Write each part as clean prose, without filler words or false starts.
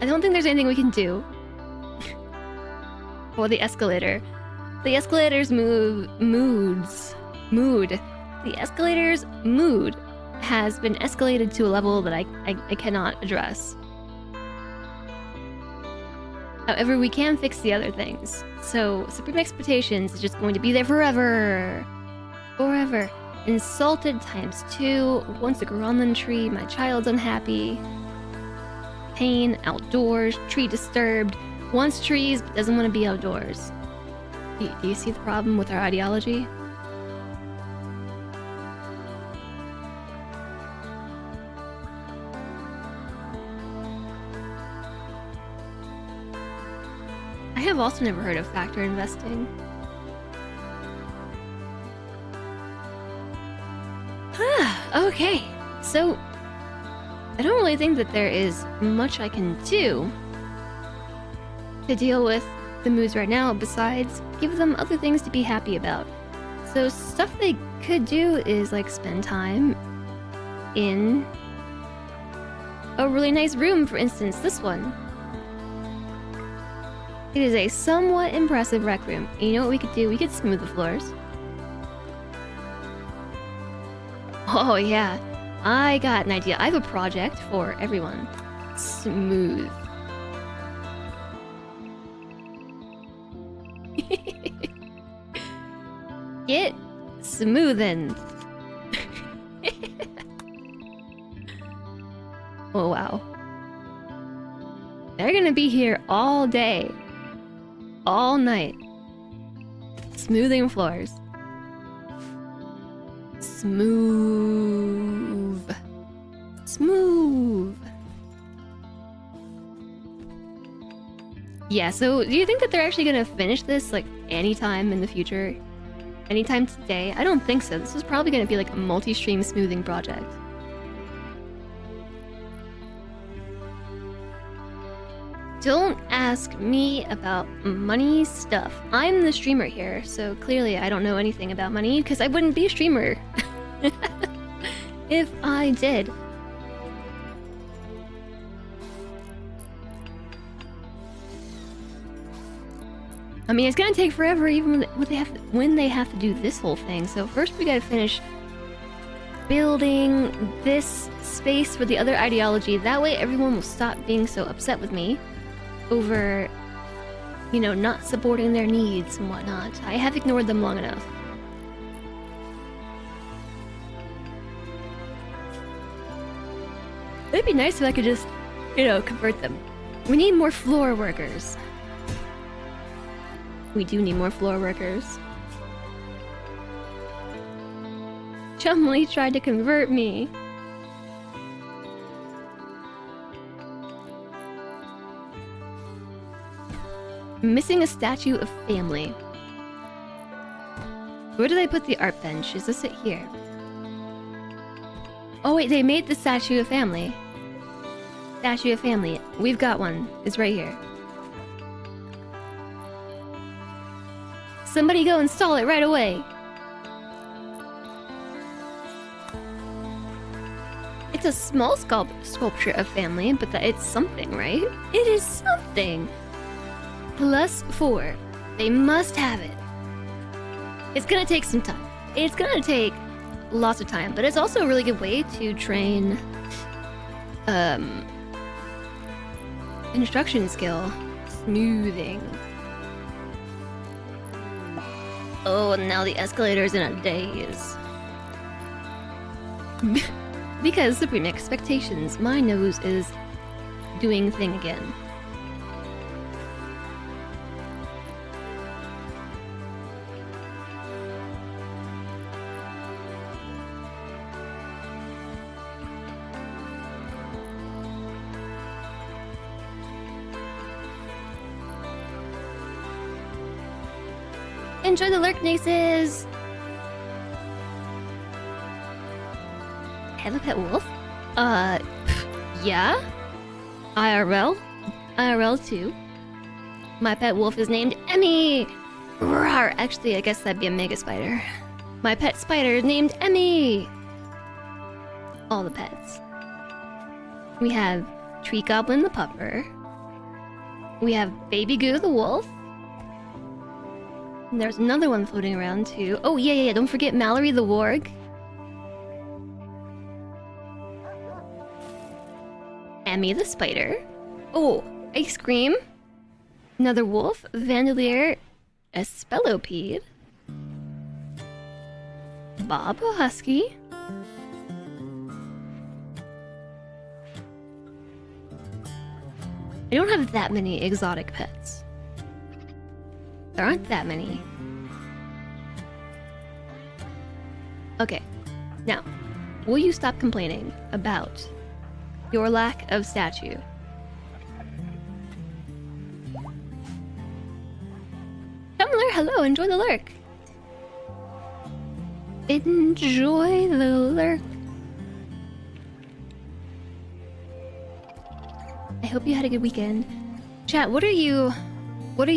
I don't think there's anything we can do for the escalator. The escalator's mood. The escalator's mood has been escalated to a level that I cannot address. However, we can fix the other things. So, Supreme Expectations is just going to be there forever. Forever. Insulted times 2. Once a Gremlin tree, my child's unhappy. Pain, outdoors, tree disturbed. Wants trees, but doesn't want to be outdoors. Do you see the problem with our ideology? I have also never heard of factor investing. Okay, so I don't really think that there is much I can do to deal with the moods right now besides give them other things to be happy about. So stuff they could do is like spend time in a really nice room, for instance, this one. It is a somewhat impressive rec room. And you know what we could do? We could smooth the floors. Oh yeah, I got an idea. I have a project for everyone. Smooth. Get smoothin'. Oh wow. They're gonna be here all day. All night. Smoothing floors. Smooth. Smooth. Yeah, so do you think that they're actually gonna finish this like anytime in the future? Anytime today? I don't think so. This is probably gonna be like a multi-stream smoothing project. Don't ask me about money stuff. I'm the streamer here, so clearly I don't know anything about money because I wouldn't be a streamer if I did. I mean, it's gonna take forever even when they have to do this whole thing. So first we gotta finish building this space for the other ideology. That way everyone will stop being so upset with me over, you know, not supporting their needs and whatnot. I have ignored them long enough. It'd be nice if I could just, you know, convert them. We need more floor workers. We do need more floor workers. Chumley tried to convert me. Missing a statue of family. Where do they put the art bench? Is this it here? Oh wait, they made the statue of family. Statue of family. We've got one. It's right here. Somebody go install it right away. It's a small sculpture of family, but it's something, right? It is something. +4. They must have it. It's gonna take some time. It's gonna take lots of time, but it's also a really good way to train instruction skill. Smoothing. Oh, and now the escalator's in a daze. Because Supreme Expectations, my nose is doing thing again. Enjoy the lurknaces! Have a pet wolf? Yeah? IRL? IRL too. My pet wolf is named Emmy! Rawr! Actually, I guess that'd be a mega spider. My pet spider is named Emmy! All the pets. We have Tree Goblin the pupper. We have Baby Goo the wolf. And there's another one floating around too. Oh yeah. Don't forget Mallory the warg. Emmy the spider. Oh, ice cream. Another wolf. Vandalier. A spellopede. Bob a husky. I don't have that many exotic pets. There aren't that many. Okay, now, will you stop complaining about your lack of statue? Tumblr, hello, enjoy the lurk. Enjoy the lurk. I hope you had a good weekend. Chat, what are you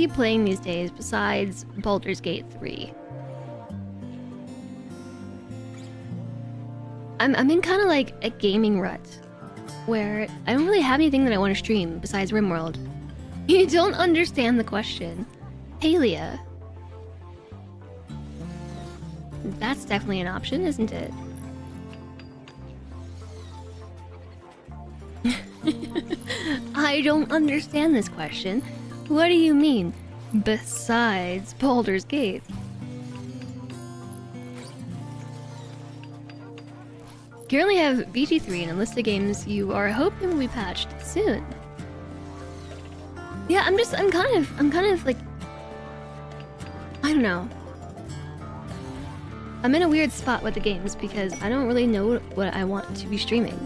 playing these days besides Baldur's Gate 3? I'm in kind of like a gaming rut where I don't really have anything that I want to stream besides RimWorld. You don't understand the question. Palia. That's definitely an option, isn't it? I don't understand this question. What do you mean, besides Baldur's Gate? You currently have BG3 and a list of games you are hoping will be patched soon. Yeah, I'm kind of like, I don't know. I'm in a weird spot with the games because I don't really know what I want to be streaming.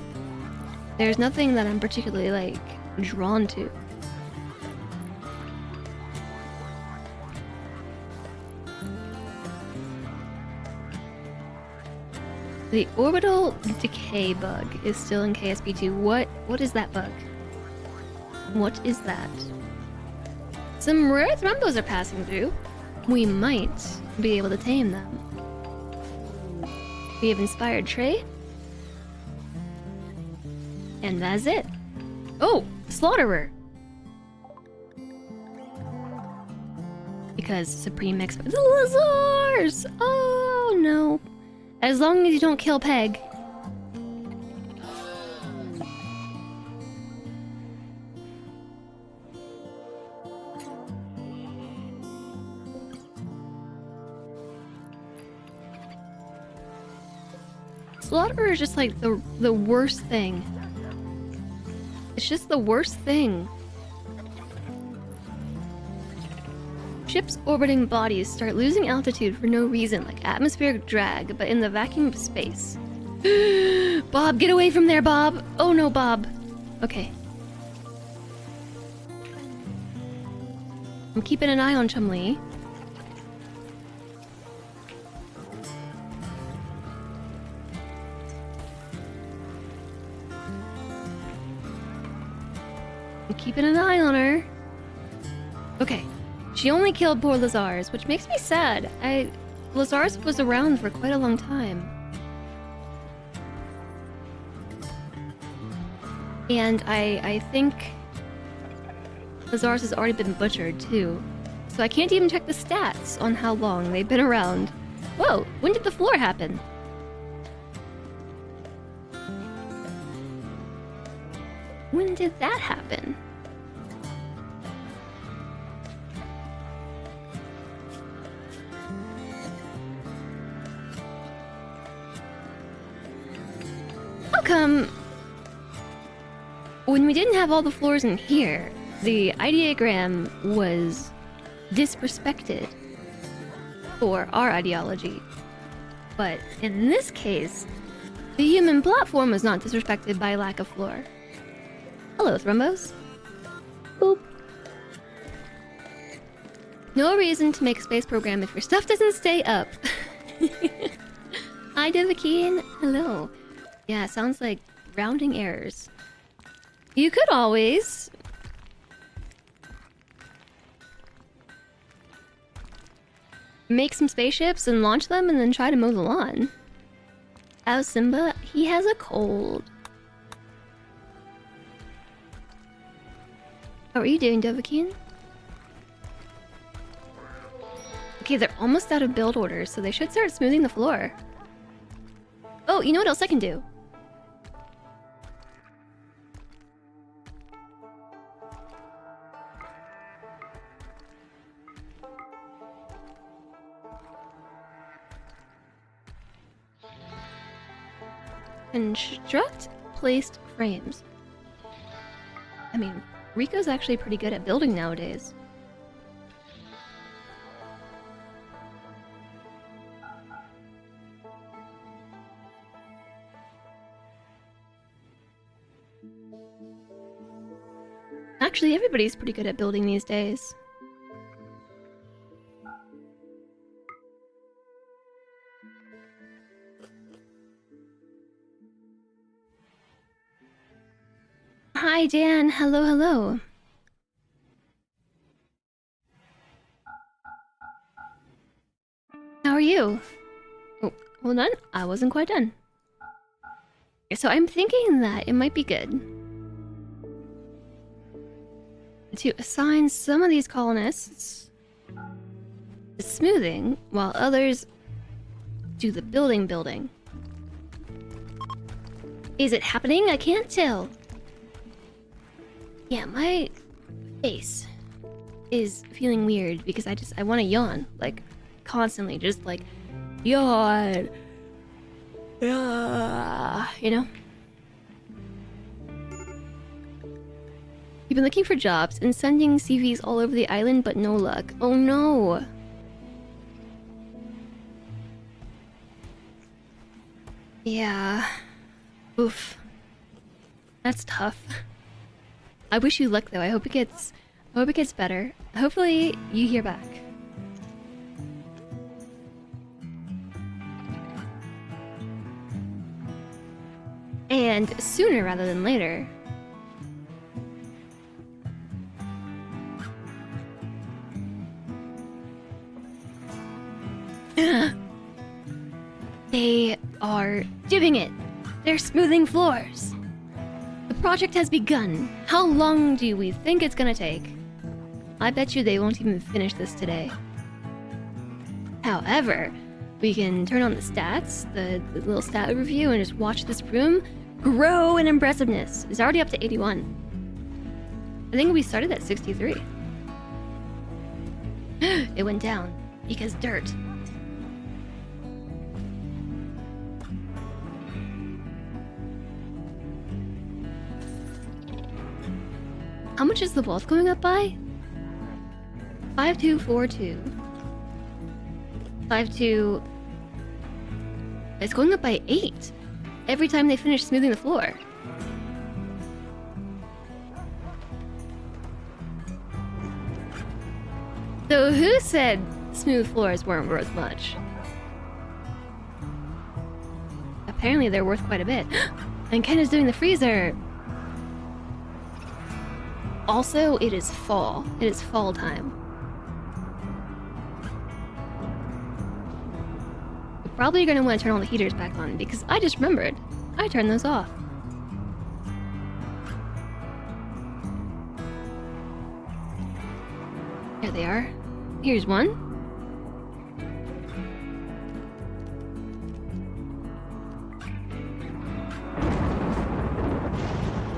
There's nothing that I'm particularly, like, drawn to. The orbital decay bug is still in KSP2. What is that bug? What is that? Some rare thrumbos are passing through. We might be able to tame them. We have inspired Trey. And that's it. Oh, Slaughterer. Because Supreme Expert. The Lazars! Oh no. As long as you don't kill Peg. Slaughterer is just like the worst thing. It's just the worst thing. Ships orbiting bodies start losing altitude for no reason, like atmospheric drag, but in the vacuum of space. Bob, get away from there, Bob! Oh no, Bob. Okay. I'm keeping an eye on Chumlee. I'm keeping an eye on her. Okay. She only killed poor Lazars, which makes me sad. Lazars was around for quite a long time. And I think Lazars has already been butchered too. So I can't even check the stats on how long they've been around. Whoa, when did the floor happen? When did that happen? How come when we didn't have all the floors in here, the ideogram was disrespected for our ideology? But in this case, the human platform was not disrespected by lack of floor. Hello, Thrumbos. Boop. No reason to make a space program if your stuff doesn't stay up. Hi, Devakeen. Hello. Yeah, sounds like rounding errors. You could always make some spaceships and launch them and then try to mow the lawn. How's Simba? He has a cold. How are you doing, Dovahkiin? Okay, they're almost out of build orders, so they should start smoothing the floor. Oh, you know what else I can do? Construct placed frames. I mean, Rico's actually pretty good at building nowadays. Actually, everybody's pretty good at building these days. Hi, Dan. Hello, hello. How are you? Oh, hold on. I wasn't quite done. So I'm thinking that it might be good to assign some of these colonists to smoothing while others do the building. Is it happening? I can't tell. Yeah, my face is feeling weird because I want to yawn, like, constantly, just like, yawn. Yeah, you know? You've been looking for jobs and sending CVs all over the island, but no luck. Oh no! Yeah. Oof. That's tough. I wish you luck though. I hope it gets better. Hopefully you hear back. And sooner rather than later. They are doing it. They're smoothing floors. The project has begun. How long do we think it's gonna take? I bet you they won't even finish this today. However, we can turn on the stats, the little stat review, and just watch this room grow in impressiveness. It's already up to 81. I think we started at 63. It went down because dirt. How much is the wealth going up by? 5242. 52. It's going up by 8 every time they finish smoothing the floor. So who said smooth floors weren't worth much? Apparently they're worth quite a bit. And Ken is doing the freezer. Also, it is fall. It is fall time. You're probably going to want to turn all the heaters back on because I just remembered. I turned those off. There they are. Here's one.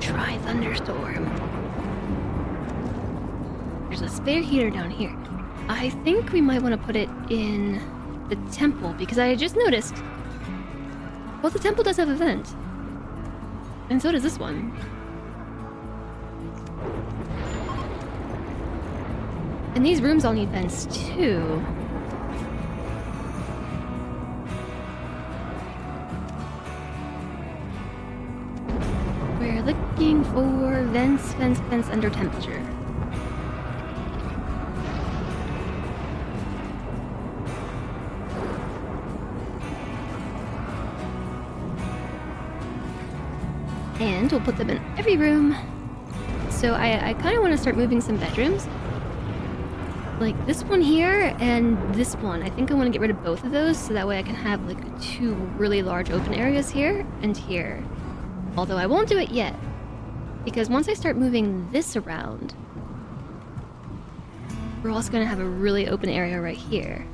Try thunderstorm. There's a spare heater down here. I think we might want to put it in the temple because I just noticed. Well, the temple does have a vent. And so does this one. And these rooms all need vents too. We're looking for vents under temperature. And we'll put them in every room. So I kind of want to start moving some bedrooms. Like this one here and this one. I think I want to get rid of both of those so that way I can have like 2 really large open areas here and here. Although I won't do it yet. Because once I start moving this around, We're also gonna have a really open area right here.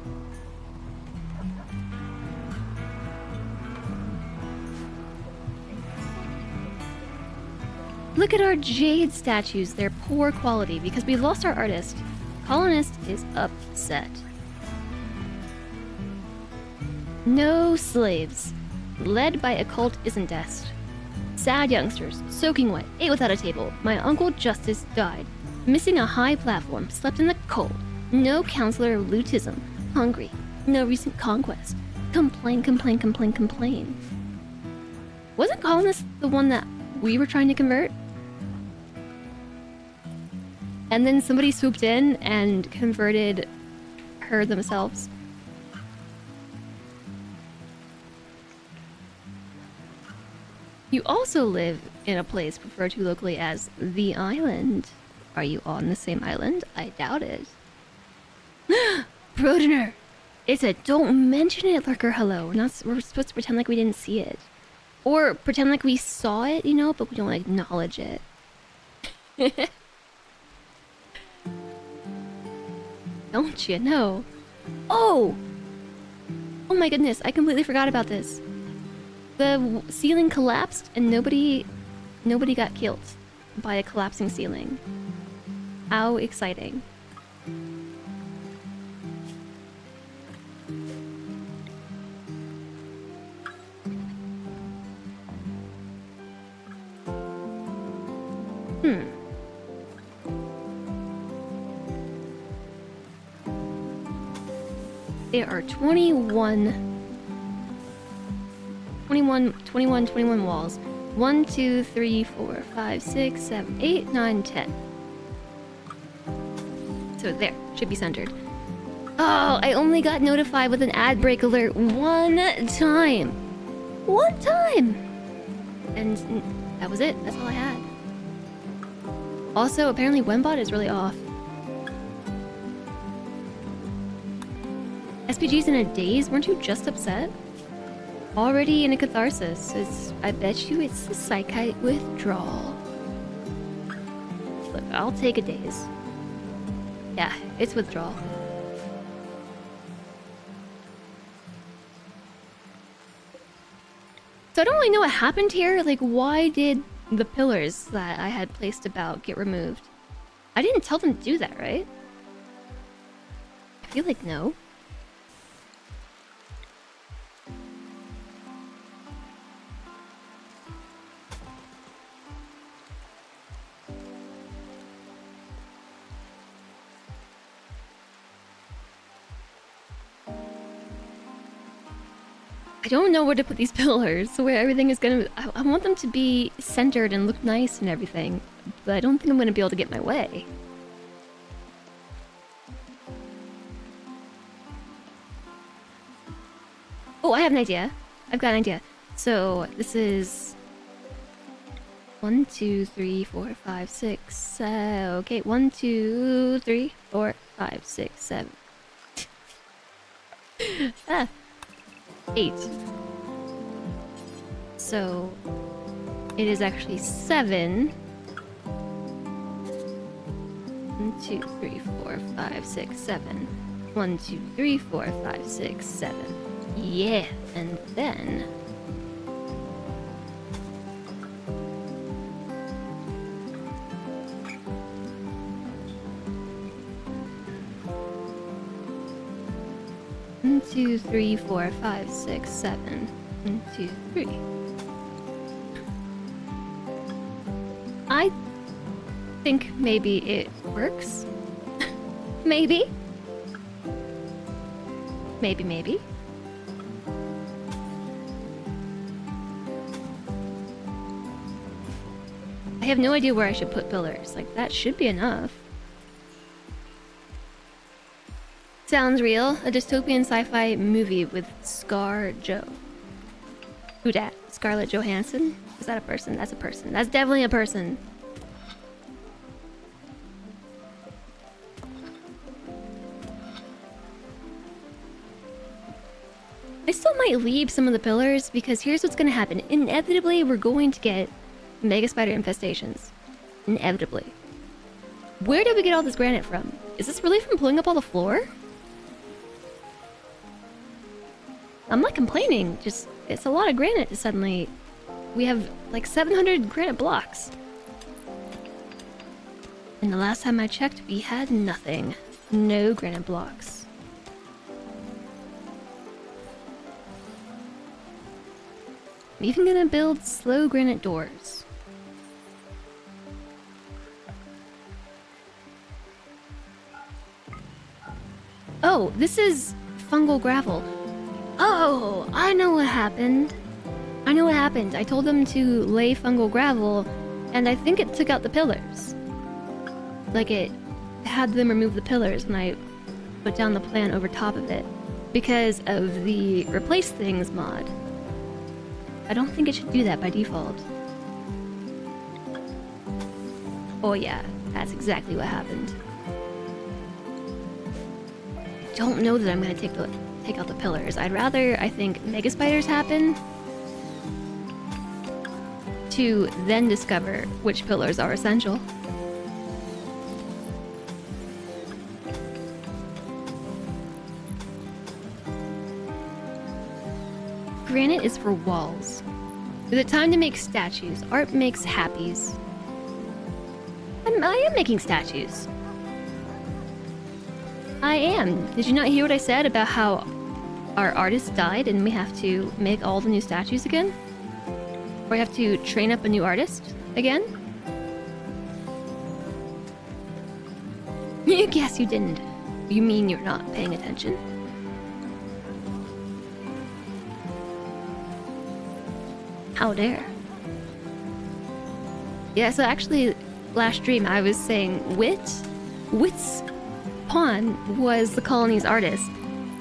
Look at our jade statues. They're poor quality because we lost our artist. Colonist is upset. No slaves. Led by a cult isn't est. Sad youngsters, soaking wet, ate without a table. My uncle Justice died. Missing a high platform, slept in the cold. No counselor of lootism. Hungry. No recent conquest. Complain, complain, complain, complain. Wasn't Colonist the one that we were trying to convert? And then somebody swooped in and converted her themselves. You also live in a place referred to locally as the island. Are you on the same island? I doubt it. Brodener! It's a don't mention it lurker hello. We're supposed to pretend like we didn't see it. Or pretend like we saw it, you know, but we don't acknowledge it. Don't you know? Oh! Oh my goodness, I completely forgot about this. The ceiling collapsed and nobody got killed by a collapsing ceiling. How exciting. There are 21 walls. 1, 2, 3, 4, 5, 6, 7, 8, 9, 10. So there, should be centered. Oh, I only got notified with an ad break alert one time. One time! And that was it, that's all I had. Also, apparently Wembot is really off. SPG's in a daze? Weren't you just upset? Already in a catharsis. I bet you it's the psychite withdrawal. Look, I'll take a daze. Yeah, it's withdrawal. So I don't really know what happened here. Like, why did the pillars that I had placed about get removed? I didn't tell them to do that, right? I feel like no. I don't know where to put these pillars, so where everything is gonna... I want them to be centered and look nice and everything, but I don't think I'm gonna be able to get my way. Oh, I have an idea. I've got an idea. So, this is... 1, 2, 3, 4, 5, 6, okay, 1, 2, 3, 4, 5, 6, 7. 8. So it is actually 7. 1, 2, 3, 4, 5, 6, 7. 1, 2, 3, 4, 5, 6, 7. Yeah, and then one, 2, 3, 4, 5, 6, 7. 1, 2, 3. I think maybe it works. Maybe. Maybe. I have no idea where I should put pillars. Like, that should be enough. Sounds real. A dystopian sci-fi movie with Scar Joe. Who dat? Scarlett Johansson? Is that a person? That's a person. That's definitely a person. I still might leave some of the pillars because here's what's gonna happen. Inevitably, we're going to get mega spider infestations. Inevitably. Where did we get all this granite from? Is this really from pulling up all the floor? I'm not complaining, just it's a lot of granite to suddenly... We have like 700 granite blocks. And the last time I checked, we had nothing. No granite blocks. I'm even gonna build slow granite doors. Oh, this is fungal gravel. Oh, I know what happened. I know what happened. I told them to lay fungal gravel, and I think it took out the pillars. Like it had them remove the pillars when I put down the plan over top of it. Because of the replace things mod. I don't think it should do that by default. Oh yeah, that's exactly what happened. I don't know that I'm gonna take out the pillars. I'd rather, I think, mega spiders happen to then discover which pillars are essential. Granite is for walls. Is it time to make statues? Art makes happies. I am making statues. I am. Did you not hear what I said about how our artist died and we have to make all the new statues again? Or we have to train up a new artist again? You guess you didn't. You mean you're not paying attention? How dare. Yeah, so actually, last stream I was saying Wit's pawn was the colony's artist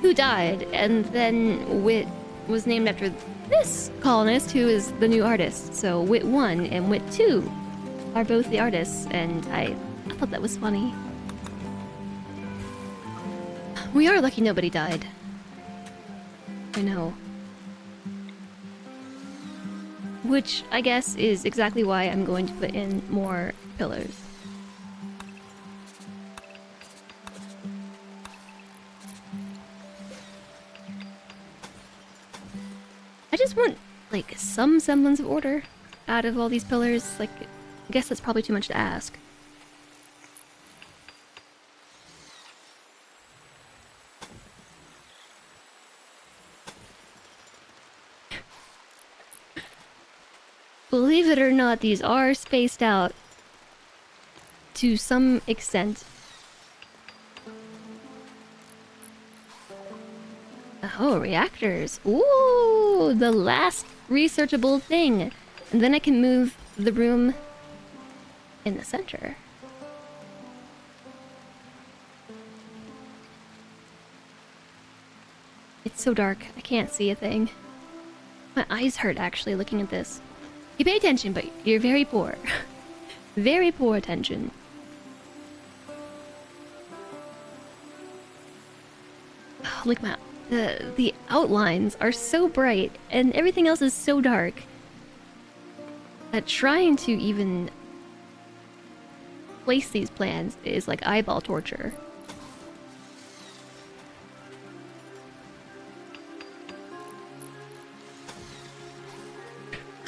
who died, and then Wit was named after this colonist who is the new artist. So Wit 1 and Wit 2 are both the artists, and I thought that was funny. We are lucky nobody died. I know. Which, I guess, is exactly why I'm going to put in more pillars. I just want, like, some semblance of order out of all these pillars. Like, I guess that's probably too much to ask. Believe it or not, these are spaced out to some extent. Oh, reactors. Ooh, the last researchable thing. And then I can move the room in the center. It's so dark, I can't see a thing. My eyes hurt actually looking at this. You pay attention, but you're very poor. Very poor attention. Oh, look, the outlines are so bright, and everything else is so dark that trying to even place these plans is like eyeball torture.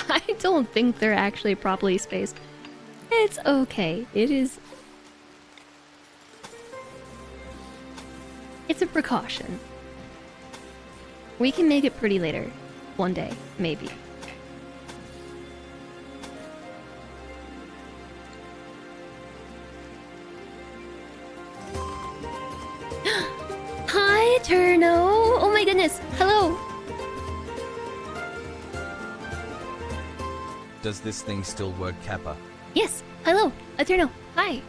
I don't think they're actually properly spaced. It's okay. It is... It's a precaution. We can make it pretty later. One day, maybe. Hi, Turno! Oh my goodness! Hello! Does this thing still work, Kappa? Yes! Hello! Eterno! Hi!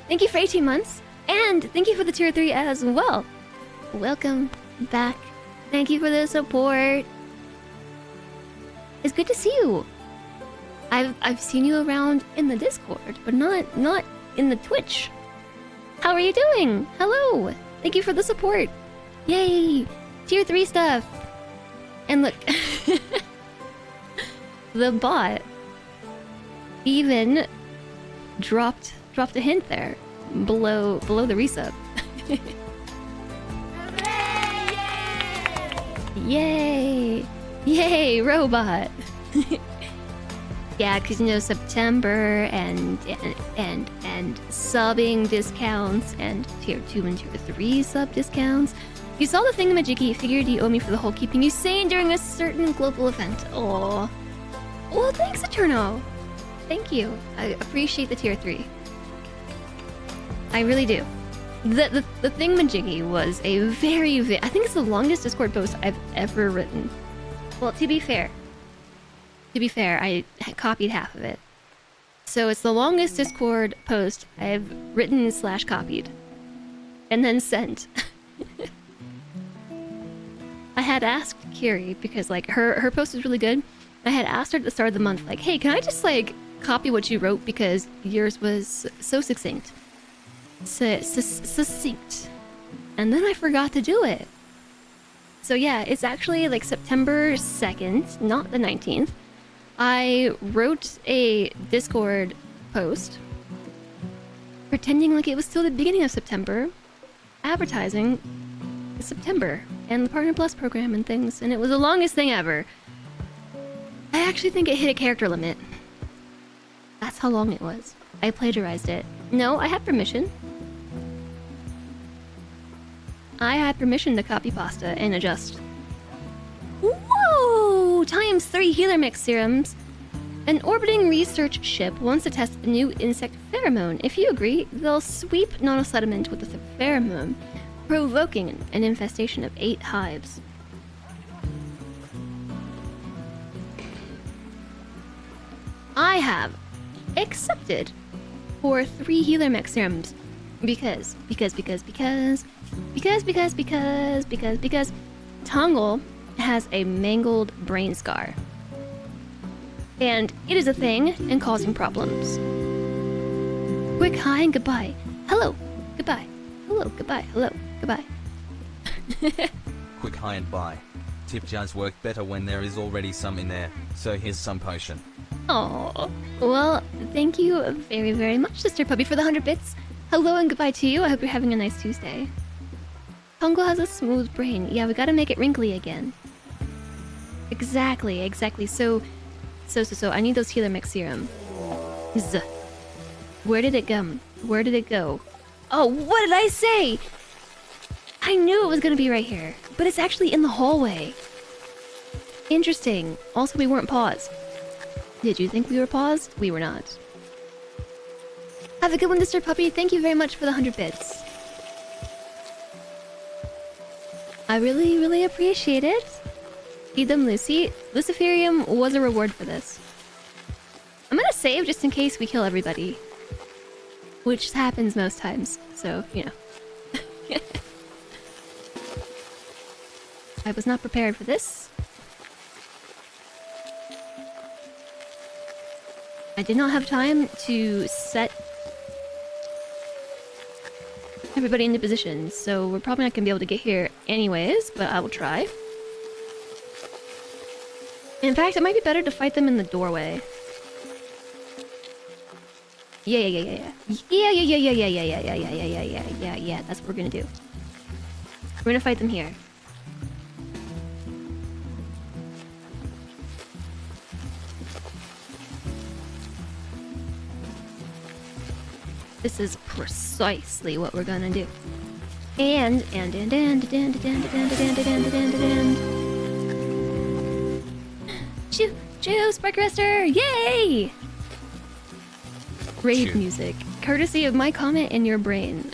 Thank you for 18 months! And thank you for the tier 3 as well! Welcome back. Thank you for the support! It's good to see you! I've seen you around in the Discord, but not in the Twitch. How are you doing? Hello! Thank you for the support! Yay! Tier 3 stuff! And look... the bot even dropped a hint there. below the resub. Yay! Yay, robot! Yeah, because you know September and subbing discounts and tier 2 and tier 3 sub discounts. You saw the thingamajiggy, figured you owe me for the whole keeping you sane during a certain global event. Aww. Well, thanks, Eterno. Thank you. I appreciate the tier 3. I really do. The thingamajiggy was a I think it's the longest Discord post I've ever written. Well, to be fair, I copied half of it. So it's the longest Discord post I've written / copied. And then sent. I had asked Kiri, because like her post was really good. I had asked her at the start of the month, like, hey, can I just like copy what you wrote because yours was so succinct. Succinct. And then I forgot to do it. So yeah, it's actually like September 2nd, not the 19th. I wrote a Discord post pretending like it was still the beginning of September, advertising September and the Partner Plus program and things, and it was the longest thing ever. I actually think it hit a character limit. That's how long it was. I plagiarized it. No, I had permission. I had permission to copy pasta and adjust. Whoa! ×3 healer mix serums. An orbiting research ship wants to test a new insect pheromone. If you agree, they'll sweep nanosediment with the pheromone, provoking an infestation of 8 hives. I have accepted for 3 healer mech serums because Tongle has a mangled brain scar. And it is a thing and causing problems. Quick hi and goodbye. Hello, goodbye. Hello, goodbye. Hello, goodbye. Quick hi and bye. Tip jars work better when there is already some in there, so here's some potion. Oh, well, thank you very, very much, Sister Puppy, for the 100 bits. Hello and goodbye to you. I hope you're having a nice Tuesday. Tongle has a smooth brain. Yeah, we gotta make it wrinkly again. Exactly. So, I need those healer mix serum. Where did it go? Where did it go? Oh, what did I say? I knew it was gonna be right here, but it's actually in the hallway. Interesting. Also, we weren't paused. Did you think we were paused? We were not. Have a good one, Mr. Puppy. Thank you very much for the 100 bits. I really, really appreciate it. Feed them, Lucy. Luciferium was a reward for this. I'm gonna save just in case we kill everybody. Which happens most times, so, you know. I was not prepared for this. I did not have time to set everybody into position, so we're probably not gonna be able to get here anyways, but I will try. In fact, it might be better to fight them in the doorway. Yeah, that's what we're gonna do. We're gonna fight them here. This is precisely what we're gonna do. And Choo, Spark Arrestor! Yay! Rave music, courtesy of my comment in your brain.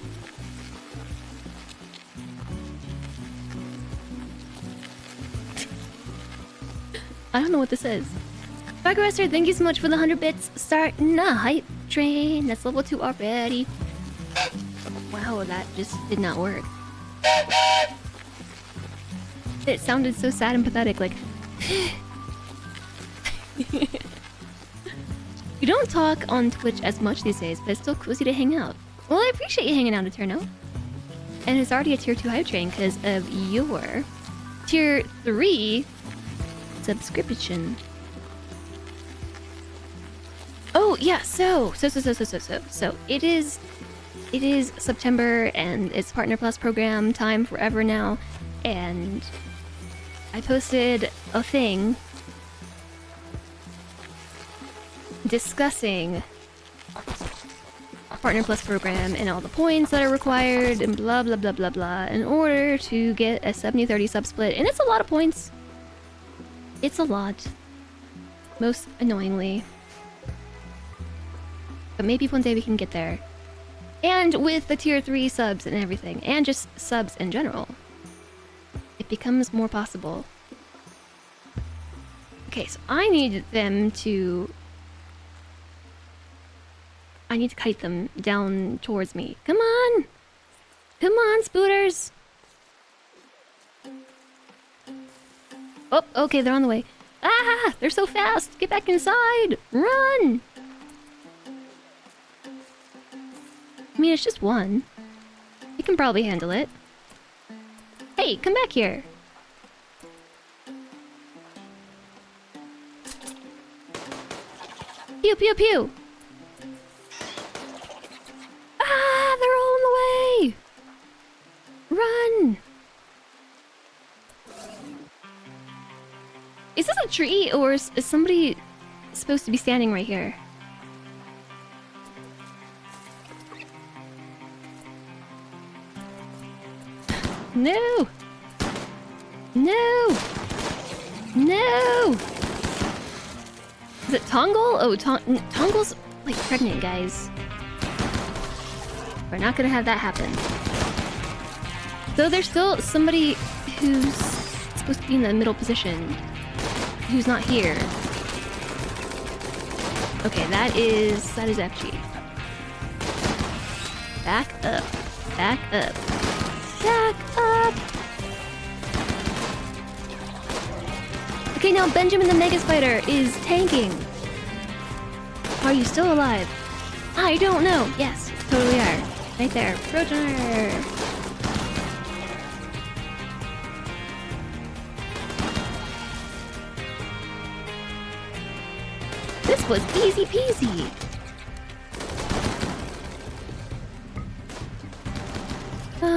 I don't know what this is. Spark Arrestor, thank you so much for the 100 bits. Starting a hype train. That's level 2 already. Wow, that just did not work. It sounded so sad and pathetic, like... You don't talk on Twitch as much these days, but it's still cozy to hang out. Well, I appreciate you hanging out, Eterno. And it's already a tier 2 hype train because of your tier 3 subscription. Oh, yeah, so it is it is September and it's Partner Plus program time forever now, and I posted a thing discussing Partner Plus program and all the points that are required and blah blah blah blah blah in order to get a 70-30 sub split, and it's a lot of points. It's a lot. Most annoyingly. But maybe one day we can get there. And with the tier 3 subs and everything, and just subs in general, it becomes more possible. Okay, so I need to kite them down towards me. Come on! Come on, spooters! Oh, okay, they're on the way. Ah! They're so fast! Get back inside! Run! I mean, it's just one. You can probably handle it. Hey, come back here! Pew pew pew! Ah! They're all in the way! Run! Is this a tree, or is somebody supposed to be standing right here? No! No! No! Is it Tongle? Oh, Tongle's like pregnant, guys. We're not gonna have that happen. Though there's still somebody who's supposed to be in the middle position who's not here. Okay, that is FG. Back up. Back up. Back up! Okay, now Benjamin the Mega Spider is tanking. Are you still alive? I don't know. Yes, totally are. Right there. Protoner! This was easy peasy.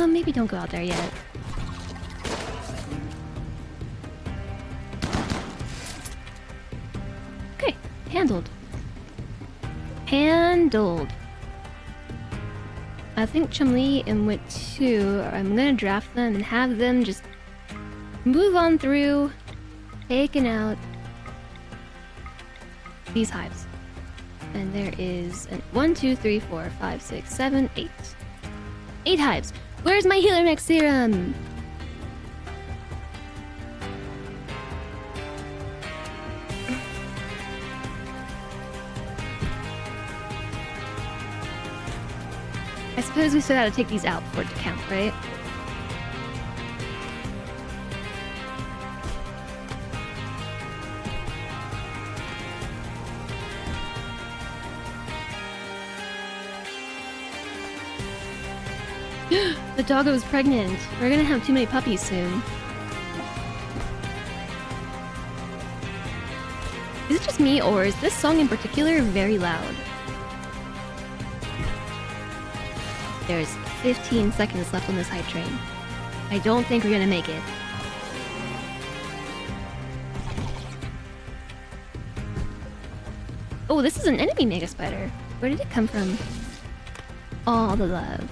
Maybe don't go out there yet. Okay, handled. Handled. I think Chumli and Wit 2, I'm gonna draft them and have them just move on through, taking out these hives. And there is 1, 2, 3, 4, 5, 6, 7, 8. 8 hives. Where's my Healer Mech Serum? I suppose we still gotta take these out for it to count, right? The doggo's pregnant. We're gonna have too many puppies soon. Is it just me, or is this song in particular very loud? There's 15 seconds left on this hype train. I don't think we're gonna make it. Oh, this is an enemy Mega Spider. Where did it come from? All the love.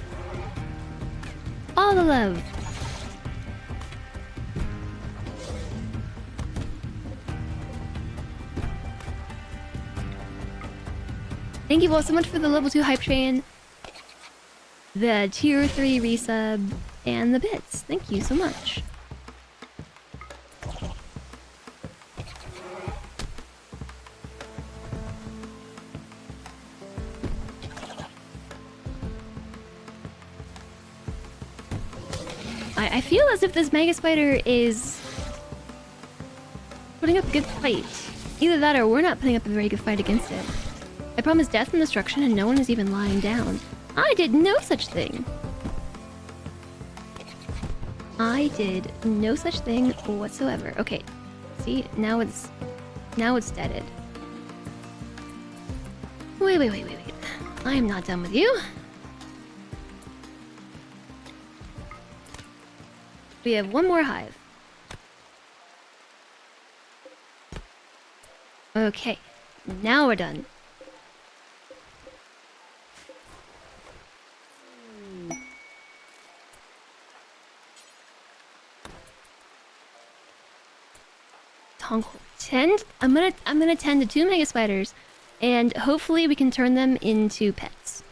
All the love. Thank you all so much for the level 2 hype train, the tier 3 resub, and the bits. Thank you so much. I feel as if this Mega Spider is putting up a good fight. Either that or we're not putting up a very good fight against it. I promised death and destruction and no one is even lying down. I did no such thing. I did no such thing whatsoever. Okay, see, now it's deaded. Wait. I am not done with you. We have one more hive. Okay, now we're done. I'm gonna tend to 2 mega spiders, and hopefully we can turn them into pets.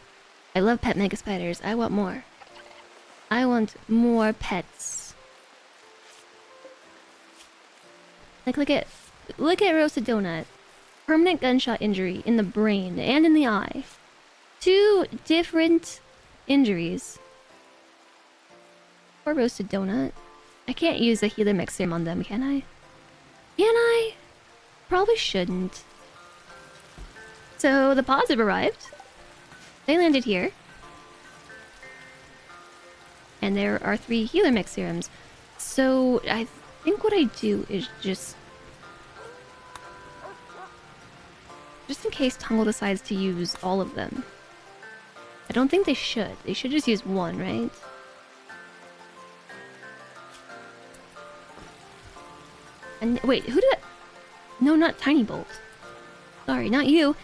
I love pet mega spiders. I want more. I want more pets. Like look at Roasted Donut. Permanent gunshot injury in the brain and in the eye. 2 different injuries. Poor Roasted Donut. I can't use a healer mix serum on them, can I? Can I? Probably shouldn't. So the pods have arrived. They landed here. And there are 3 healer mix serums. So I think what I do is just in case Tungle decides to use all of them. I don't think they should. They should just use 1, right? And wait, who did? No, not Tiny Bolt. Sorry, not you.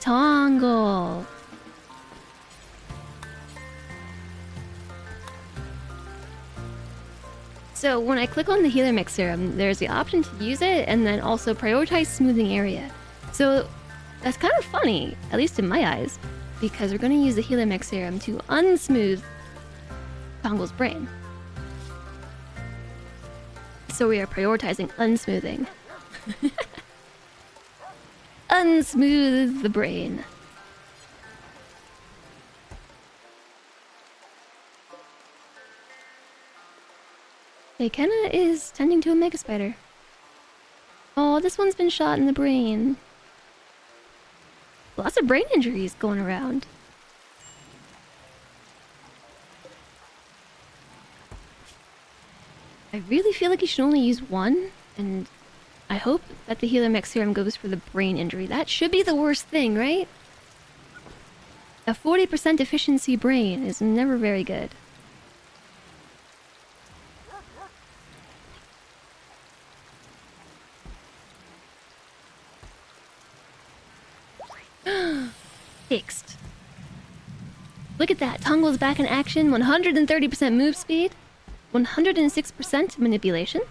Tongle. So when I click on the healer mix serum, there's the option to use it and then also prioritize smoothing area. So that's kind of funny, at least in my eyes, because we're going to use the healer mix serum to unsmooth Tongle's brain. So we are prioritizing unsmoothing. Unsmooth the brain. Kenna is tending to a mega spider. Oh, this one's been shot in the brain. Lots of brain injuries going around. I really feel like you should only use 1, and I hope that the healer mech serum goes for the brain injury. That should be the worst thing, right? A 40% efficiency brain is never very good. Fixed. Look at that. Tongle's back in action. 130% move speed. 106% manipulation.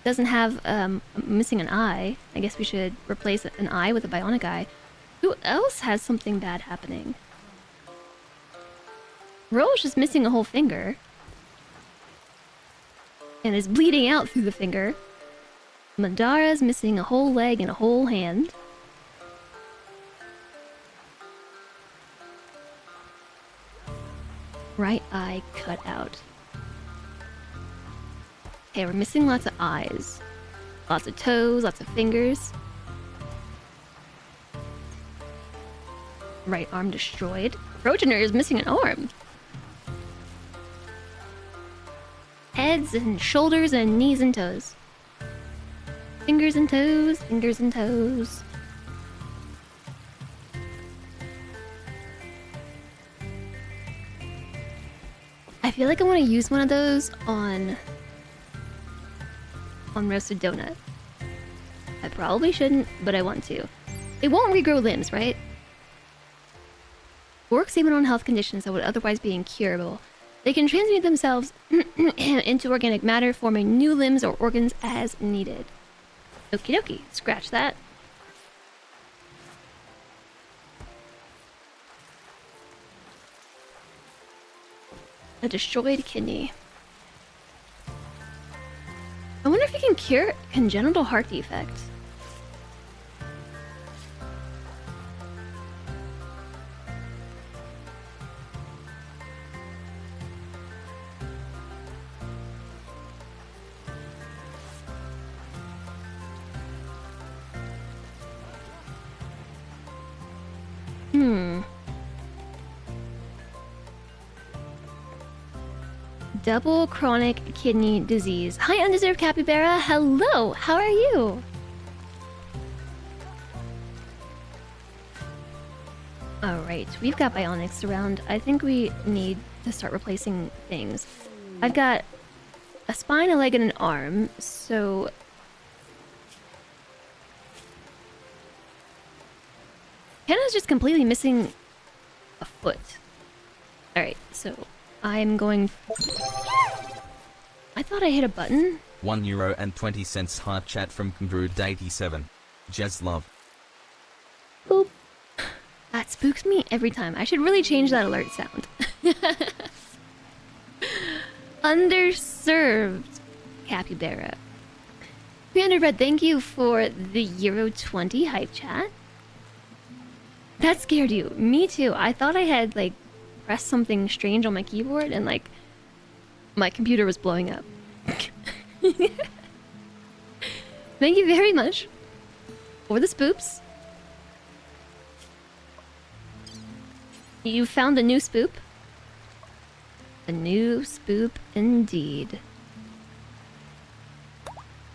Doesn't have missing an eye. I guess we should replace an eye with a bionic eye. Who else has something bad happening? Roche is missing a whole finger. And is bleeding out through the finger. Mandara's missing a whole leg and a whole hand. Right eye cut out. Okay, we're missing lots of eyes. Lots of toes, lots of fingers. Right arm destroyed. Progenitor is missing an arm. Heads and shoulders and knees and toes. Fingers and toes, fingers and toes. I feel like I want to use one of those on Roasted Donut. I probably shouldn't, but I want to. It won't regrow limbs, right? Works even on health conditions that would otherwise be incurable. They can transmute themselves into organic matter, forming new limbs or organs as needed. Okie dokie, scratch that. A destroyed kidney. I wonder if you can cure congenital heart defect. Double chronic kidney disease. Hi, undeserved capybara. Hello, how are you? Alright, we've got bionics around. I think we need to start replacing things. I've got a spine, a leg, and an arm, so... Kenna's just completely missing a foot. Alright, so I'm going... I thought I hit a button. €1.20 hype chat from Brood87. Jazz love. Boop. That spooks me every time. I should really change that alert sound. Underserved capybara. 300 Red, thank you for the Euro20 hype chat. That scared you. Me too. I thought I had, like, pressed something strange on my keyboard and, like, my computer was blowing up. Thank you very much for the spoops. You found a new spoop? A new spoop indeed.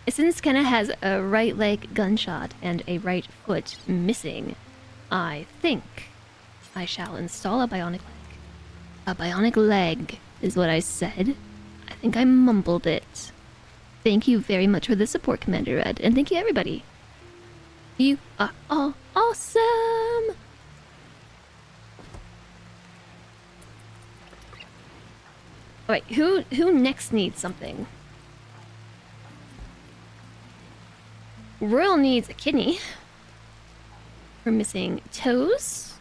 Since Kenna has a right leg gunshot and a right foot missing, I think I shall install a bionic leg. A bionic leg is what I said. I think I mumbled it. Thank you very much for the support, Commander Red, and thank you everybody. You are all awesome! Alright, who next needs something? Royal needs a kidney. We're missing toes.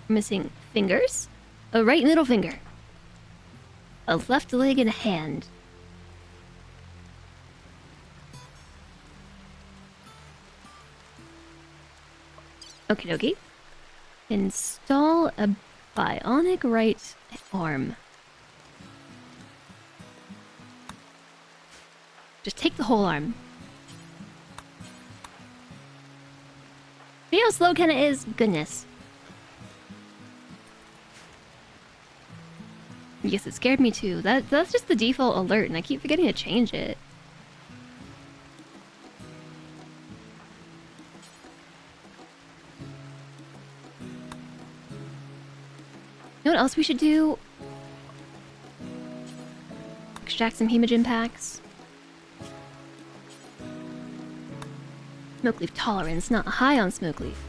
We're missing fingers. A right middle finger. A left leg and a hand. Okie dokie. Install a bionic right arm. Just take the whole arm. See how slow Kenna is? Goodness. Yes, it scared me too. That's just the default alert, and I keep forgetting to change it. You know what else we should do? Extract some hemogen packs. Smoke leaf tolerance, not high on smoke leaf.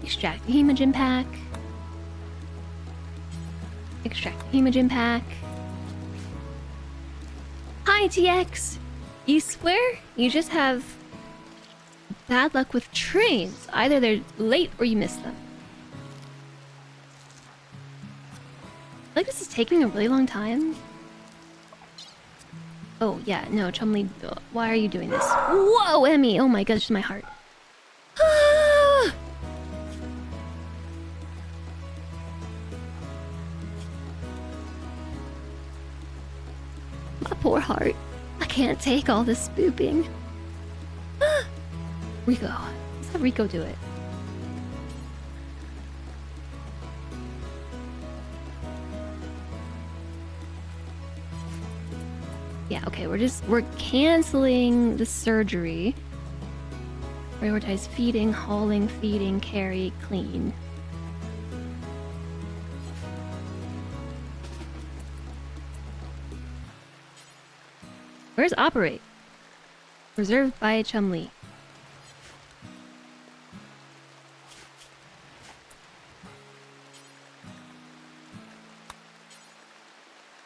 Extract the hemogen pack. Extract the hemogen pack. Hi, TX! You swear you just have bad luck with trains. Either they're late or you miss them. Like this is taking a really long time. Oh yeah, no, Chumley, why are you doing this? Whoa, Emmy! Oh my gosh, my heart. Ah! My poor heart. I can't take all this spooping. Ah! Rico. Let's have Rico do it. Yeah, okay, we're canceling the surgery. Prioritize feeding, hauling, feeding, carry, clean. Where's operate? Reserved by Chumley.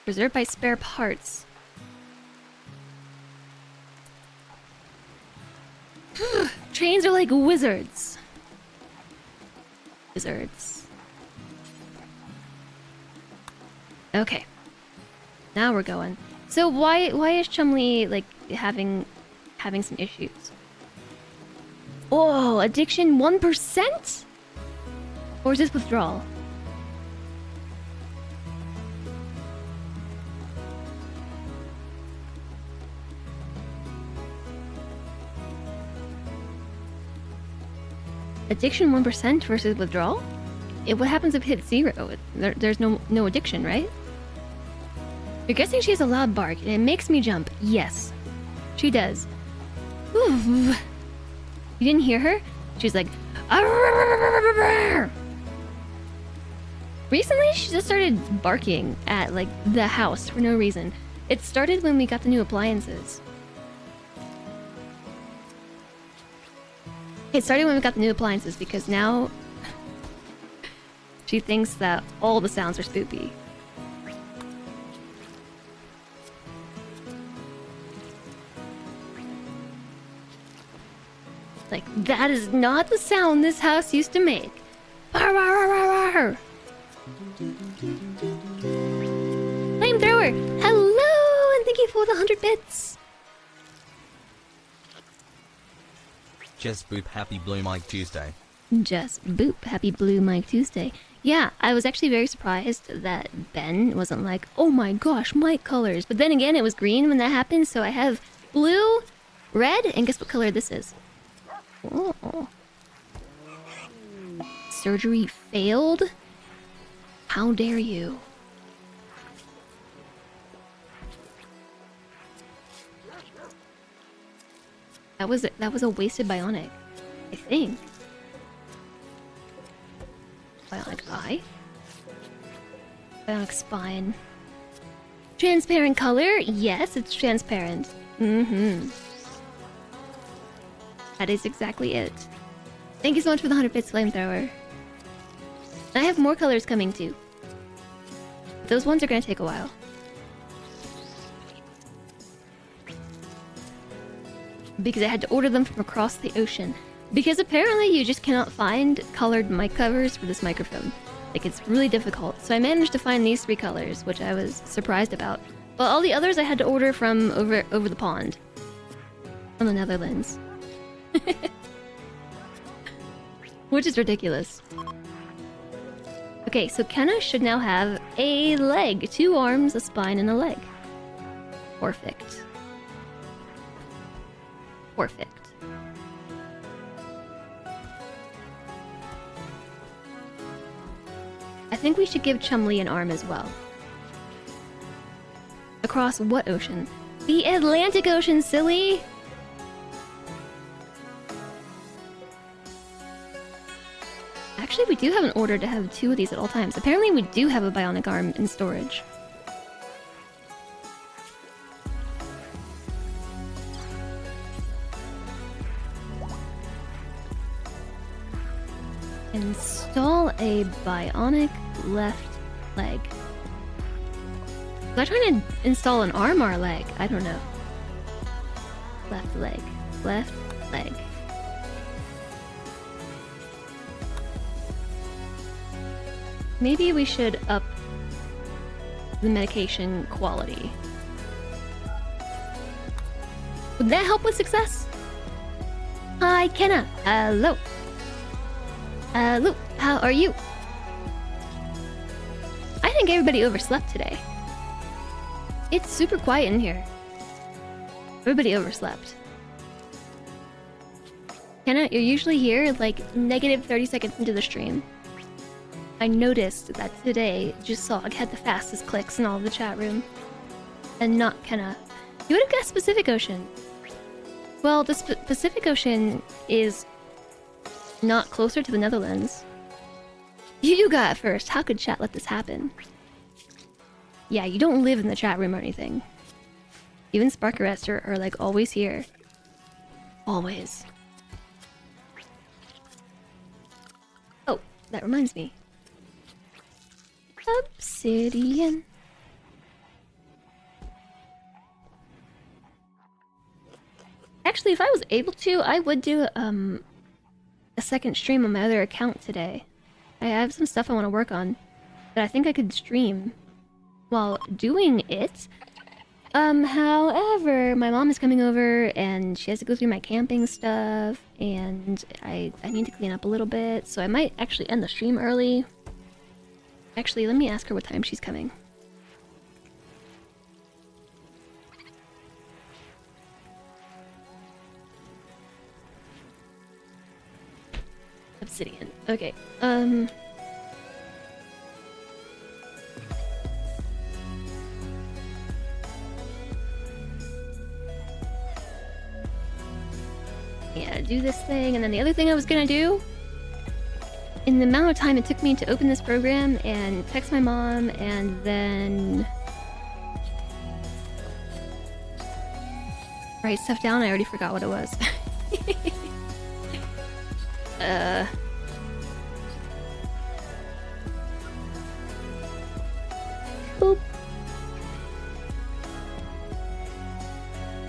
Reserved by spare parts. Trains are like wizards. Wizards. Okay. Now we're going. So why is Chumley like having some issues? Oh, addiction 1%? Or is this withdrawal? Addiction 1% versus withdrawal? What happens if it hits 0? There's no addiction, right? You're guessing she has a loud bark, and it makes me jump. Yes, she does. Ooh. You didn't hear her? She's like... Recently, she just started barking at, like, the house for no reason. It started when we got the new appliances. It started when we got the new appliances because now she thinks that all the sounds are spoopy. Like, that is not the sound this house used to make. Flamethrower! Hello, and thank you for the 100 bits. Just boop happy Blue Mike Tuesday. Just boop happy Blue Mike Tuesday. Yeah, I was actually very surprised that Ben wasn't like, oh my gosh, Mike colors. But then again, it was green when that happened, so I have blue, red, and guess what color this is? Oh. Surgery failed? How dare you? That was a wasted bionic, I think. Bionic eye? Bionic spine. Transparent color? Yes, it's transparent. Mm-hmm. That is exactly it. Thank you so much for the 100 bits, Flamethrower. I have more colors coming too. Those ones are gonna take a while. Because I had to order them from across the ocean. Because apparently you just cannot find colored mic covers for this microphone. Like, it's really difficult. So I managed to find these 3 colors, which I was surprised about. But all the others I had to order from over the pond. From the Netherlands. Which is ridiculous. Okay, so Kenna should now have a leg. 2 arms, a spine, and a leg. Perfect. Perfect. I think we should give Chumley an arm as well. Across what ocean? The Atlantic Ocean, silly! Actually, we do have an order to have 2 of these at all times. Apparently, we do have a bionic arm in storage. Install a bionic left leg. Was I trying to install an arm or a leg? I don't know. Left leg. Left leg. Maybe we should up the medication quality. Would that help with success? Hi, Kenna. Hello. Hello. How are you? I think everybody overslept today. It's super quiet in here. Everybody overslept. Kenna, you're usually here like negative 30 seconds into the stream. I noticed that today Jisog had the fastest clicks in all of the chat room. And not Kenna. You would have guessed Pacific Ocean. Well, the Pacific Ocean is not closer to the Netherlands. You got it first. How could chat let this happen? Yeah, you don't live in the chat room or anything. Even Sparkerest are like always here. Always. Oh, that reminds me. Obsidian. Actually, if I was able to, I would do a second stream on my other account today. I have some stuff I want to work on that I think I could stream while doing it. However, my mom is coming over and she has to go through my camping stuff and I need to clean up a little bit, so I might actually end the stream early. Actually, let me ask her what time she's coming. Obsidian. Okay. yeah, do this thing, and then the other thing I was gonna do, in the amount of time it took me to open this program and text my mom and then write stuff down, I already forgot what it was. Boop.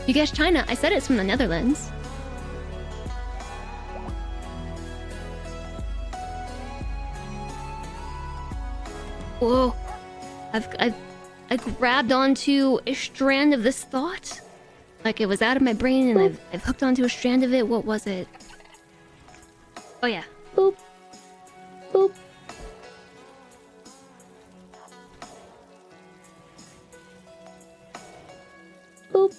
You guessed China. I said it's from the Netherlands. Whoa. I grabbed onto a strand of this thought. Like it was out of my brain and I've hooked onto a strand of it. What was it? Oh yeah. Boop. Boop. Boop.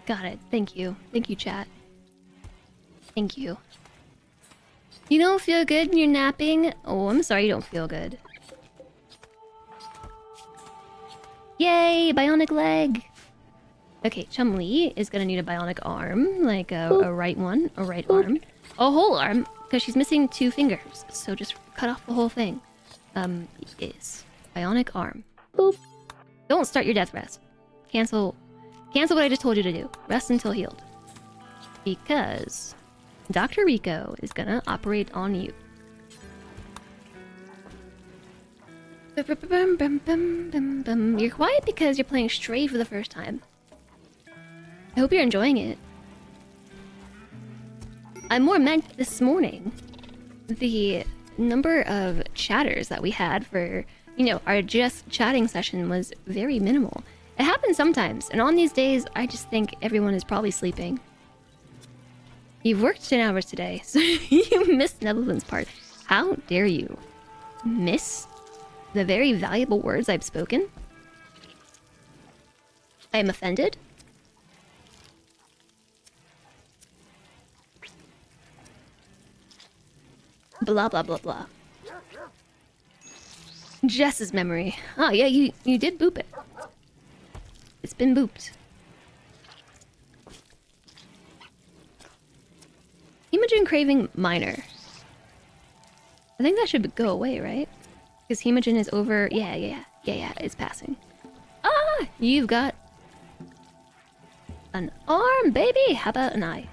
Got it. Thank you. Thank you, chat. Thank you. You don't feel good when you're napping? Oh, I'm sorry you don't feel good. Yay! Bionic leg! Okay, Chum-Li is gonna need a bionic arm. Like a right one. A right arm. A whole arm. Because she's missing 2 fingers. So just cut off the whole thing. Yes. Bionic arm. Boop. Don't start your death rest. Cancel what I just told you to do. Rest until healed. Because Dr. Rico is gonna operate on you. You're quiet because you're playing Stray for the first time. I hope you're enjoying it. I more meant this morning the number of chatters that we had for, you know, our just chatting session was very minimal. It happens sometimes, and on these days, I just think everyone is probably sleeping. You've worked 10 hours today, so you missed Netherlands part. How dare you miss the very valuable words I've spoken? I am offended. Blah blah blah blah. Jess's memory. Oh yeah, you did boop it. It's been booped. Hemogen craving minor. I think that should go away, right? Because Hemogen is over. Yeah, it's passing. Ah, you've got an arm, baby. How about an eye?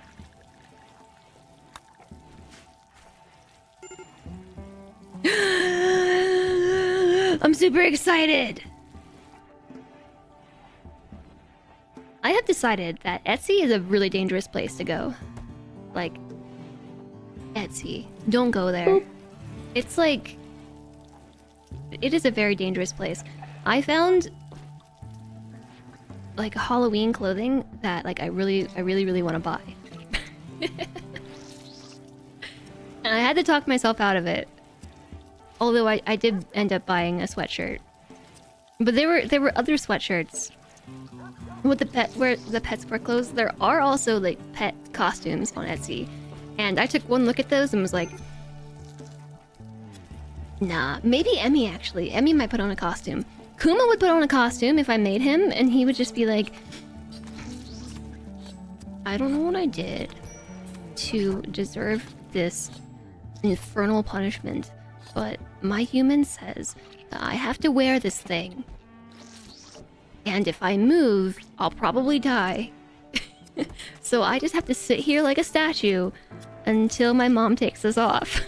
I'm super excited. I have decided that Etsy is a really dangerous place to go. Like, Etsy. Don't go there. It's like... It is a very dangerous place. I found... like, Halloween clothing that, like, I really want to buy. And I had to talk myself out of it. Although I did end up buying a sweatshirt. But there were other sweatshirts with the pets wear clothes. There are also like pet costumes on Etsy, and I took one look at those and was like, nah, maybe Emmy actually. Emmy might put on a costume. Kuma would put on a costume if I made him, and he would just be like, I don't know what I did to deserve this infernal punishment, but my human says that I have to wear this thing. And if I move, I'll probably die. So I just have to sit here like a statue until my mom takes us off.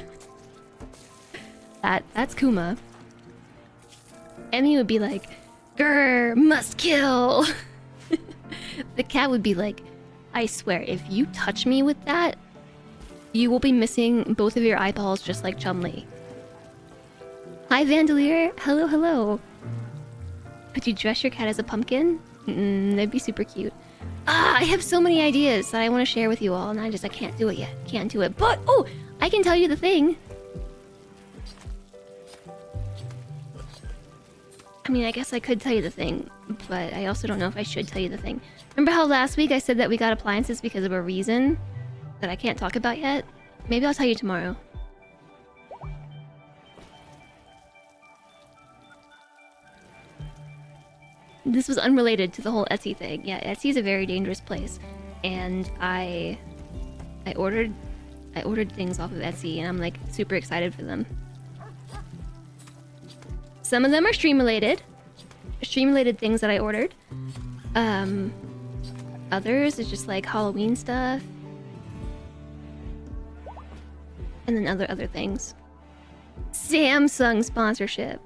That's Kuma. Emmy would be like, grr, must kill. The cat would be like, I swear, if you touch me with that, you will be missing both of your eyeballs just like Chum-Li. Hi, Vandalier. Hello, hello. Could you dress your cat as a pumpkin? That'd be super cute. Ah, I have so many ideas that I want to share with you all, and I can't do it yet. Can't do it. But, oh, I can tell you the thing. I mean, I guess I could tell you the thing, but I also don't know if I should tell you the thing. Remember how last week I said that we got appliances because of a reason that I can't talk about yet? Maybe I'll tell you tomorrow. This was unrelated to the whole Etsy thing. Yeah, Etsy is a very dangerous place. and I ordered things off of Etsy, and I'm like super excited for them. Some of them are stream related things that I ordered. Others is just like Halloween stuff, and then other things. Samsung sponsorship.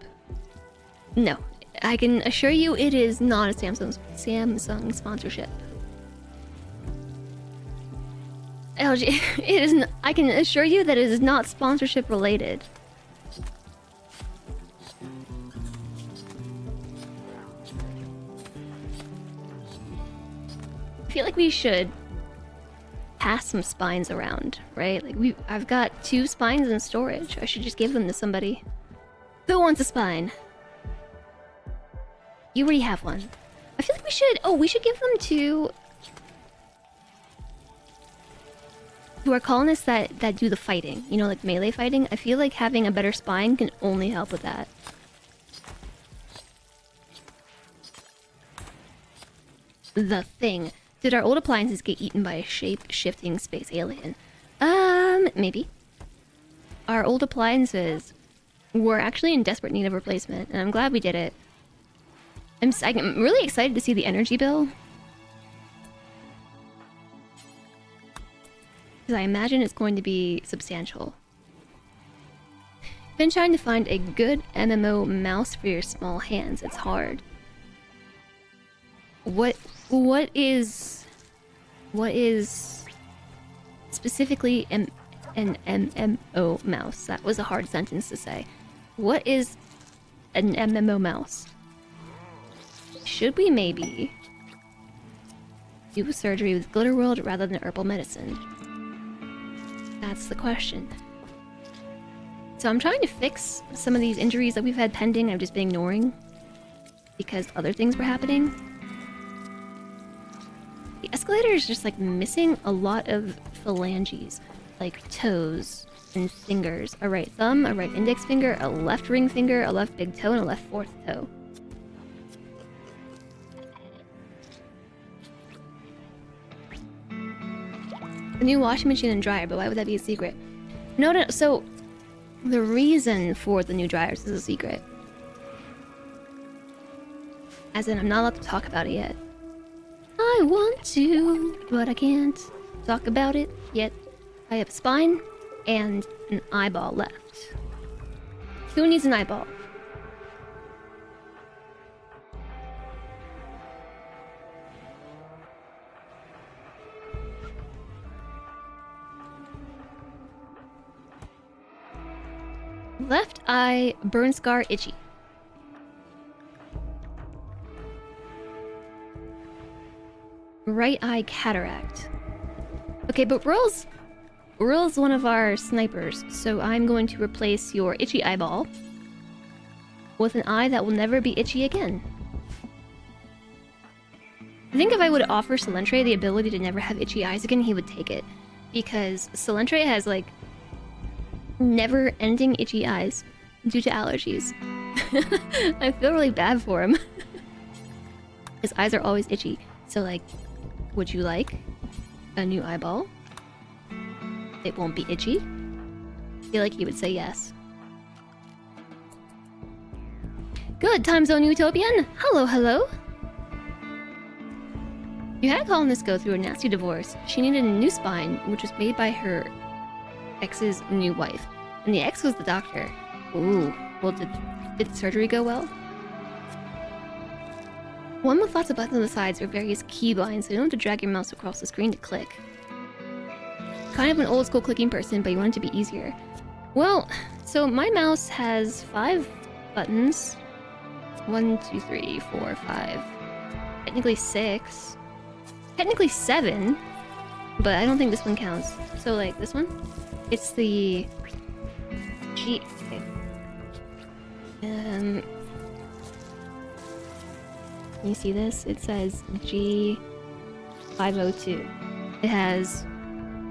No, I can assure you it is not a Samsung sponsorship. LG, it is. I can assure you that it is not sponsorship related. I feel like we should pass some spines around, right? Like I've got 2 spines in storage. I should just give them to somebody. Who wants a spine? You already have one. I feel like we should. Oh, we should give them to our colonists that do the fighting. You know, like melee fighting. I feel like having a better spine can only help with that. The thing. Did our old appliances get eaten by a shape-shifting space alien? Maybe. Our old appliances were actually in desperate need of replacement, and I'm glad we did it. I'm really excited to see the energy bill. Because I imagine it's going to be substantial. Been trying to find a good MMO mouse for your small hands. It's hard. What is specifically an MMO mouse? That was a hard sentence to say. What is an MMO mouse? Should we maybe do a surgery with Glitter World rather than herbal medicine? That's the question. So I'm trying to fix some of these injuries that we've had pending. I've just been ignoring because other things were happening. The escalator is just like missing a lot of phalanges, like toes and fingers. A right thumb, a right index finger, a left ring finger, a left big toe, and a left fourth toe. A new washing machine and dryer, but why would that be a secret? No, so the reason for the new dryers is a secret. As in, I'm not allowed to talk about it yet. I want to, but I can't talk about it yet. I have a spine and an eyeball left. Who needs an eyeball? Left eye, burn scar, itchy. Right eye, cataract. Okay, but Rill's one of our snipers, so I'm going to replace your itchy eyeball with an eye that will never be itchy again. I think if I would offer Salentre the ability to never have itchy eyes again, he would take it. Because Salentre has, like, never-ending itchy eyes due to allergies. I feel really bad for him. His eyes are always itchy. So, like, would you like a new eyeball? It won't be itchy? I feel like he would say yes. Good, time zone utopian! Hello, hello! You had colonists go through a nasty divorce. She needed a new spine, which was made by her ex's new wife. And the ex was the doctor. Ooh, well, did the surgery go well? One with lots of buttons on the sides or various keybinds, so you don't have to drag your mouse across the screen to click. Kind of an old school clicking person, but you want it to be easier. Well, so my mouse has 5 buttons. 1, 2, 3, 4, 5. Technically 6. Technically 7. But I don't think this one counts. So, like, this one? It's the G. Okay. Can you see this? It says G502. It has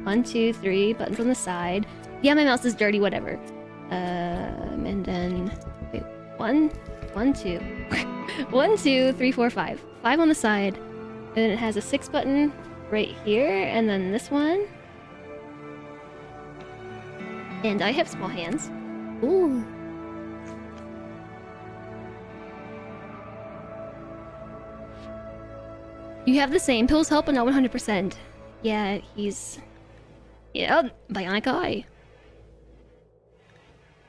1, 2, 3 buttons on the side. Yeah, my mouse is dirty, whatever. And then wait, 1, 2, 1, 2, 3, 4, 5. 5 on the side, and then it has a 6 button right here, and then this one. And I have small hands. Ooh. You have the same. Pills help, but not 100%. Yeah, he's... Yeah, bionic eye.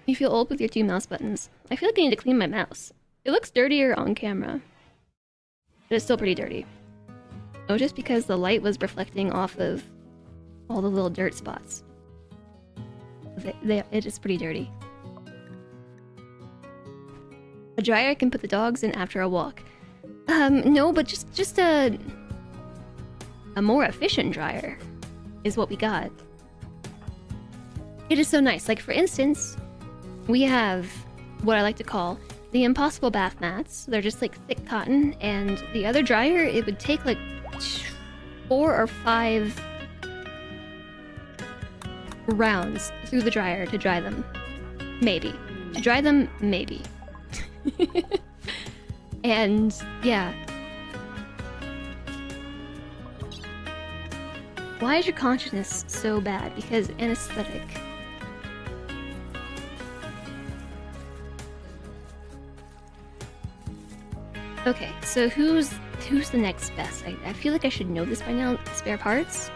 You feel old with your 2 mouse buttons. I feel like I need to clean my mouse. It looks dirtier on camera. But it's still pretty dirty. Oh, just because the light was reflecting off of all the little dirt spots. It is pretty dirty. A dryer I can put the dogs in after a walk. No, but just a more efficient dryer is what we got. It is so nice. Like, for instance, we have what I like to call the impossible bath mats. They're just like thick cotton, and the other dryer, it would take like 4 or 5 rounds through the dryer to dry them. Maybe. To dry them, maybe. And yeah. Why is your consciousness so bad? Because anesthetic. Okay, so who's the next best? I feel like I should know this by now. Spare parts?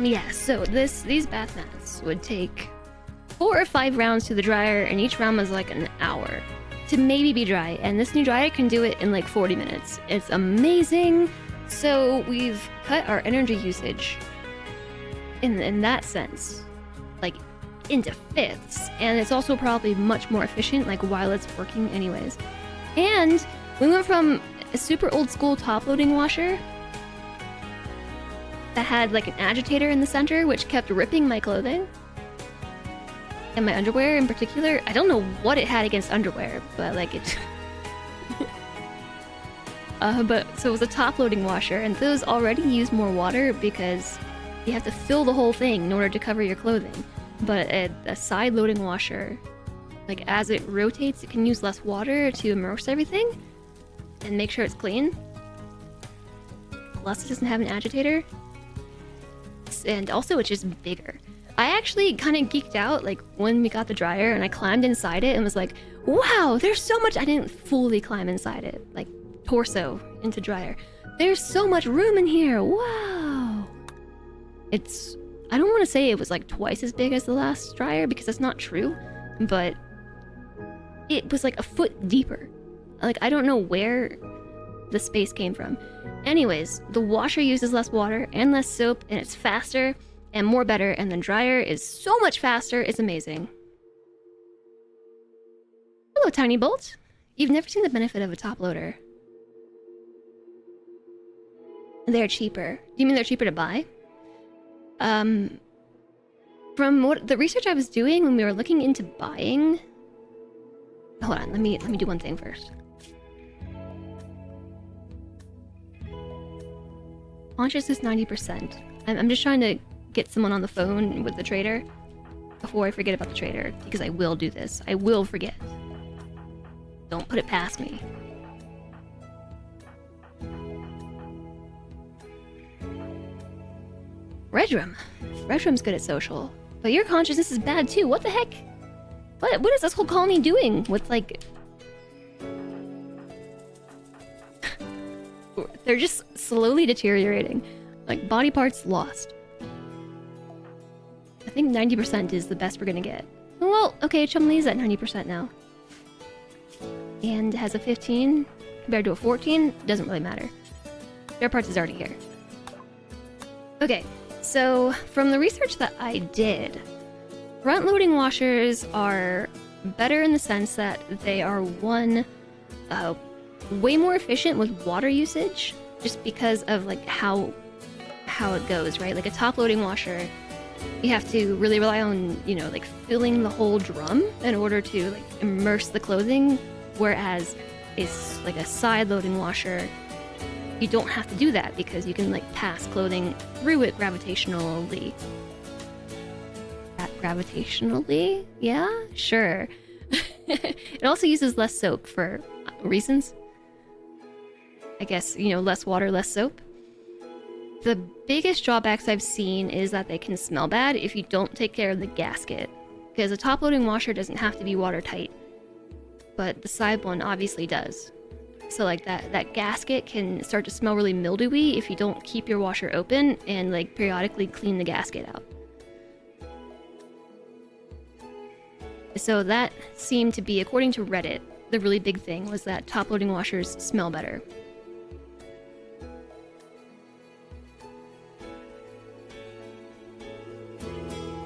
Yeah, so these bath mats would take 4 or 5 rounds to the dryer, and each round was like an hour to maybe be dry, and this new dryer can do it in like 40 minutes. It's amazing. So we've cut our energy usage in that sense, like into fifths, and it's also probably much more efficient, like while it's working anyways. And we went from a super old school top loading washer that had like an agitator in the center, which kept ripping my clothing and my underwear in particular. I don't know what it had against underwear, but like it... but so it was a top-loading washer, and those already use more water because you have to fill the whole thing in order to cover your clothing. But a side-loading washer, like as it rotates, it can use less water to immerse everything and make sure it's clean. Plus, it doesn't have an agitator. And also, it's just bigger. I actually kind of geeked out like when we got the dryer, and I climbed inside it and was like, wow, there's so much. I didn't fully climb inside it, like torso into dryer. There's so much room in here. Wow. It's, I don't want to say it was like twice as big as the last dryer because that's not true, but it was like a foot deeper. Like, I don't know where the space came from. Anyways, the washer uses less water and less soap, and it's faster and more better, and the dryer is so much faster, it's amazing. Hello, Tiny Bolt. You've never seen the benefit of a top loader. They're cheaper. Do you mean they're cheaper to buy? From what the research I was doing when we were looking into buying... Hold on, let me do one thing first. Consciousness 90%. I'm just trying to get someone on the phone with the trader before I forget about the trader, because I will do this. I will forget. Don't put it past me. Redrum. Redrum's good at social, but your consciousness is bad too. What the heck? What is this whole colony doing with like... They're just slowly deteriorating. Like, body parts lost. I think 90% is the best we're gonna get. Well, okay, Chumley's at 90% now. And has a 15 compared to a 14. Doesn't really matter. Spare parts is already here. Okay, so from the research that I did, front-loading washers are better in the sense that they are, one, way more efficient with water usage, just because of like how it goes, right? Like a top-loading washer, you have to really rely on, you know, like filling the whole drum in order to like immerse the clothing, whereas it's like a side-loading washer, you don't have to do that because you can like pass clothing through it gravitationally. Gravitationally? Yeah, sure. It also uses less soap for reasons. I guess, you know, less water, less soap. The biggest drawbacks I've seen is that they can smell bad if you don't take care of the gasket. Because a top-loading washer doesn't have to be watertight, but the side one obviously does. So like that gasket can start to smell really mildewy if you don't keep your washer open and like periodically clean the gasket out. So that seemed to be, according to Reddit, the really big thing was that top-loading washers smell better.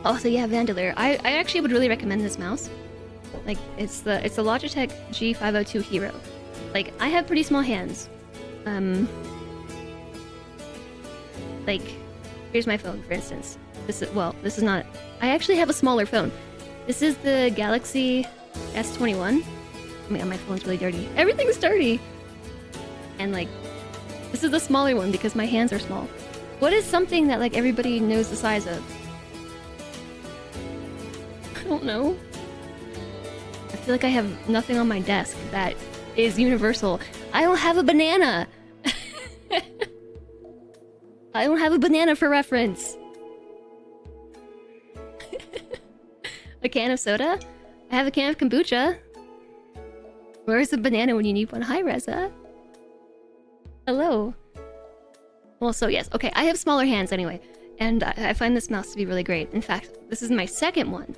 Also, yeah, Vandeleur. I actually would really recommend this mouse. Like, it's the Logitech G502 Hero. Like, I have pretty small hands. Like, here's my phone, for instance. This is not... I actually have a smaller phone. This is the Galaxy S21. Oh my god, my phone's really dirty. Everything's dirty! And, like, this is the smaller one because my hands are small. What is something that, like, everybody knows the size of? I don't know. I feel like I have nothing on my desk that is universal. I don't have a banana! I don't have a banana for reference. A can of soda? I have a can of kombucha. Where's the banana when you need one? Hi, Reza. Hello. Well, so yes. Okay, I have smaller hands anyway. And I find this mouse to be really great. In fact, this is my second one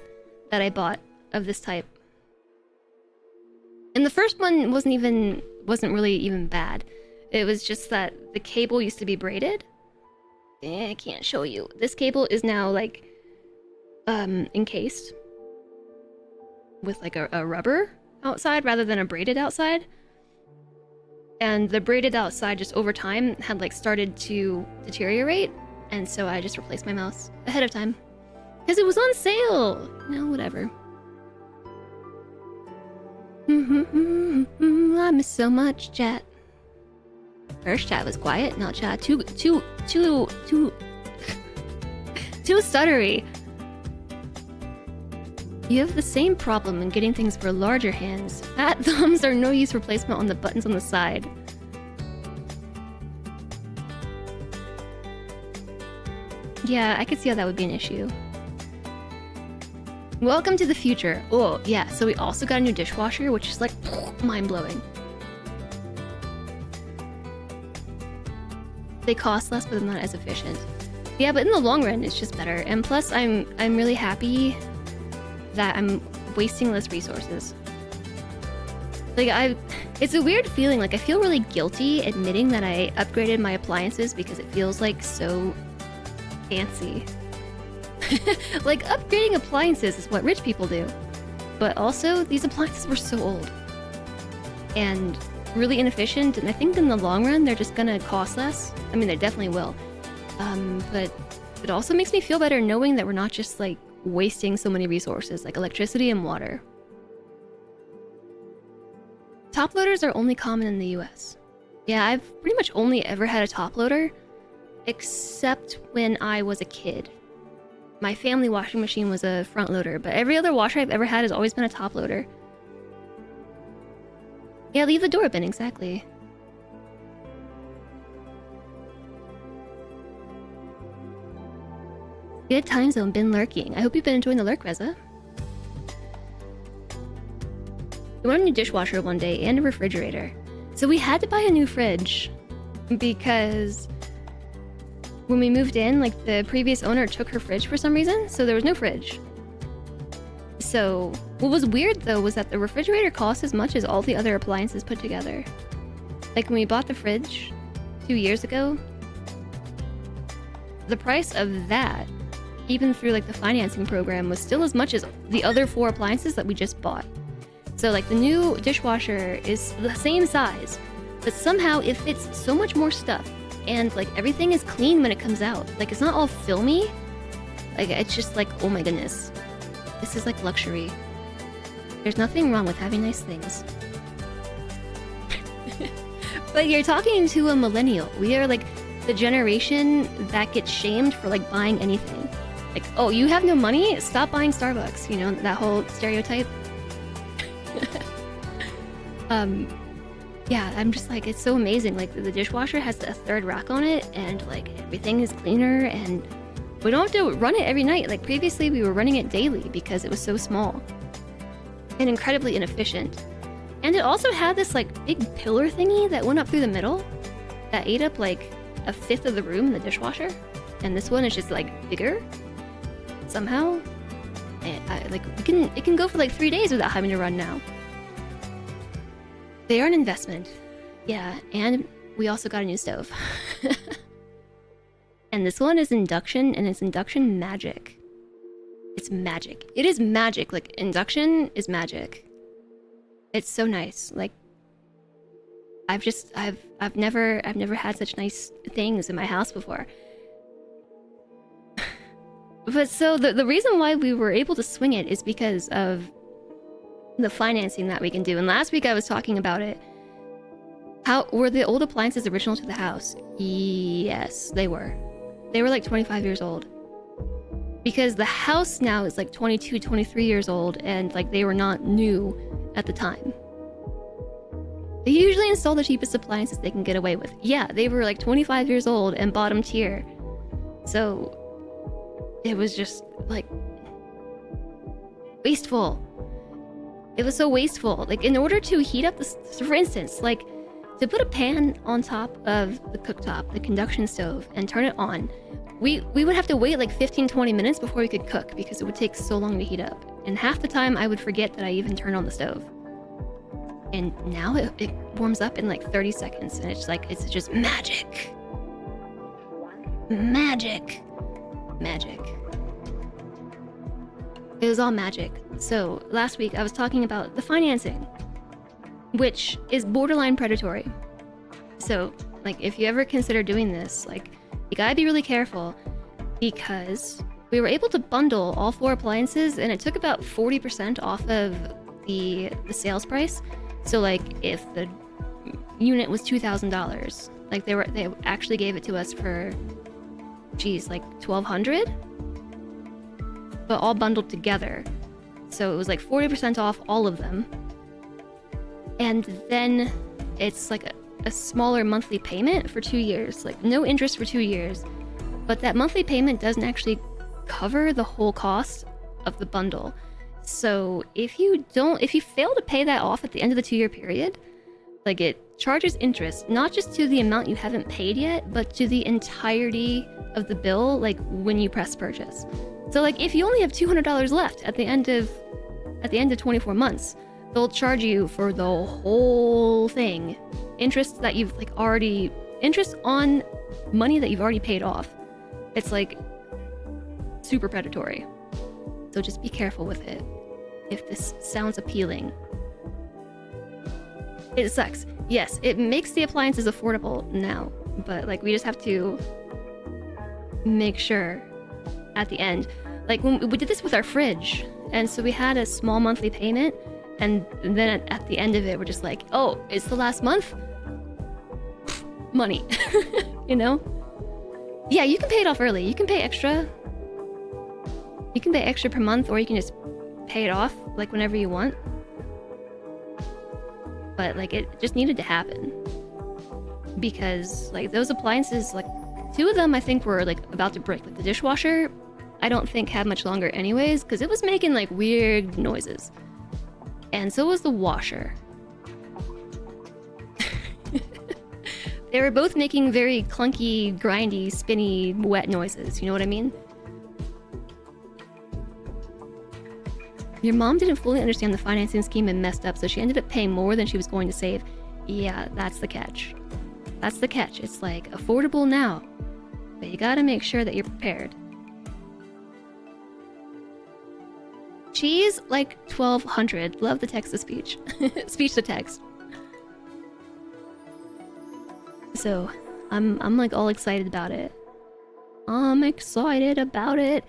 that I bought of this type. And the first one wasn't really even bad. It was just that the cable used to be braided. I can't show you. This cable is now like encased with like a rubber outside rather than a braided outside. And the braided outside just over time had like started to deteriorate, and so I just replaced my mouse ahead of time. Because it was on sale! No, whatever. I miss so much chat. First chat was quiet, not chat. Too stuttery. You have the same problem in getting things for larger hands. Fat thumbs are no use replacement on the buttons on the side. Yeah, I could see how that would be an issue. Welcome to the future. Oh, yeah, so we also got a new dishwasher, which is like mind-blowing. They cost less, but they're not as efficient. Yeah, but in the long run, it's just better. And plus, I'm really happy that I'm wasting less resources. Like, it's a weird feeling. Like, I feel really guilty admitting that I upgraded my appliances because it feels like so fancy. Like, upgrading appliances is what rich people do. But also, these appliances were so old and really inefficient, and I think in the long run, they're just gonna cost less. I mean, they definitely will. But it also makes me feel better knowing that we're not just, like, wasting so many resources, like electricity and water. Top loaders are only common in the US. Yeah, I've pretty much only ever had a top loader, except when I was a kid. My family washing machine was a front loader, but every other washer I've ever had has always been a top loader. Yeah, leave the door open, exactly. Good time zone, been lurking. I hope you've been enjoying the lurk, Reza. We wanted a new dishwasher one day and a refrigerator. So we had to buy a new fridge because when we moved in, like, the previous owner took her fridge for some reason, so there was no fridge. So what was weird though was that the refrigerator cost as much as all the other appliances put together. Like, when we bought the fridge 2 years ago, the price of that, even through like the financing program, was still as much as the other 4 appliances that we just bought. So like, the new dishwasher is the same size, but somehow it fits so much more stuff, and like, everything is clean when it comes out. Like, it's not all filmy. Like, it's just like, oh my goodness, this is like luxury. There's nothing wrong with having nice things. But you're talking to a millennial. We are like the generation that gets shamed for like buying anything. Like, oh, you have no money? Stop buying Starbucks. You know, that whole stereotype. Yeah, I'm just like, it's so amazing. Like the dishwasher has a third rack on it, and like everything is cleaner, and we don't have to run it every night. Like previously we were running it daily because it was so small and incredibly inefficient. And it also had this like big pillar thingy that went up through the middle that ate up like a fifth of the room in the dishwasher. And this one is just like bigger somehow. And like it can go for like 3 days without having to run now. They are an investment. Yeah, and we also got a new stove. And this one is induction, and it's induction magic. It's magic. It is magic. Like induction is magic. It's so nice. Like I've never had such nice things in my house before. But so the reason why we were able to swing it is because of the financing that we can do. And last week I was talking about it. How were the old appliances original to the house? Yes, they were. They were like 25 years old. Because the house now is like 22, 23 years old, and like they were not new at the time. They usually install the cheapest appliances they can get away with. Yeah, they were like 25 years old and bottom tier. So it was just like wasteful. It was so wasteful. Like in order to heat up this, for instance, like to put a pan on top of the cooktop, the conduction stove, and turn it on, we would have to wait like 15-20 minutes before we could cook because it would take so long to heat up. And half the time I would forget that I even turned on the stove. And now it warms up in like 30 seconds, and it's like, it's just magic. Magic. Magic. It was all magic. So last week I was talking about the financing, which is borderline predatory. So like if you ever consider doing this, like you gotta be really careful, because we were able to bundle all 4 appliances, and it took about 40% off of the sales price. So like if the unit was $2,000, like they actually gave it to us for, geez, like $1,200, but all bundled together. So it was like 40% off all of them. And then it's like a smaller monthly payment for 2 years, like no interest for 2 years. But that monthly payment doesn't actually cover the whole cost of the bundle. So if you fail to pay that off at the end of the 2-year period, like it charges interest, not just to the amount you haven't paid yet, but to the entirety of the bill, like when you press purchase. So like if you only have $200 left at the end of 24 months, they'll charge you for the whole thing. Interest that you've like already, interest on money that you've already paid off. It's like super predatory. So just be careful with it. If this sounds appealing. It sucks. Yes, it makes the appliances affordable now, but like we just have to make sure at the end. Like when we did this with our fridge, and so we had a small monthly payment, and then at the end of it we're just like, oh, it's the last month? Money. You know? Yeah, you can pay it off early. You can pay extra. You can pay extra per month, or you can just pay it off like whenever you want. But like it just needed to happen, because like those appliances, like 2 of them I think were like about to break. Like the dishwasher, I don't think had much longer anyways, because it was making like weird noises. And so was the washer. They were both making very clunky, grindy, spinny, wet noises. You know what I mean? Your mom didn't fully understand the financing scheme and messed up, so she ended up paying more than she was going to save. Yeah, that's the catch. That's the catch. It's like affordable now, but you gotta make sure that you're prepared. She's like 1200. Love the text-to-speech. Speech-to-text. So, I'm like all excited about it. I'm excited about it.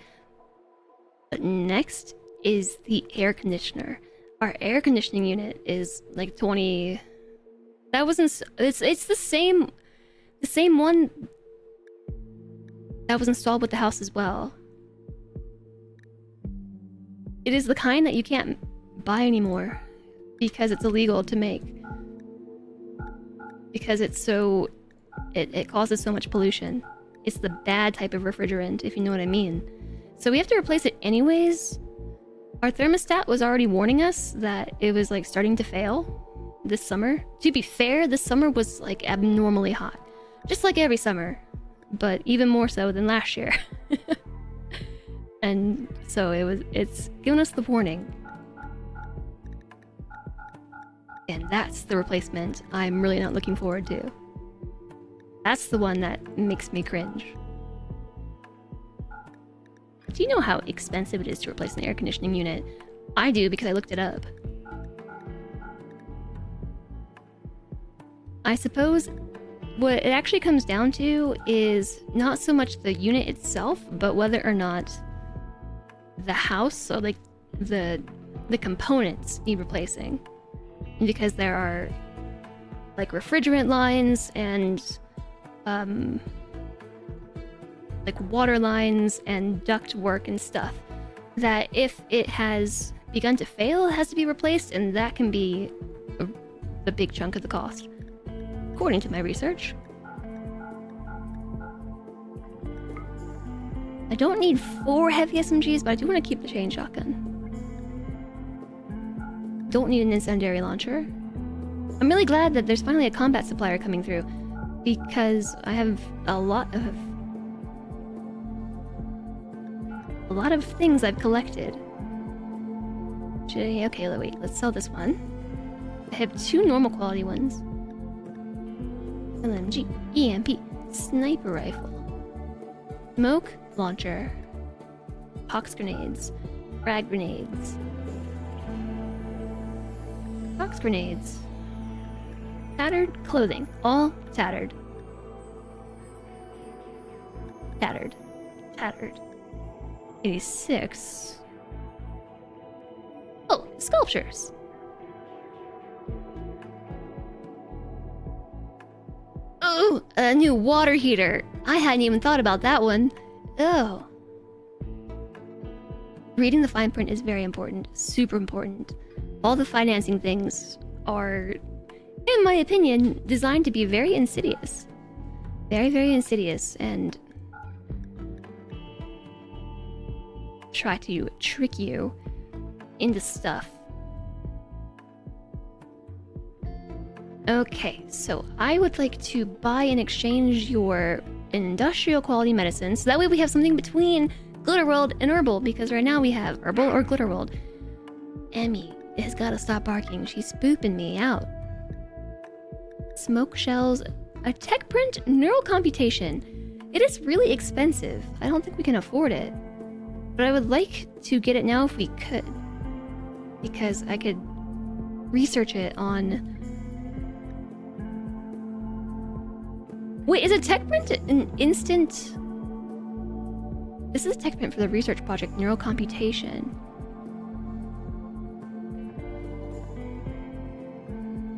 But next is the air conditioner. Our air conditioning unit is like 20. That wasn't. It's the same one that was installed with the house as well. It is the kind that you can't buy anymore because it's illegal to make. because it's so it causes so much pollution. It's the bad type of refrigerant, if you know what I mean. So we have to replace it anyways. Our thermostat was already warning us that it was like starting to fail this summer. To be fair, this summer was like abnormally hot, just like every summer, but even more so than last year. And so it's given us the warning. And that's the replacement I'm really not looking forward to. That's the one that makes me cringe. Do you know how expensive it is to replace an air conditioning unit? I do because I looked it up. I suppose what it actually comes down to is not so much the unit itself, but whether or not the house, so like the components need replacing. Because there are like refrigerant lines and like water lines and duct work and stuff that if it has begun to fail, it has to be replaced, and that can be a big chunk of the cost, according to my research. I don't need 4 heavy SMGs, but I do want to keep the chain shotgun. Don't need an incendiary launcher. I'm really glad that there's finally a combat supplier coming through, because I have a lot of things I've collected. Okay, wait, let's sell this one. I have 2 normal quality ones. LMG, EMP, sniper rifle, smoke launcher, pox grenades, frag grenades, box grenades, tattered clothing, all tattered. Tattered. 86. Oh, sculptures. Oh, a new water heater. I hadn't even thought about that one. Oh. Reading the fine print is very important, super important. All the financing things are, in my opinion, designed to be very insidious. Very, very insidious, and try to trick you into stuff. Okay, so I would like to buy and exchange your industrial quality medicine, so that way we have something between Glitter World and Herbal, because right now we have Herbal or Glitter World. Emmy has gotta stop barking, she's spooping me out. Smoke shells, a tech print neural computation. It is really expensive. I don't think we can afford it. But I would like to get it now if we could, because I could research it on... Wait, is a tech print an instant... This is a tech print for the research project, neural computation.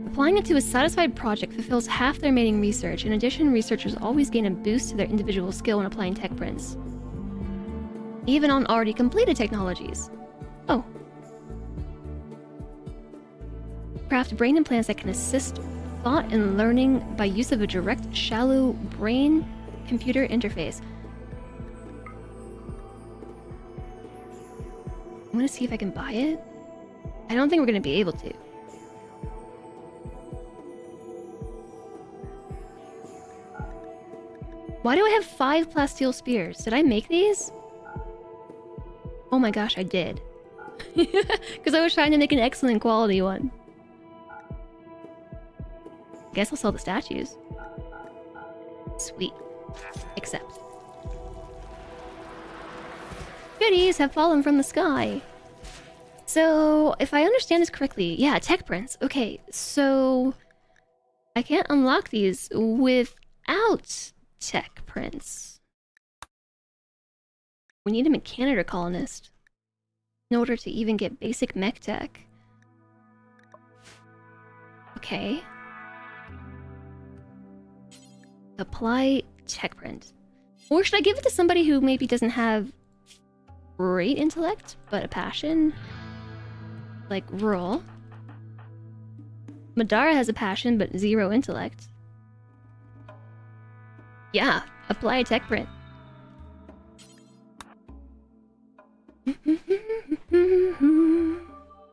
Applying it to a satisfied project fulfills half their remaining research. In addition, researchers always gain a boost to their individual skill when applying tech prints, even on already completed technologies. Oh. Craft brain implants that can assist thought and learning by use of a direct, shallow brain-computer interface. I'm gonna see if I can buy it. I don't think we're gonna be able to. Why do I have 5 plasteel spears? Did I make these? Oh my gosh, I did. Because I was trying to make an excellent quality one. Guess I'll sell the statues. Sweet. Accept. Goodies have fallen from the sky. So, if I understand this correctly, yeah, tech prints. Okay, so I can't unlock these without tech prints. We need a mechanitor colonist in order to even get basic mech tech. Okay. Apply tech print. Or should I give it to somebody who maybe doesn't have great intellect, but a passion? Like Rural. Madara has a passion, but 0 intellect. Yeah, apply a tech print.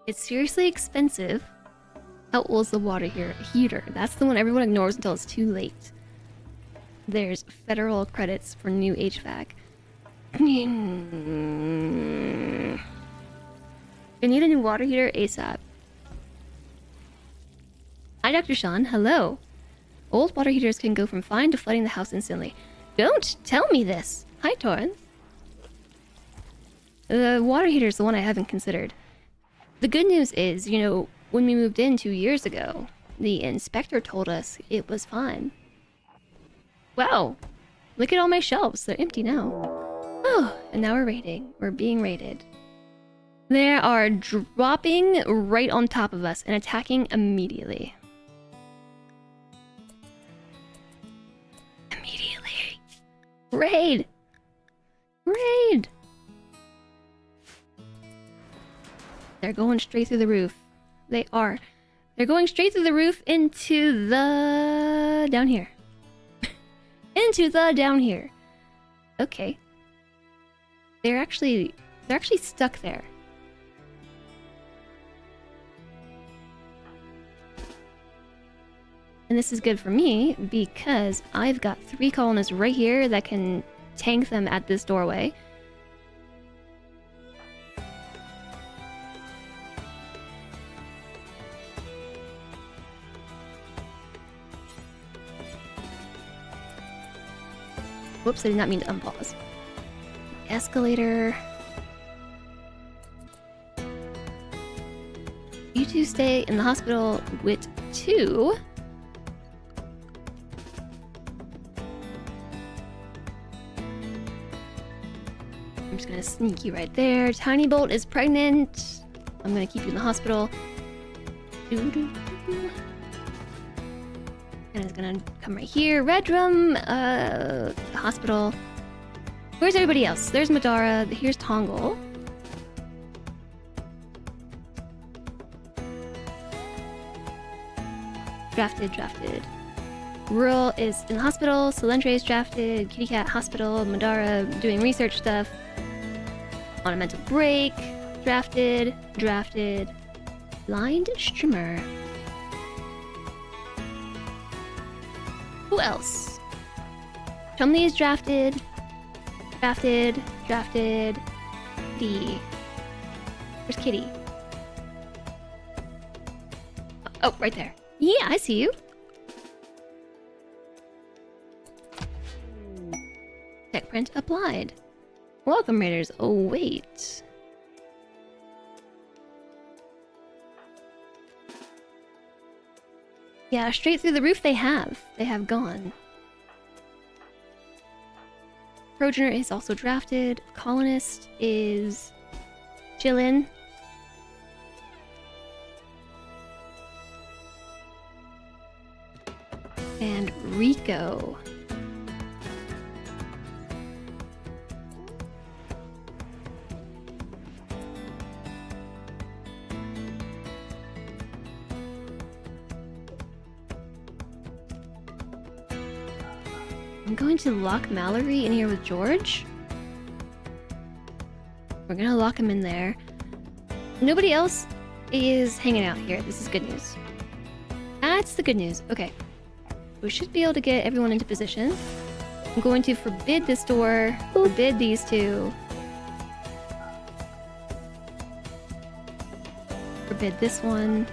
It's seriously expensive. How old is the water heater? That's the one everyone ignores until it's too late. There's federal credits for new HVAC. You need a new water heater ASAP. Hi, Dr. Sean. Hello. Old water heaters can go from fine to flooding the house instantly. Don't tell me this. Hi, Torrance. The water heater is the one I haven't considered. The good news is, you know, when we moved in 2 years ago, the inspector told us it was fine. Wow. Look at all my shelves. They're empty now. Oh, and now we're raiding. We're being raided. They are dropping right on top of us and attacking immediately. Immediately. Raid! Raid! They're going straight through the roof. They are. They're going straight through the roof into the... down here. Into the down here. Okay. They're actually stuck there. And this is good for me because I've got 3 colonists right here that can tank them at this doorway. Whoops, I did not mean to unpause. Escalator. You two stay in the hospital with 2. I'm just gonna sneak you right there. Tiny Bolt is pregnant. I'm gonna keep you in the hospital. And it's gonna come right here. Red Drum, hospital. Where's everybody else? There's Madara. Here's Tongle. Drafted. Rural is in the hospital. Solentre is drafted. Kitty Cat hospital. Madara doing research stuff. On a mental break. Drafted. Blind Streamer. Who else? Chumley is drafted. D. Where's Kitty? Oh, right there. Yeah, I see you. Tech print applied. Welcome, Raiders. Oh, wait. Yeah, straight through the roof they have. They have gone. Progenitor is also drafted. Colonist is chillin'. And Rico. I'm going to lock Mallory in here with George. We're gonna lock him in there. Nobody else is hanging out here. This is good news. That's the good news. Okay. We should be able to get everyone into position. I'm going to forbid this door, forbid these 2. Forbid this one.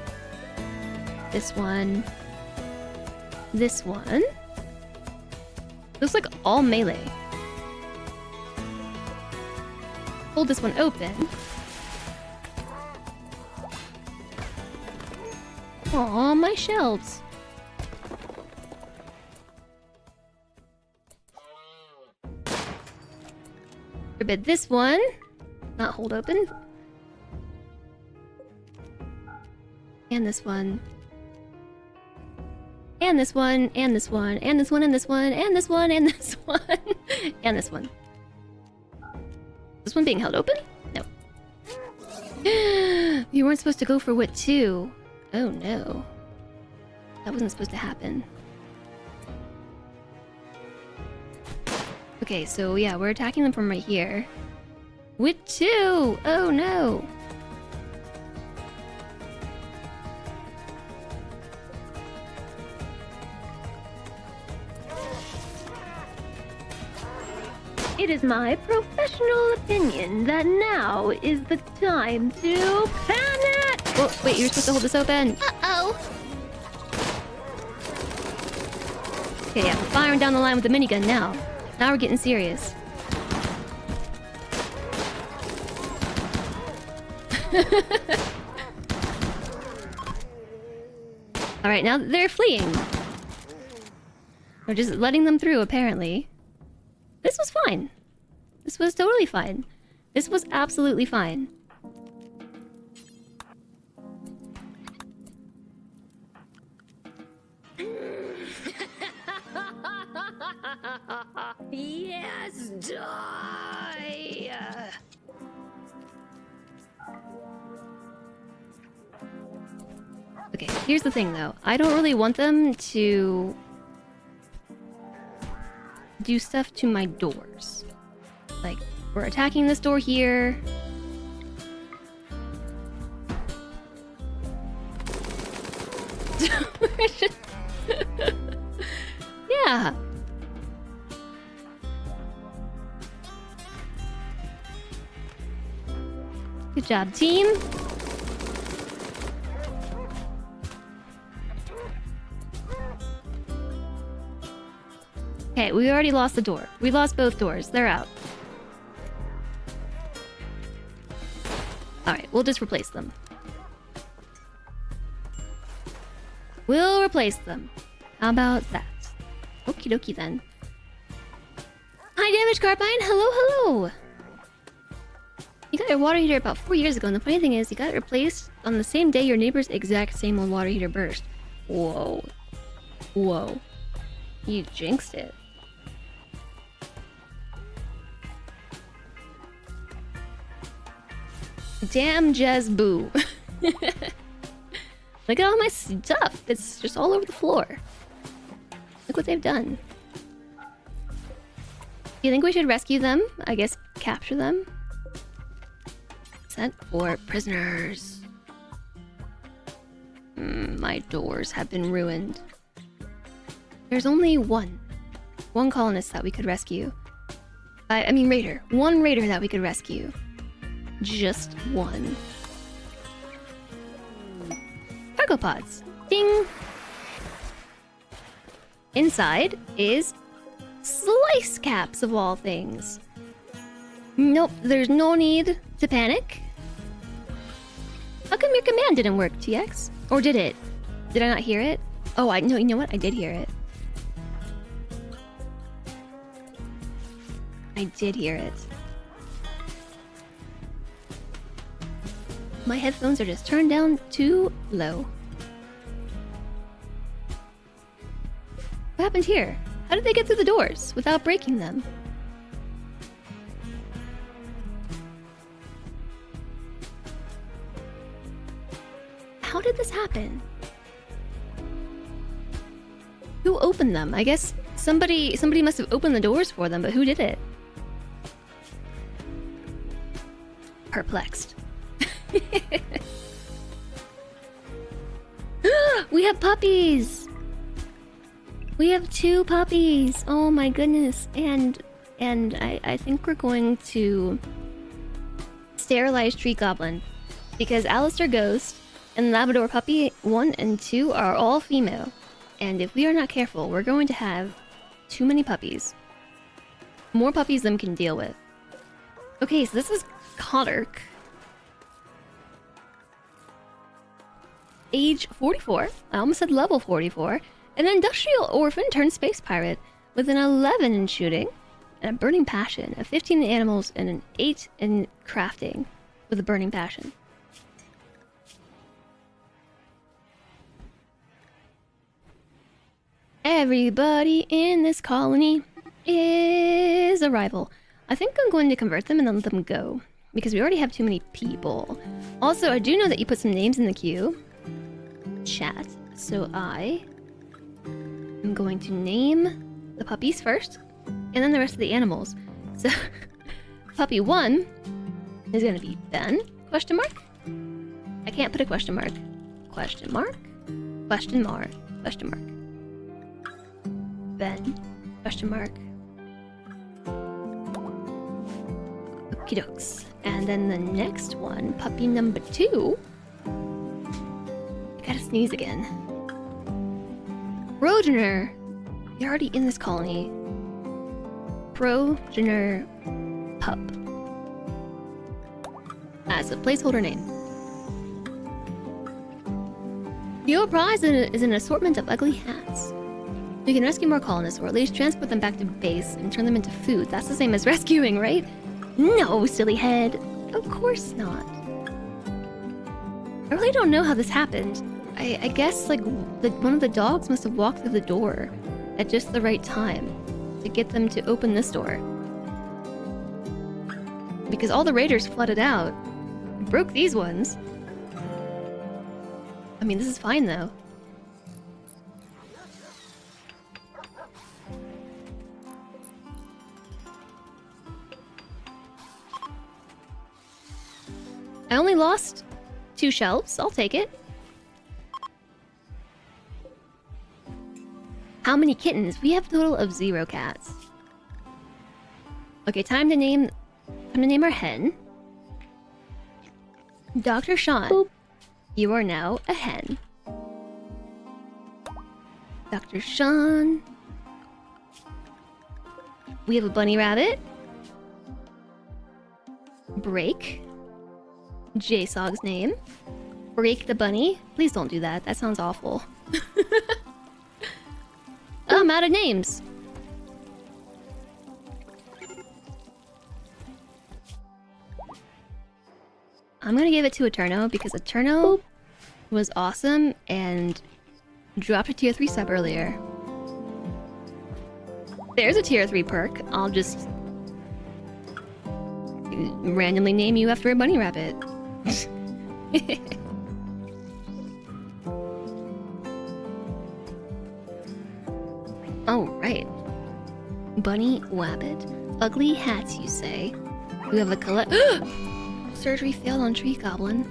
This one. This one. Looks like all melee. Hold this one open. Aw, my shelves. Forbid this one. Not hold open. And this one. And this one, and this one, and this one, and this one, and this one, and this one, and this one. This one being held open? No. You weren't supposed to go for what 2? Oh no. That wasn't supposed to happen. Okay, so yeah, we're attacking them from right here. With 2! Oh no! It is my professional opinion that now is the time to panic! Oh, wait, you're supposed to hold this open. Uh-oh. Okay, yeah, we're firing down the line with the minigun now. Now we're getting serious. Alright, now they're fleeing. We're just letting them through, apparently. This was fine. This was totally fine. This was absolutely fine. Yes, die! Okay, here's the thing though. I don't really want them to do stuff to my doors. Like, we're attacking this door here. Yeah. Good job, team. Okay, we already lost the door. We lost both doors. They're out. Alright, we'll just replace them. We'll replace them. How about that? Okie dokie then. Hi, Damage Carbine! Hello, hello! You got your water heater about 4 years ago, and the funny thing is, you got it replaced on the same day your neighbor's exact same old water heater burst. Whoa. Whoa. You jinxed it. Damn Jez Boo. Look at all my stuff. It's just all over the floor. Look what they've done. Do you think we should rescue them? I guess capture them? Sent for prisoners. My doors have been ruined. There's only one colonist that we could rescue. I mean raider. One raider that we could rescue. Just one. Cargo pods. Ding! Inside is slice caps of all things. Nope, there's no need to panic. How come your command didn't work, TX? Or did it? Did I not hear it? Oh, no, you know what? I did hear it. I did hear it. My headphones are just turned down too low. What happened here? How did they get through the doors without breaking them? How did this happen? Who opened them? I guess somebody must have opened the doors for them, but who did it? Perplexed. We have puppies! We have 2 puppies! Oh my goodness. And I think we're going to sterilize Tree Goblin. Because Alistair Ghost and Labrador Puppy 1 and 2 are all female. And if we are not careful, we're going to have too many puppies. More puppies than we can deal with. Okay, so this is Coddark. Age 44. I almost said level 44. An industrial orphan turned space pirate with an 11 in shooting, and a burning passion, a 15 in animals, and an 8 in crafting with a burning passion. Everybody in this colony is a rival. I think I'm going to convert them and then let them go, because we already have too many people. Also, I do know that you put some names in the queue. Chat. So I am going to name the puppies first. and then the rest of the animals. So, puppy 1 is gonna be Ben? Question mark? I can't put a question mark. Question mark? Question mark? Question mark. Ben? Question mark. Okie dokes. And then the next one, puppy number 2. I gotta sneeze again. Progenitor. You're already in this colony. Progenitor pup. As a placeholder name. Your prize is an assortment of ugly hats. You can rescue more colonists, or at least transport them back to base and turn them into food. That's the same as rescuing, right? No, silly head. Of course not. I really don't know how this happened. I guess, like, one of the dogs must have walked through the door at just the right time to get them to open this door. Because all the raiders flooded out. Broke these ones. I mean, this is fine, though. I only lost 2 shelves. I'll take it. How many kittens? We have a total of 0 cats. Okay, time to name our hen. Dr. Sean, boop. You are now a hen. Dr. Sean. We have a bunny rabbit. Break. J-Sog's name. Break the bunny. Please don't do that. That sounds awful. I'm out of names. I'm gonna give it to Eterno because Eterno was awesome and dropped a tier 3 sub earlier. There's a tier 3 perk. I'll just randomly name you after a bunny rabbit. Oh, right. Bunny Wabbit. Ugly hats, you say? You have a collect. Surgery failed on Tree Goblin.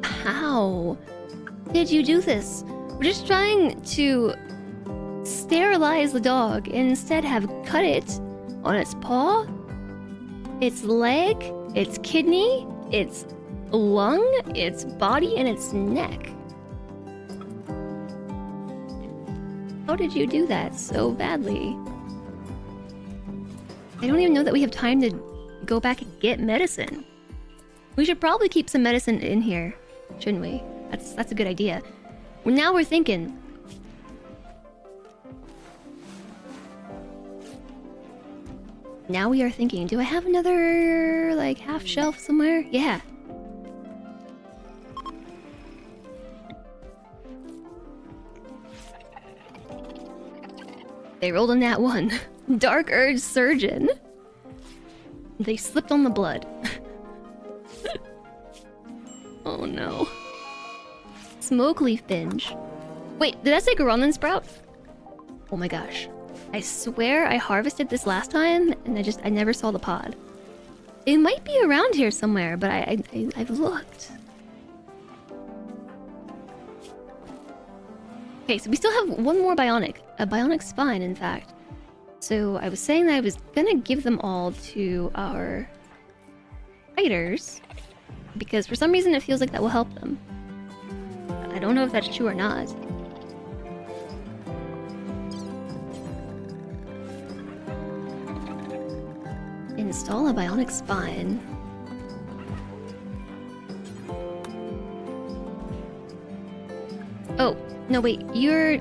How did you do this? We're just trying to sterilize the dog and instead have cut it on its paw, its leg, its kidney, its lung, its body, and its neck. How did you do that so badly? I don't even know that we have time to go back and get medicine. We should probably keep some medicine in here, shouldn't we? That's a good idea. Well, now we're thinking. Now we are thinking, do I have another, like, half shelf somewhere? Yeah. They rolled a nat 1. Dark Urge Surgeon. They slipped on the blood. Oh no. Smoke Leaf Binge. Wait, did I say Garonin Sprout? Oh my gosh. I swear I harvested this last time and I never saw the pod. It might be around here somewhere, but I've looked. Okay, so we still have one more bionic. A bionic spine, in fact. So I was saying that I was gonna give them all to our fighters, because for some reason it feels like that will help them. I don't know if that's true or not. Install a bionic spine. Oh, no wait, you're...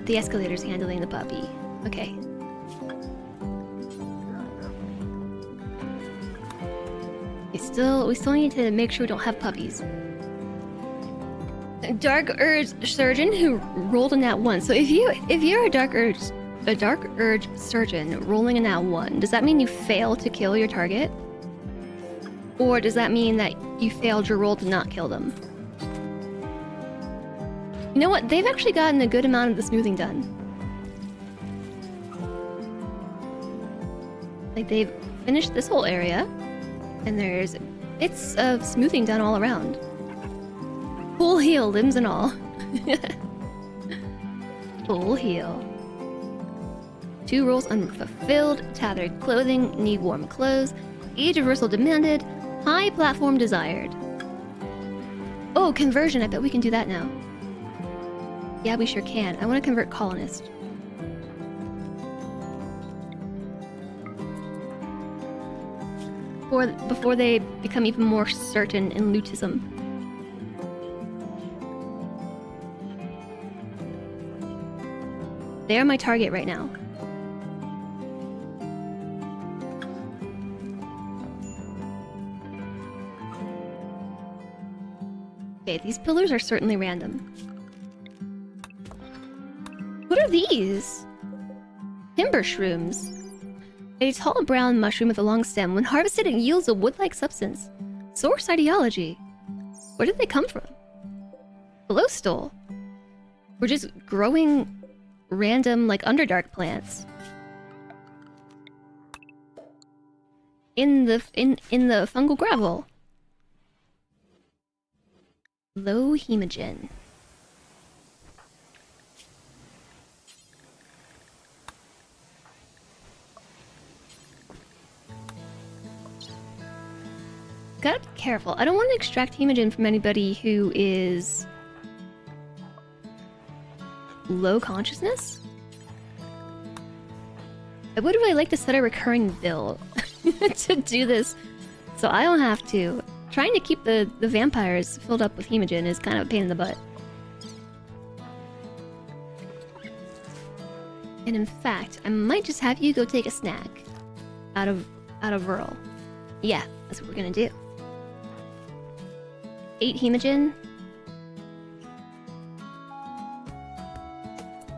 The escalator's handling the puppy. Okay. We still need to make sure we don't have puppies. Dark Urge Surgeon who rolled a nat 1. So if you're a Dark Urge Surgeon rolling a nat 1, does that mean you fail to kill your target? Or does that mean that you failed your roll to not kill them? You know what? They've actually gotten a good amount of the smoothing done. Like, they've finished this whole area, and there's bits of smoothing done all around. Full heal, limbs and all. Full heal. 2 roles unfulfilled, tattered clothing, need warm clothes, age reversal demanded, high platform desired. Oh, conversion, I bet we can do that now. Yeah, we sure can. I want to convert colonist. Before they become even more certain in lootism. They are my target right now. Okay, these pillars are certainly random. What are these? Timber shrooms. A tall brown mushroom with a long stem. When harvested, it yields a wood-like substance. Source ideology. Where did they come from? Glowstone. We're just growing random, like, Underdark plants. In the fungal gravel. Low hemogen. Gotta be careful. I don't want to extract hemogen from anybody who is low consciousness. I would really like to set a recurring bill to do this, so I don't have to. Trying to keep the vampires filled up with hemogen is kind of a pain in the butt. And in fact, I might just have you go take a snack out of Earl. Yeah, that's what we're gonna do. 8 hemogen.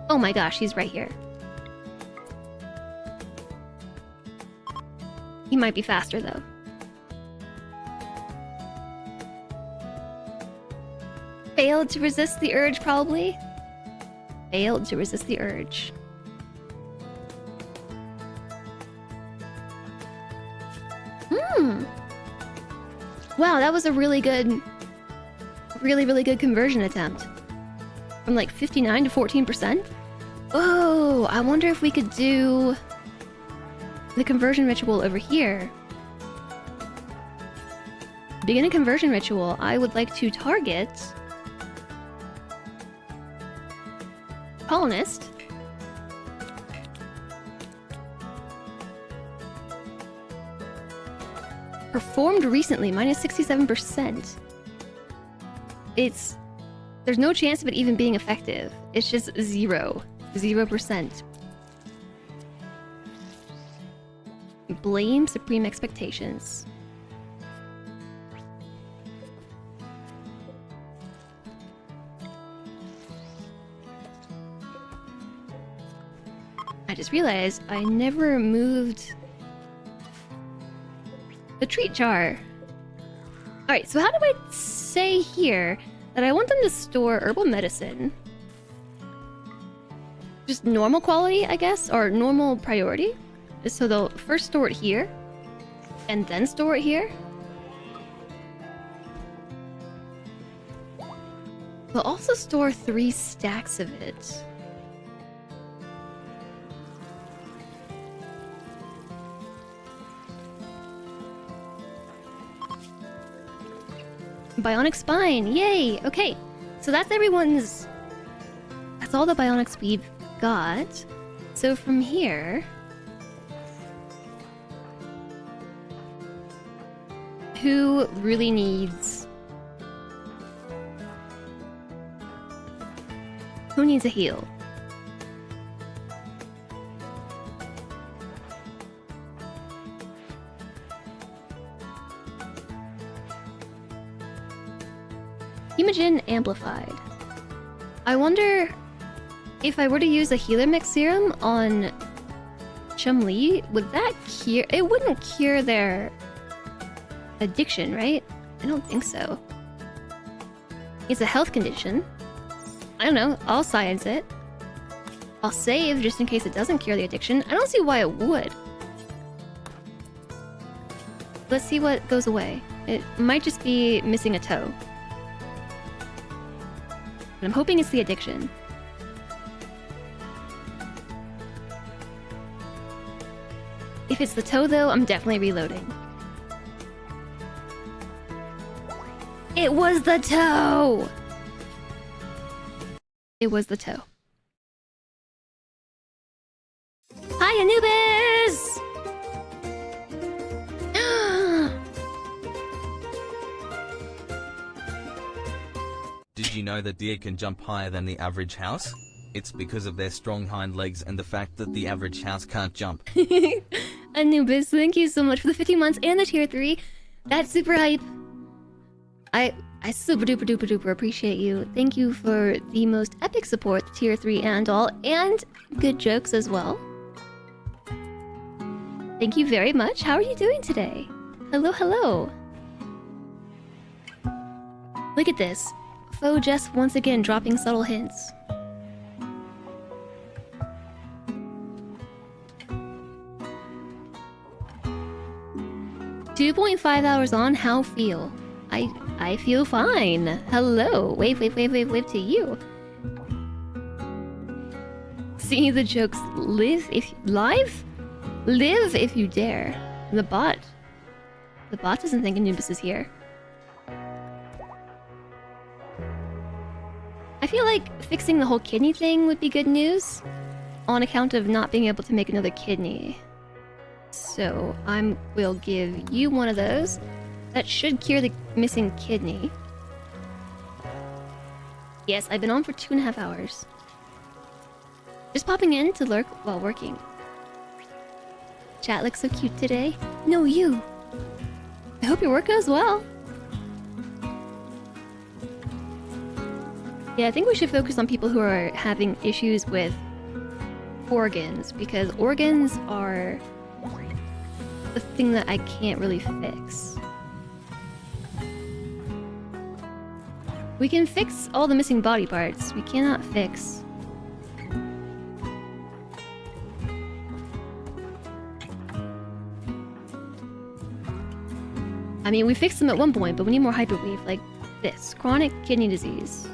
Oh my gosh, he's right here. He might be faster though. Failed to resist the urge, probably. Failed to resist the urge. Wow, that was a really good... really good conversion attempt. From like 59 to 14%? Oh, I wonder if we could do the conversion ritual over here. Begin a conversion ritual. I would like to target colonist. Performed recently, minus 67%. There's no chance of it even being effective. It's just 0%. Blame supreme expectations. I just realized I never moved the treat jar. Alright, so how do I say here that I want them to store herbal medicine? Just normal quality, I guess, or normal priority. So they'll first store it here, and then store it here. They'll also store 3 stacks of it. Bionic spine, yay! Okay, so that's everyone's... That's all the bionics we've got. So from here... Who really needs... Who needs a heal? Hemogen amplified. I wonder if I were to use a healer mix serum on Chum-Li, would that cure... It wouldn't cure their addiction, right? I don't think so. It's a health condition. I don't know, I'll science it. I'll save just in case it doesn't cure the addiction. I don't see why it would. Let's see what goes away. It might just be missing a toe. But I'm hoping it's the addiction. If it's the toe, though, I'm definitely reloading. It was the toe! It was the toe. Hi, Anubis! Did you know that deer can jump higher than the average house? It's because of their strong hind legs and the fact that the average house can't jump. Anubis, thank you so much for the 15 months and the tier 3. That's super hype. I super duper duper duper appreciate you. Thank you for the most epic support, tier 3 and all, and good jokes as well. Thank you very much. How are you doing today? Hello, hello. Look at this. Woahhjess once again dropping subtle hints. "2.5 hours on, how feel?" I feel fine. Hello. Wave to you. See the jokes live if you dare. The bot doesn't think Anubis is here. I feel like fixing the whole kidney thing would be good news on account of not being able to make another kidney. So will give you one of those. That should cure the missing kidney. Yes, I've been on for 2.5 hours. Just popping in to lurk while working. Chat looks so cute today. No, you. I hope your work goes well. Yeah, I think we should focus on people who are having issues with organs, because organs are the thing that I can't really fix. We can fix all the missing body parts. We cannot fix... I mean, we fixed them at one point, but we need more hyperweave, like this. Chronic kidney disease.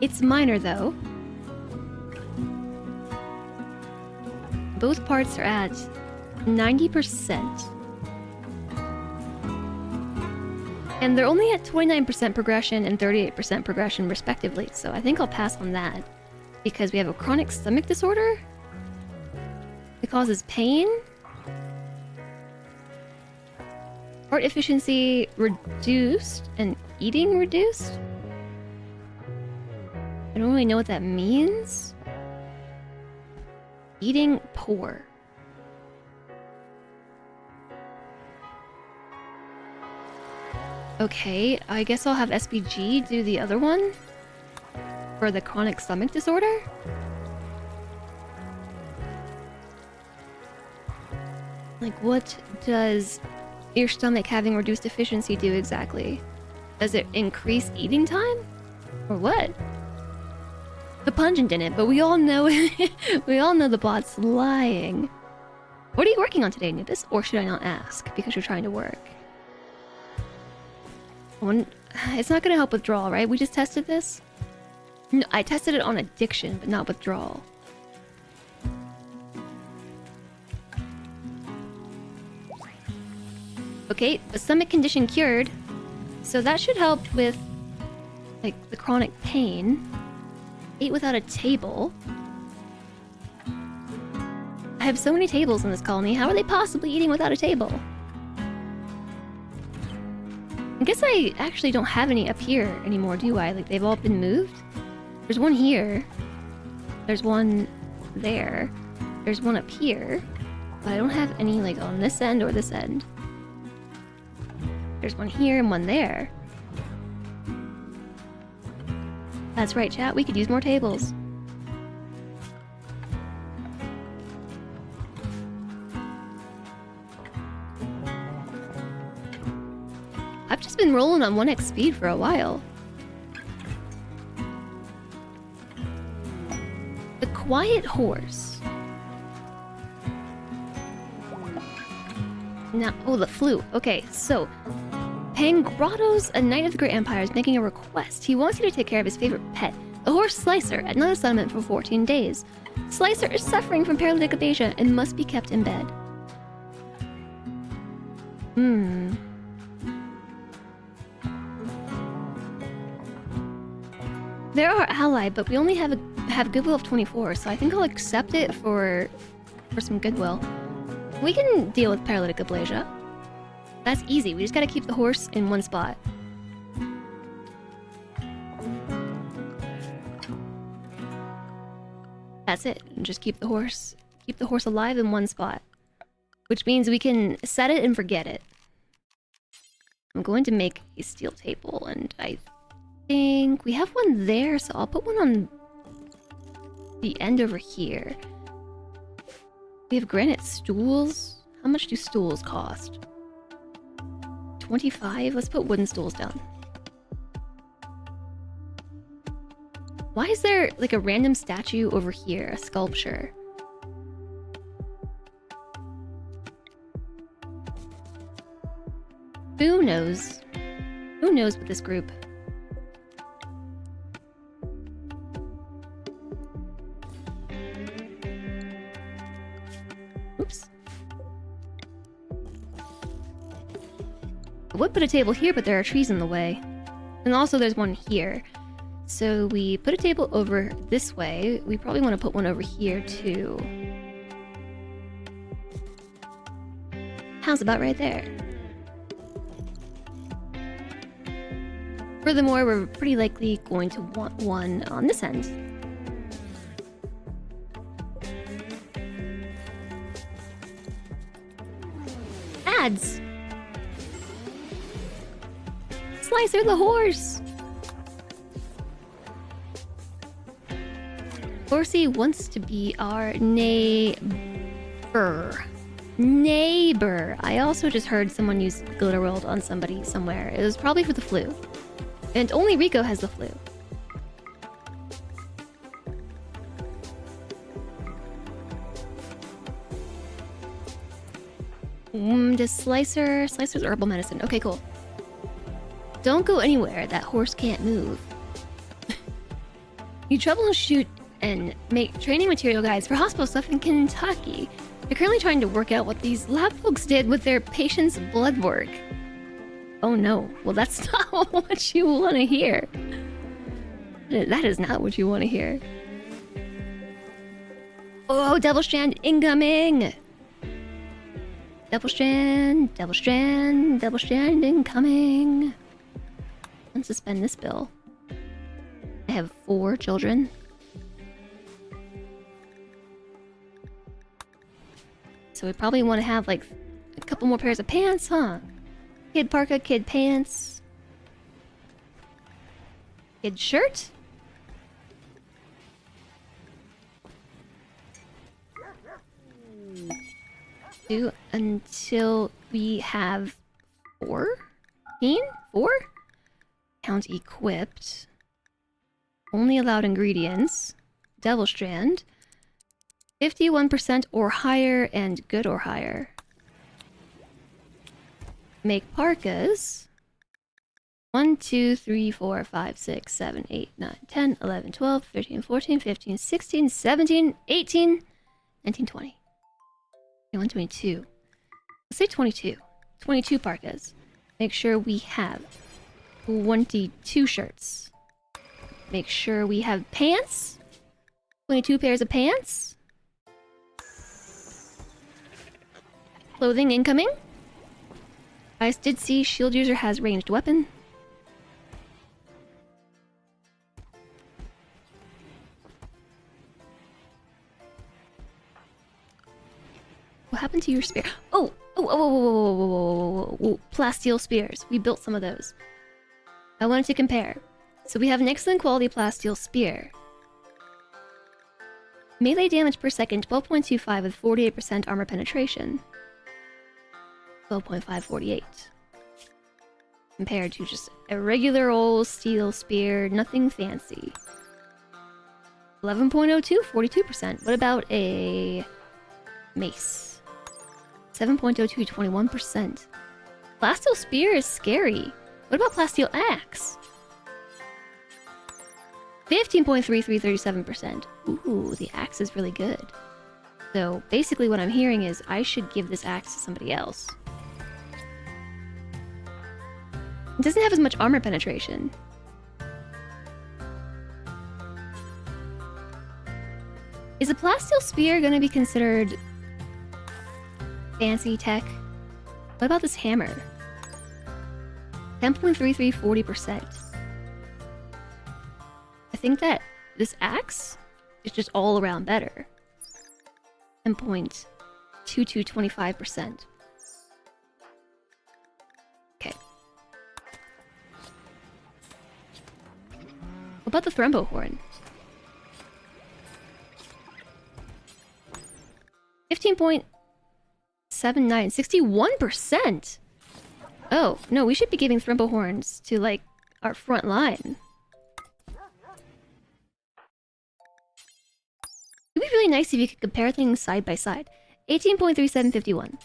It's minor, though. Both parts are at 90%. And they're only at 29% progression and 38% progression, respectively, so I think I'll pass on that. Because we have a chronic stomach disorder? It causes pain? Heart efficiency reduced and eating reduced? I don't really know what that means. Eating poor. Okay, I guess I'll have SBG do the other one for the chronic stomach disorder. Like, what does your stomach having reduced efficiency do exactly? Does it increase eating time? Or what? The pungent in it, but we all know we all know the bot's lying. What are you working on today, Anubis? Or should I not ask because you're trying to work? It's not gonna help withdrawal, right? We just tested this? No, I tested it on addiction, but not withdrawal. Okay, the stomach condition cured. So that should help with, like, the chronic pain. Ate without a table. I have so many tables in this colony. How are they possibly eating without a table? I guess I actually don't have any up here anymore, do I? Like, they've all been moved? There's one here. There's one there. There's one up here. But I don't have any, like, on this end or this end. There's one here and one there. That's right, chat. We could use more tables. I've just been rolling on 1x speed for a while. The Quiet Horse. Now, oh, the flu. Okay, so Pangrados, a knight of the Great Empire, is making a request. He wants you to take care of his favorite pet, the horse Slicer, at another settlement for 14 days. Slicer is suffering from paralytic aplasia and must be kept in bed. They're our ally, but we only have goodwill of 24, so I think I'll accept it for some goodwill. We can deal with paralytic aplasia. That's easy. We just gotta keep the horse in one spot. That's it. Just keep the horse alive in one spot. Which means we can set it and forget it. I'm going to make a steel table, and I think we have one there, so I'll put one on the end over here. We have granite stools. How much do stools cost? 25? Let's put wooden stools down. Why is there like a random statue over here? A sculpture. Who knows? Who knows with this group? Oops. I would put a table here, but there are trees in the way. And also there's one here. So we put a table over this way. We probably want to put one over here too. How's about right there? Furthermore, we're pretty likely going to want one on this end. Ads! Slicer the horse! Horsey wants to be our neighbor. Neighbor! I also just heard someone use rimworld on somebody somewhere. It was probably for the flu. And only Rico has the flu. Does Slicer's herbal medicine. Okay, cool. Don't go anywhere. That horse can't move. You troubleshoot and make training material guides for hospital stuff in Kentucky. You're currently trying to work out what these lab folks did with their patients' blood work. Oh no. Well, that's not what you want to hear. That is not what you want to hear. Oh, Devil Strand incoming! Devil Strand, Devil Strand, Devil Strand incoming. Let's suspend this bill. I have 4 children. So we probably want to have like a couple more pairs of pants, huh? Kid parka, kid pants. Kid shirt? Do until we have 4? 4? Count equipped. Only allowed ingredients. Devil Strand. 51% or higher and good or higher. Make parkas. 1, 2, 3, 4, 5, 6, 7, 8, 9, 10, 11, 12, 13, 14, 15, 16, 17, 18, 19, 20. 21, 22. Let's say 22. 22 parkas. Make sure we have 22 shirts. Make sure we have pants. 22 pairs of pants. Clothing incoming. I did see shield user has ranged weapon. What happened to your spear? Oh! Plasteel spears. We built some of those. I wanted to compare. So we have an excellent quality plasteel spear. Melee damage per second, 12.25 with 48% armor penetration. 12.548. Compared to just a regular old steel spear, nothing fancy. 11.02, 42%. What about a mace? 7.02, 21%. Plasteel Spear is scary. What about Plasteel Axe? 15.33, 37%. Ooh, the axe is really good. So basically what I'm hearing is I should give this axe to somebody else. It doesn't have as much armor penetration. Is a Plasteel Spear gonna be considered fancy tech? What about this hammer? 10.33, 40%. I think that this axe is just all around better. 10.22, 25%. Okay. What about the Thrumbo Horn? 15.79, 61%! Oh, no, we should be giving Thrumbo Horns to, like, our front line. It'd be really nice if you could compare things side by side. 18.3751.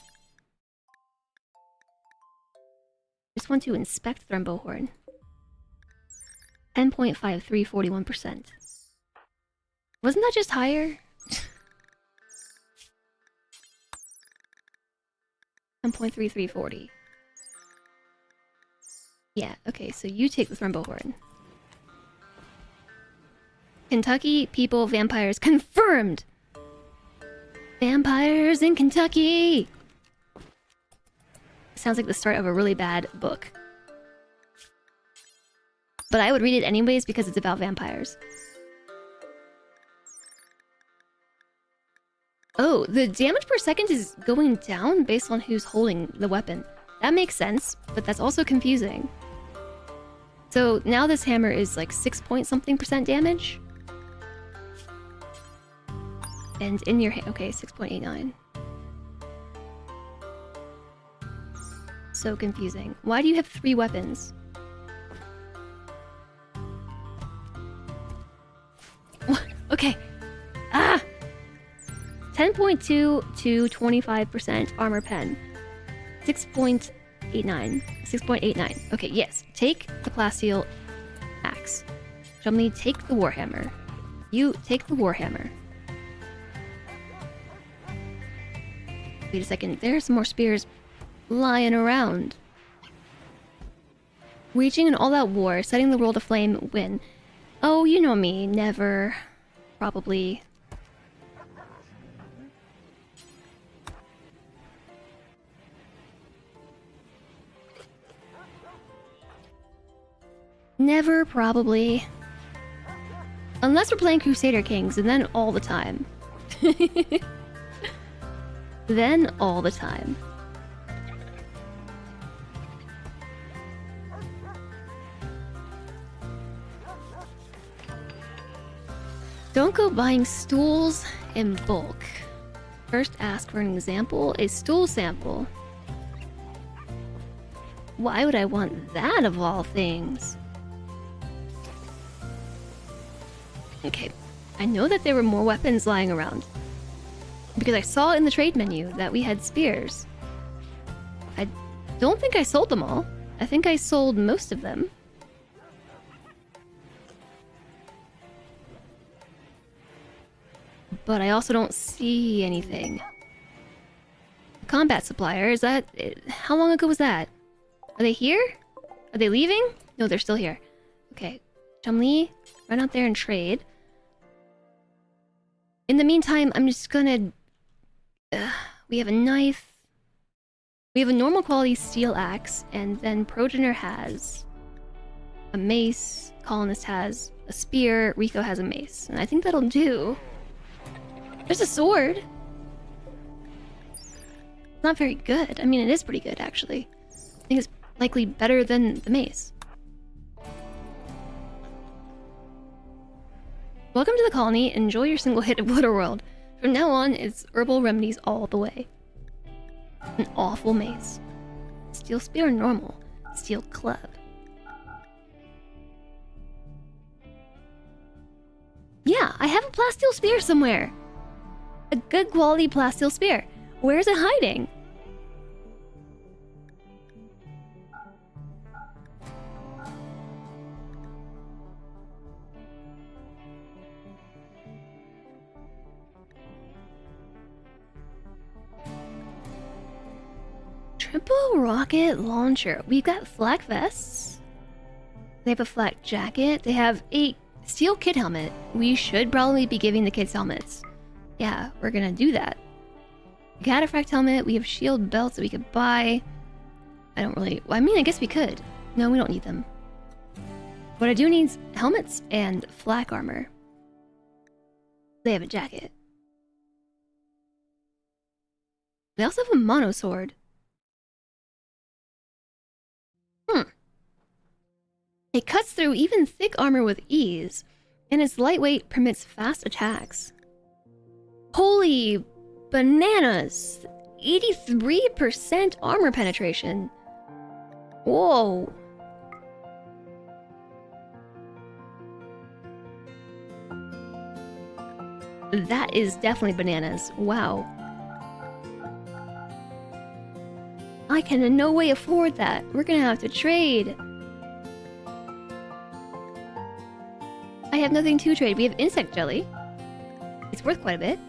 Just want to inspect Thrumbo Horn. 10.53, 41%. Wasn't that just higher? 10.33, 40. Yeah, okay, so you take the Thrumbo Horn. Kentucky people, vampires, confirmed! Vampires in Kentucky! Sounds like the start of a really bad book. But I would read it anyways because it's about vampires. Oh, the damage per second is going down based on who's holding the weapon. That makes sense, but that's also confusing. So now this hammer is like 6 point something % damage. And in your hand, okay, 6.89. So confusing. Why do you have 3 weapons? Okay. Ah! 10.2 to 25% armor pen. 6.89. 6.89. Okay, yes. Take the Plasteel Axe. Chumley, take the Warhammer. You take the Warhammer. Wait a second. There's some more spears lying around. Waging an all-out war, setting the world aflame, win. Oh, you know me. Never. Probably. Never, probably. Unless we're playing Crusader Kings, and then all the time. Then all the time. Don't go buying stools in bulk. First ask for an example, a stool sample. Why would I want that of all things? Okay, I know that there were more weapons lying around. Because I saw in the trade menu that we had spears. I don't think I sold them all. I think I sold most of them. But I also don't see anything. Combat supplier, is that... How long ago was that? Are they here? Are they leaving? No, they're still here. Okay. Chumley, run out there and trade. In the meantime, I'm just gonna... we have a knife. We have a normal quality steel axe, and then Progenitor has a mace, Colonist has a spear, Rico has a mace. And I think that'll do. There's a sword. It's not very good. I mean, it is pretty good, actually. I think it's likely better than the mace. Welcome to the colony. Enjoy your single hit of World. From now on, it's herbal remedies all the way. An awful mace. Steel spear normal. Steel club. Yeah, I have a plasteel spear somewhere. A good quality plasteel spear. Where is it hiding? Triple rocket launcher. We've got flak vests. They have a flak jacket. They have a steel kid helmet. We should probably be giving the kids helmets. Yeah, we're gonna do that. Cataphract helmet. We have shield belts that we could buy. I don't really... Well, I mean, I guess we could. No, we don't need them. What I do need is helmets and flak armor. They have a jacket. They also have a mono sword. It cuts through even thick armor with ease, and its lightweight permits fast attacks. Holy bananas! 83% armor penetration. Whoa. That is definitely bananas. Wow. I can in no way afford that. We're gonna have to trade. I have nothing to trade. We have insect jelly. It's worth quite a bit.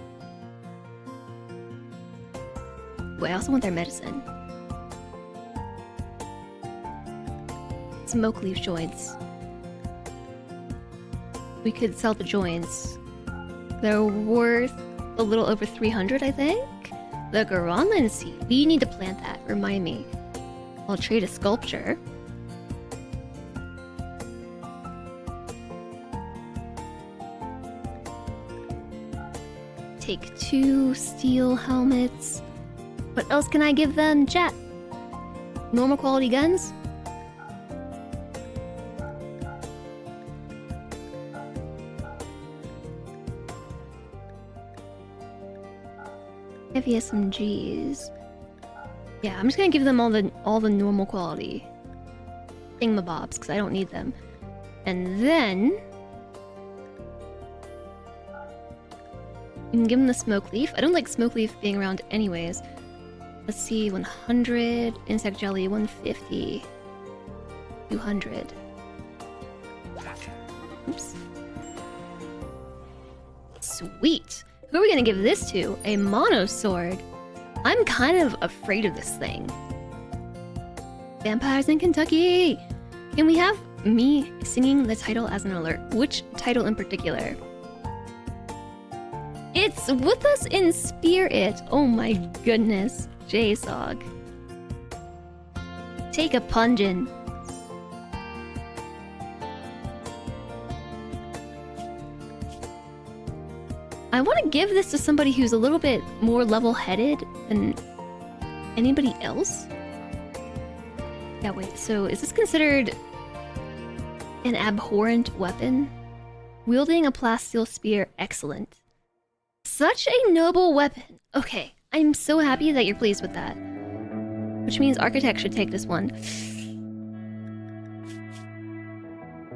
Ooh, I also want their medicine. Smoke leaf joints. We could sell the joints. They're worth a little over 300, I think. The Garanlan seed. We need to plant that. Remind me. I'll trade a sculpture. Take 2 steel helmets. What else can I give them, chat? Normal quality guns? Heavy SMGs. Yeah, I'm just gonna give them all the normal quality thingamabobs because I don't need them. And then you can give them the smoke leaf. I don't like smoke leaf being around anyways. Let's see, 100 insect jelly, 150, 200. Oops. Sweet. Who are we gonna give this to? A mono sword. I'm kind of afraid of this thing. Vampires in Kentucky! Can we have me singing the title as an alert? Which title in particular? It's with us in spirit! Oh my goodness. J-Sog. Take a pungent. I want to give this to somebody who's a little bit more level-headed than anybody else. Yeah, wait, so is this considered an abhorrent weapon? Wielding a plasteel spear, excellent. Such a noble weapon. Okay, I'm so happy that you're pleased with that. Which means Architect should take this one.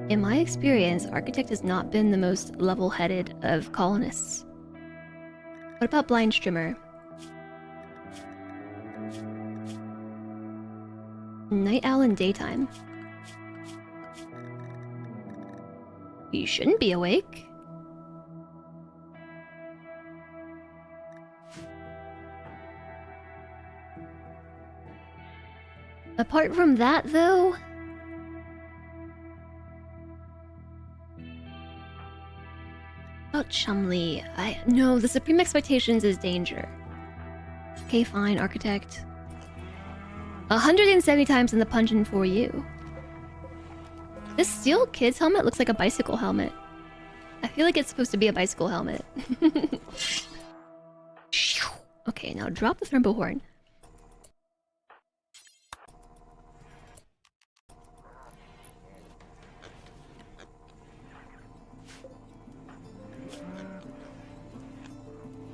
In my experience, Architect has not been the most level-headed of colonists. What about Blind Strimmer? Night Owl in daytime. You shouldn't be awake. Apart from that, though... About Chumley, no, the Supreme Expectations is danger. Okay, fine, Architect. 170 times in the pungent for you. This steel kid's helmet looks like a bicycle helmet. I feel like it's supposed to be a bicycle helmet. Okay, now drop the Thrumbo Horn.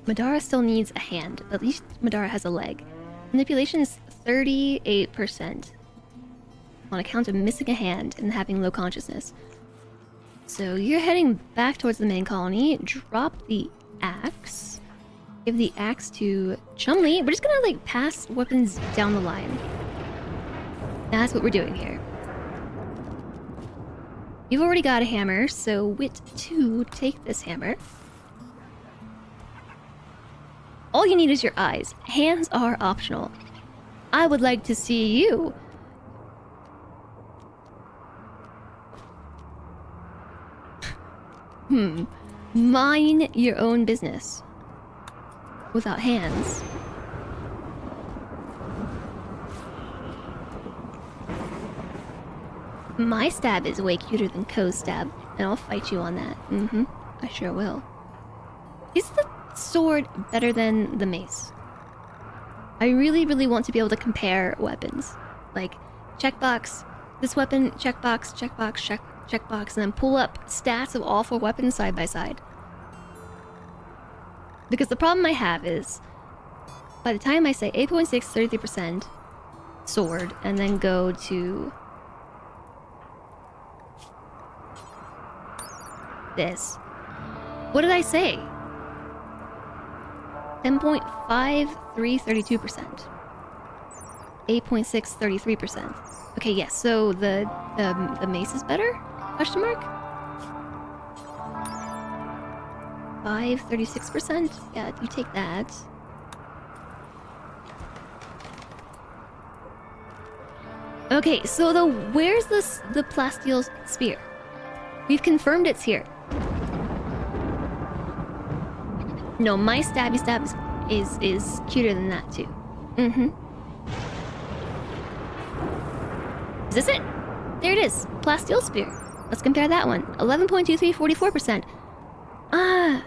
Madara still needs a hand. At least Madara has a leg. Manipulation is 38%. On account of missing a hand and having low consciousness. So you're heading back towards the main colony. Drop the axe. Give the axe to Chumley. We're just gonna like pass weapons down the line. That's what we're doing here. You've already got a hammer, so Wit 2, take this hammer. All you need is your eyes. Hands are optional. I would like to see you. Mind your own business. Without hands. My stab is way cuter than Ko's stab, and I'll fight you on that. I sure will. Is the sword better than the mace? I really, really want to be able to compare weapons. Like, checkbox, this weapon, checkbox, checkbox, checkbox, and then pull up stats of all 4 weapons side by side. Because the problem I have is, by the time I say 8.6, 33% sword, and then go to this, what did I say? 10.5, 32%. 8.6, 33%. Okay, yes, so the mace is better? Question mark? 5, 36%? Yeah, you take that. Okay, so where's the plasteel spear? We've confirmed it's here. No, my stabby stab is cuter than that too. Is this it? There it is. Plasteel spear. Let's compare that one. 11.23, 44%. Ah.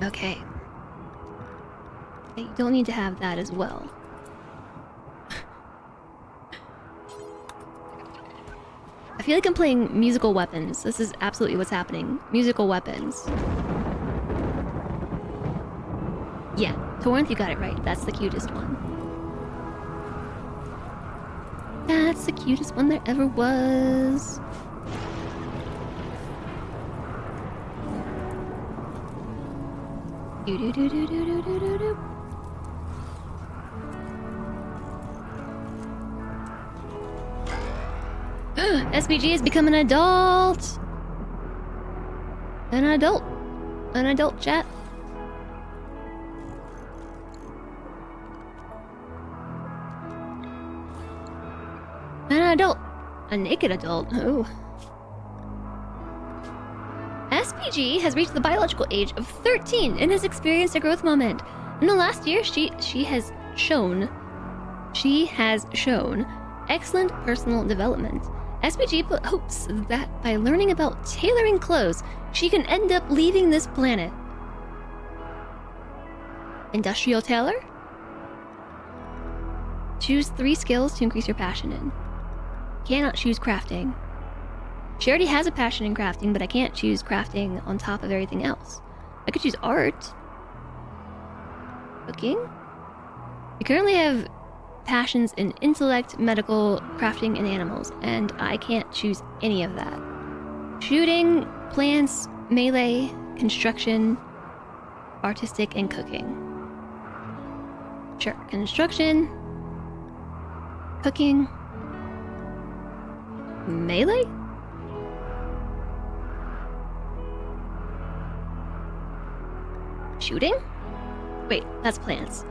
Okay. You don't need to have that as well. I feel like I'm playing musical weapons. This is absolutely what's happening. Musical weapons. Yeah, Torrent, you got it right. That's the cutest one. That's the cutest one there ever was. Do do do do do do do do do. SBG has become an adult. An adult. An adult, chat. An adult. A naked adult. Oh. SPG has reached the biological age of 13 and has experienced a growth moment. In the last year, she has shown excellent personal development. SPG hopes that by learning about tailoring clothes, she can end up leaving this planet. Industrial tailor? Choose 3 skills to increase your passion in. Cannot choose crafting. She already has a passion in crafting, but I can't choose crafting on top of everything else. I could choose art. Cooking? We currently have passions in intellect, medical, crafting, and animals, and I can't choose any of that. Shooting, plants, melee, construction, artistic, and cooking. Sure, construction, cooking, melee? Shooting? Wait, that's plants.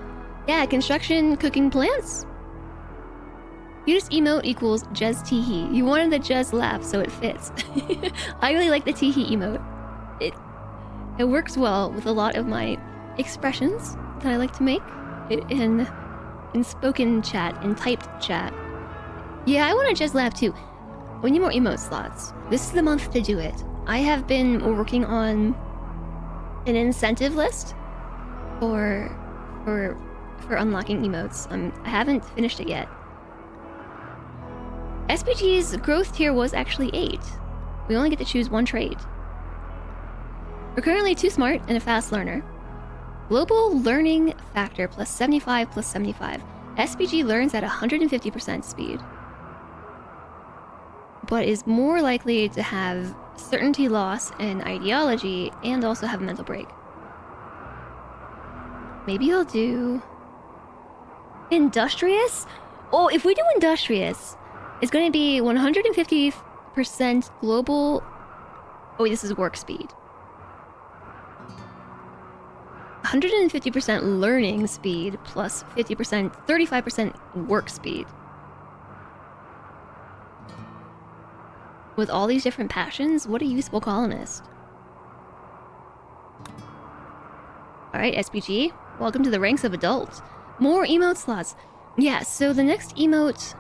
Yeah, construction, cooking, plants? Cutest emote equals Jez Teehee. You wanted the Jez laugh, so it fits. I really like the Teehee emote. It works well with a lot of my expressions that I like to make in spoken chat, in typed chat. Yeah, I want a Jez laugh too. We need more emote slots. This is the month to do it. I have been working on an incentive list for unlocking emotes. I haven't finished it yet. SPG's growth tier was actually 8. We only get to choose 1 trait. We're currently too smart and a fast learner. Global learning factor plus 75 plus 75. SPG learns at 150% speed, but is more likely to have certainty loss and ideology, and also have a mental break. Maybe I'll do industrious? Oh, if we do industrious, it's going to be 150% global. Oh, wait, this is work speed. 150% learning speed plus 50%, 35% work speed. With all these different passions, what a useful colonist. Alright, SPG, welcome to the ranks of adults. More emote slots. Yeah, so the next emote...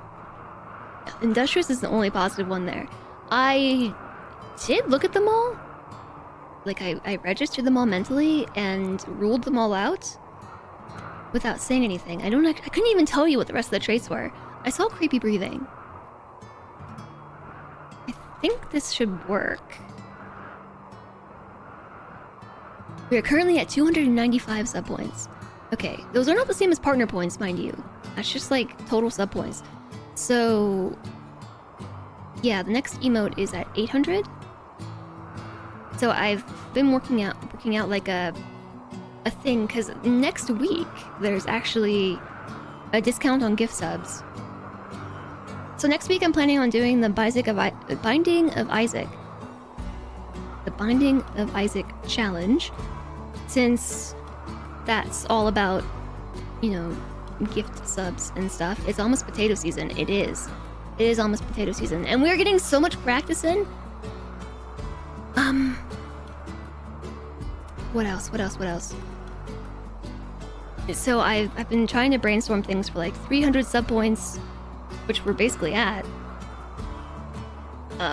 Industrious is the only positive one there. I did look at them all. Like, I registered them all mentally and ruled them all out without saying anything. I couldn't even tell you what the rest of the traits were. I saw creepy breathing. I think this should work. We are currently at 295 sub points. Okay, those are not the same as partner points, mind you. That's just like total sub points. So, yeah, the next emote is at 800. So I've been working out like a thing, because next week there's actually a discount on gift subs. So next week I'm planning on doing the Binding of Isaac. The Binding of Isaac challenge, since that's all about, you know, gift subs and stuff. It's almost potato season. It is. It is almost potato season. And we're getting so much practice in. What else? So I've been trying to brainstorm things for like 300 sub points, which we're basically at.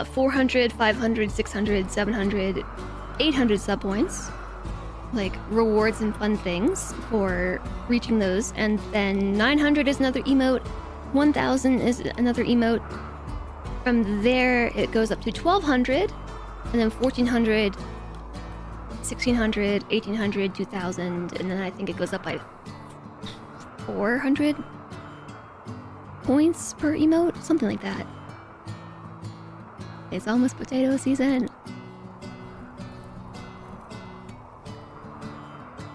400, 500, 600, 700, 800 sub points. Like rewards and fun things for reaching those. And then 900 is another emote. 1000 is another emote. From there, it goes up to 1200. And then 1400, 1600, 1800, 2000. And then I think it goes up by 400 points per emote. Something like that. It's almost potato season.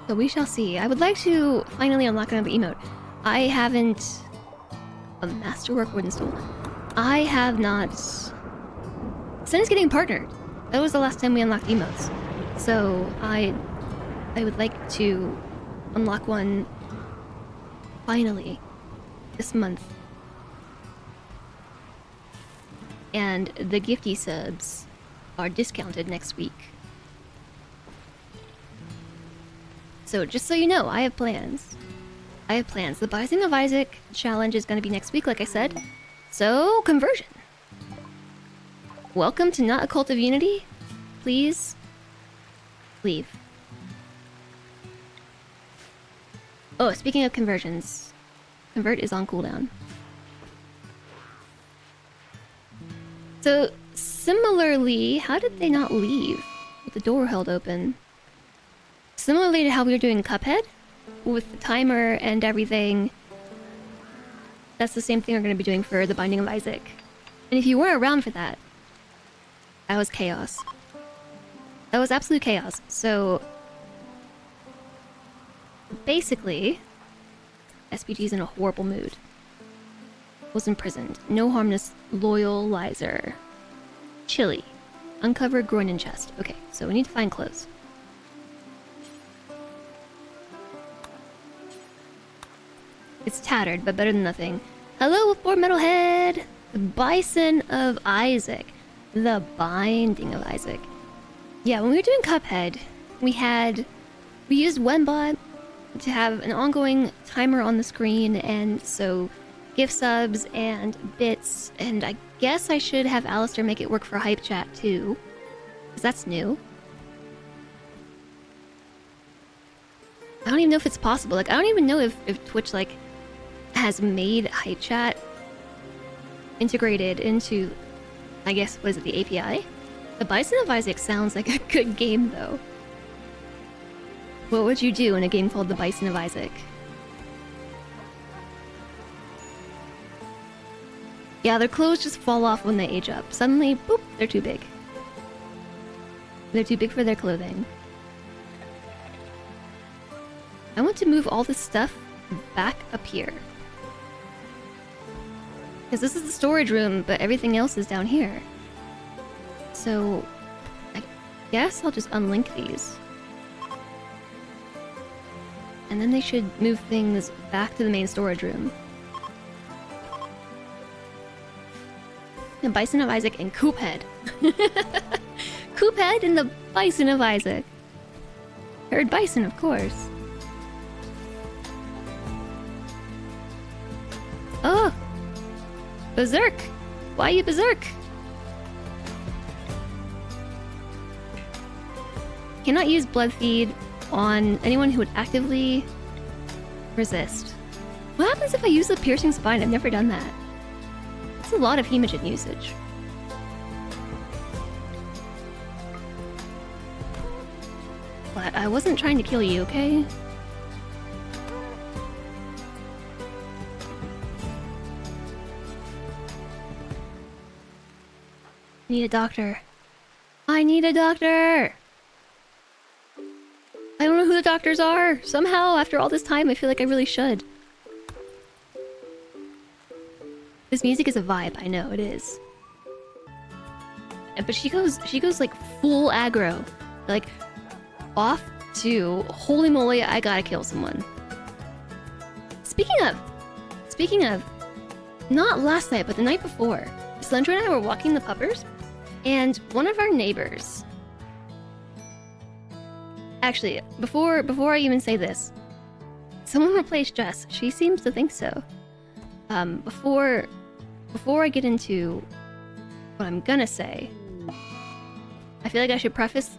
So we shall see. I would like to finally unlock another emote. I haven't... A masterwork wooden stool. I have not... Since getting partnered. That was the last time we unlocked emotes. So I would like to unlock one finally this month. And the gifty subs are discounted next week. So just so you know, I have plans. I have plans. The Binding of Isaac challenge is going to be next week, like I said. So, conversion. Welcome to Not a Cult of Unity. Please leave. Oh, speaking of conversions, convert is on cooldown. So, similarly, how did they not leave with the door held open? Similarly to how we were doing Cuphead, with the timer and everything, that's the same thing we're going to be doing for the Binding of Isaac. And if you weren't around for that, that was chaos. That was absolute chaos. So, basically, SPG's in a horrible mood. Was imprisoned. No harmless loyalizer. Chilly. Uncovered groin and chest. Okay, so we need to find clothes. It's tattered, but better than nothing. Hello, poor metalhead! The Bison of Isaac. The Binding of Isaac. Yeah, when we were doing Cuphead, we used Wembot to have an ongoing timer on the screen, and so gift subs and bits, and I guess I should have Alistair make it work for Hype Chat too, because that's new. I don't even know if it's possible. Like, I don't even know if Twitch, like, has made Hype Chat integrated into, I guess, what is it, the API? The Bison of Isaac sounds like a good game, though. What would you do in a game called The Bison of Isaac? Yeah, their clothes just fall off when they age up. Suddenly, boop, they're too big. They're too big for their clothing. I want to move all this stuff back up here. Because this is the storage room, but everything else is down here. So, I guess I'll just unlink these. And then they should move things back to the main storage room. The Bison of Isaac and Coophead. Coophead and the Bison of Isaac. Heard Bison, of course. Oh! Berserk! Why you berserk? Cannot use blood feed on anyone who would actively resist. What happens if I use the piercing spine? I've never done that. It's a lot of hemogen usage. But I wasn't trying to kill you, okay? I need a doctor. I need a doctor! I don't know who the doctors are. Somehow, after all this time, I feel like I really should. This music is a vibe, I know, it is. But she goes like full aggro. Like, off to, holy moly, I gotta kill someone. Speaking of, not last night, but the night before, Slender and I were walking the puppers, and one of our neighbors... Actually, before I even say this, someone replaced Jess. She seems to think so. Before I get into what I'm gonna say, I feel like I should preface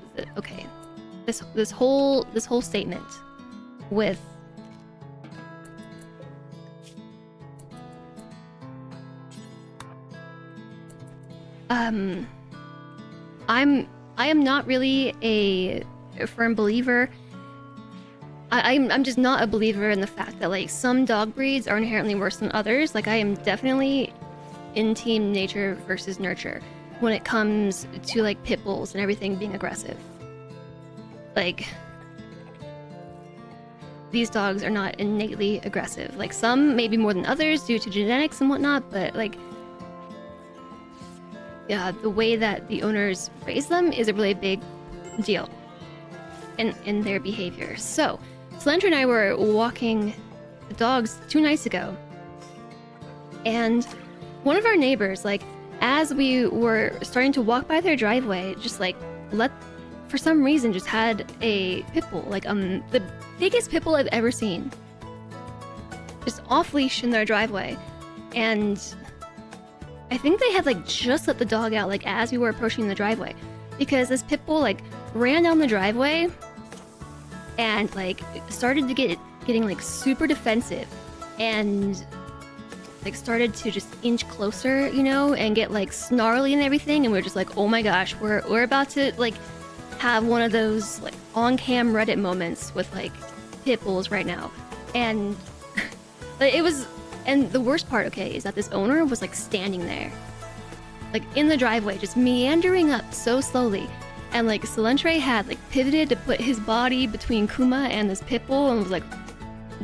this whole statement with I am not really a firm believer. I'm just not a believer in the fact that like some dog breeds are inherently worse than others. Like I am definitely in team nature versus nurture when it comes to like pit bulls and everything being aggressive. Like these dogs are not innately aggressive. Like some maybe more than others due to genetics and whatnot, but like yeah, the way that the owners raise them is a really big deal in their behavior. So Slender and I were walking the dogs 2 nights ago, and one of our neighbors, like, as we were starting to walk by their driveway, just like for some reason just had a pit bull, like the biggest pit bull I've ever seen, just off leash in their driveway. And I think they had like just let the dog out like as we were approaching the driveway, because this pit bull like ran down the driveway and like started to getting like super defensive and like started to just inch closer, you know, and get like snarly and everything. And we're just like, oh my gosh, we're about to like have one of those like on-cam Reddit moments with like pit bulls right now. And it was, and the worst part, okay, is that this owner was like standing there, like in the driveway, just meandering up so slowly. And like Salentre had like pivoted to put his body between Kuma and this pit bull and was like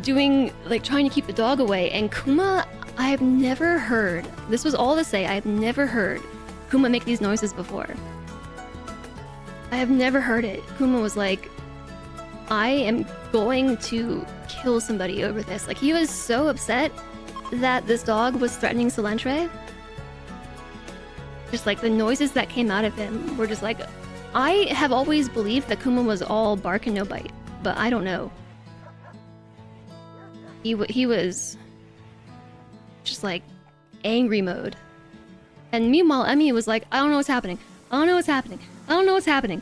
doing, like trying to keep the dog away. And Kuma, I have never heard, this was all to say, I have never heard Kuma make these noises before. I have never heard it. Kuma was like, I am going to kill somebody over this. Like he was so upset that this dog was threatening Salentre. Just like the noises that came out of him were just like, I have always believed that Kuma was all bark and no bite, but I don't know. He was just like angry mode. And meanwhile, Emmy was like, I don't know what's happening. I don't know what's happening. I don't know what's happening.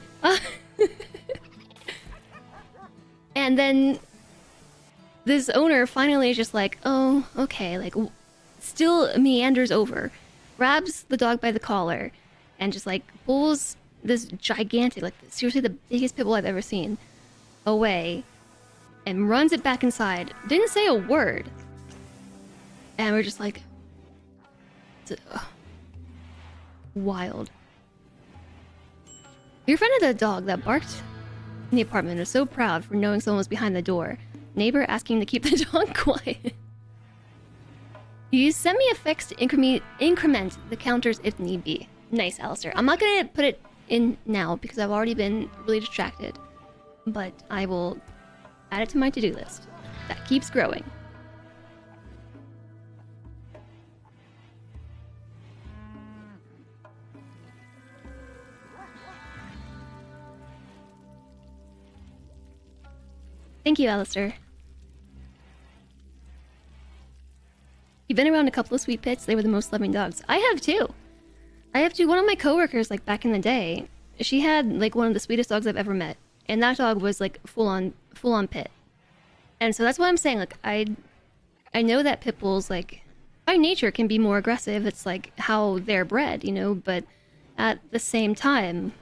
And then this owner finally is just like, oh, okay, like still meanders over, grabs the dog by the collar, and just like pulls this gigantic, like seriously the biggest pit bull I've ever seen, away, and runs it back inside. Didn't say a word. And we're just like, wild. Your friend had a dog that barked in the apartment and was so proud for knowing someone was behind the door. Neighbor asking to keep the dog quiet. Use semi-effects to increment the counters if need be. Nice, Alistair. I'm not gonna put it in now because I've already been really distracted. But I will add it to my to-do list. That keeps growing. Thank you, Alistair. You've been around a couple of sweet pits. They were the most loving dogs. I have too. I have too. One of my coworkers, like back in the day, she had like one of the sweetest dogs I've ever met, and that dog was like full on pit. And so that's what I'm saying. Like I know that pit bulls, like by nature, can be more aggressive. It's like how they're bred, you know. But at the same time,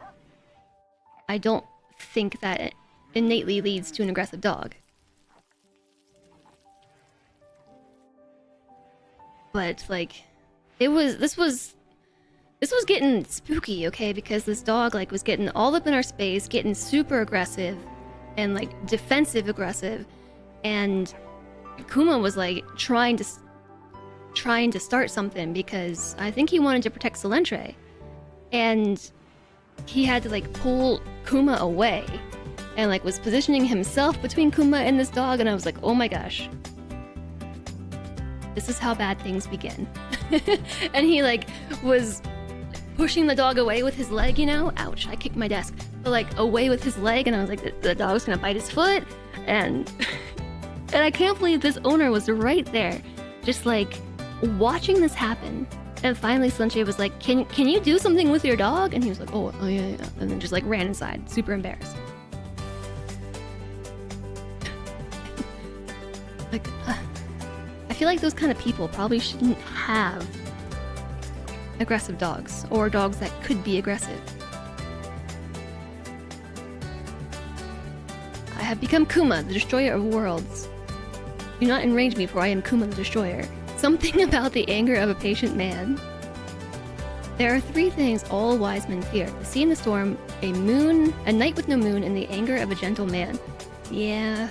I don't think that it innately leads to an aggressive dog. But like, this was getting spooky, okay? Because this dog like was getting all up in our space, getting super aggressive, and like defensive aggressive, and Kuma was like trying to start something because I think he wanted to protect Salentre, and he had to like pull Kuma away, and like was positioning himself between Kuma and this dog, and I was like, oh my gosh. This is how bad things begin. And he like was pushing the dog away with his leg, you know? Ouch, I kicked my desk. But like away with his leg, and I was like, the dog's gonna bite his foot. And and I can't believe this owner was right there, just like watching this happen. And finally Salentre was like, can you do something with your dog? And he was like, oh yeah. And then just like ran inside, super embarrassed. Like, I feel like those kind of people probably shouldn't have aggressive dogs, or dogs that could be aggressive. I have become Kuma, the destroyer of worlds. Do not enrage me, for I am Kuma the destroyer. Something about the anger of a patient man. There are 3 things all wise men fear: the sea and the storm, a night with no moon, and the anger of a gentle man. Yeah.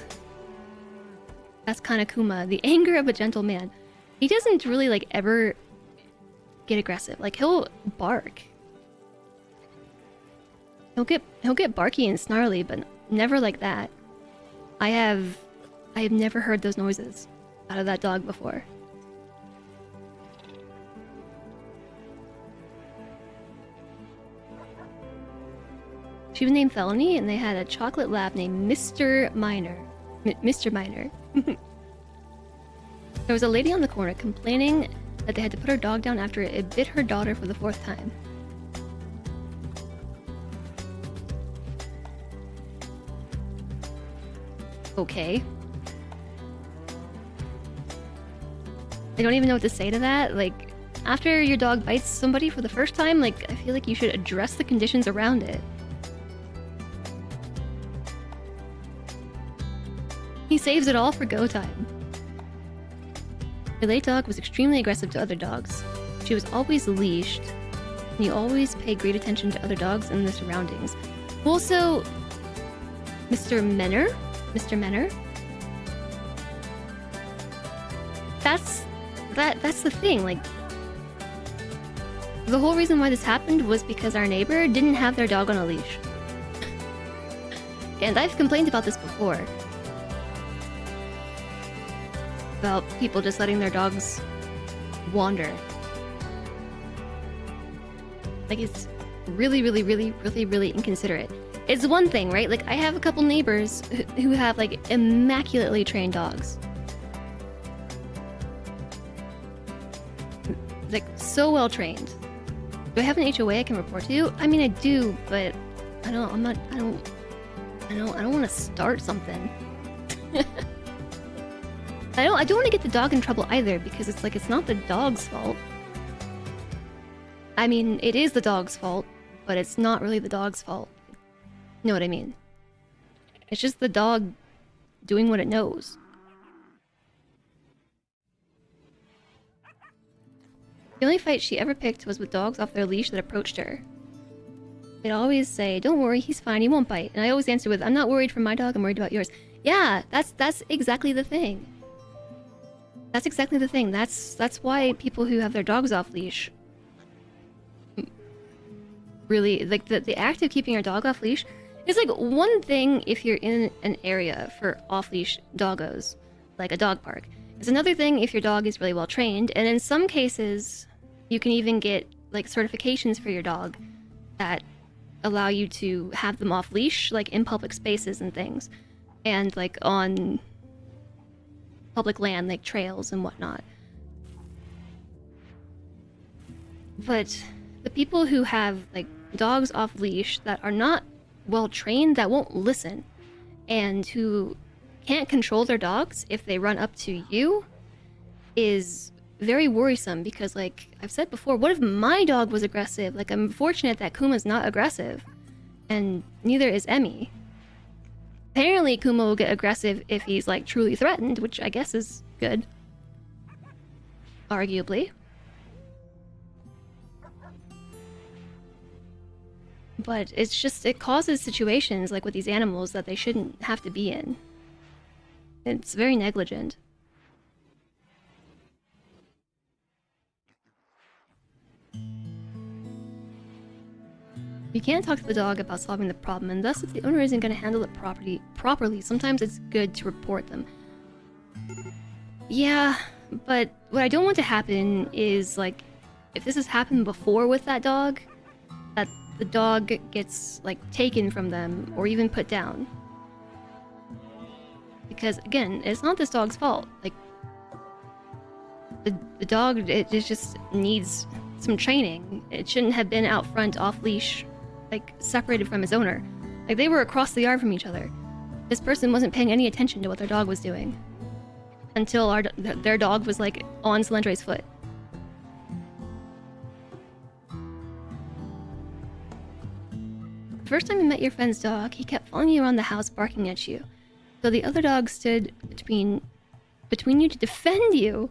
That's kind of Kuma, the anger of a gentle man. He doesn't really like ever get aggressive. Like he'll bark. He'll get barky and snarly, but never like that. I have never heard those noises out of that dog before. She was named Felony, and they had a chocolate lab named Mr. Minor. Mr. Minor. There was a lady on the corner complaining that they had to put her dog down after it bit her daughter for the 4th time. Okay. I don't even know what to say to that. Like, after your dog bites somebody for the first time, like, I feel like you should address the conditions around it. He saves it all for go time. Your late dog was extremely aggressive to other dogs. She was always leashed, and you always pay great attention to other dogs and the surroundings. Also, Mr. Menor? Mr. Menor? That's the thing, like... The whole reason why this happened was because our neighbor didn't have their dog on a leash. And I've complained about this before. About people just letting their dogs wander. Like, it's really inconsiderate. It's one thing, right? Like, I have a couple neighbors who have, like, immaculately trained dogs. Like, so well trained. Do I have an HOA I can report to you? I mean, I do, but I don't want to start something. I don't want to get the dog in trouble either, because it's like, it's not the dog's fault. I mean, it is the dog's fault, but it's not really the dog's fault. You know what I mean? It's just the dog doing what it knows. The only fight she ever picked was with dogs off their leash that approached her. They'd always say, "Don't worry, he's fine, he won't bite." And I always answer with, "I'm not worried for my dog, I'm worried about yours." Yeah, that's exactly the thing. That's exactly the thing. That's why people who have their dogs off leash really like the act of keeping your dog off leash is like one thing if you're in an area for off leash doggos, like a dog park. It's another thing if your dog is really well trained, and in some cases, you can even get like certifications for your dog that allow you to have them off leash, like in public spaces and things, and like on public land, like trails and whatnot. But the people who have like dogs off leash that are not well trained, that won't listen, and who can't control their dogs if they run up to you, is very worrisome. Because like I've said before, what if my dog was aggressive? Like, I'm fortunate that Kuma's not aggressive, and neither is Emmy. Apparently Kuma will get aggressive if he's like truly threatened, which I guess is good, arguably. But it's just, it causes situations like with these animals that they shouldn't have to be in. It's very negligent. You can't talk to the dog about solving the problem, and thus if the owner isn't going to handle it properly, sometimes it's good to report them. Yeah, but what I don't want to happen is, like, if this has happened before with that dog, that the dog gets, like, taken from them or even put down. Because, again, it's not this dog's fault. Like, the dog, it just needs some training. It shouldn't have been out front, off-leash, like, separated from his owner. Like, they were across the yard from each other. This person wasn't paying any attention to what their dog was doing. Until their dog was, like, on Celendre's foot. The first time you met your friend's dog, he kept following you around the house, barking at you. So the other dog stood between you to defend you.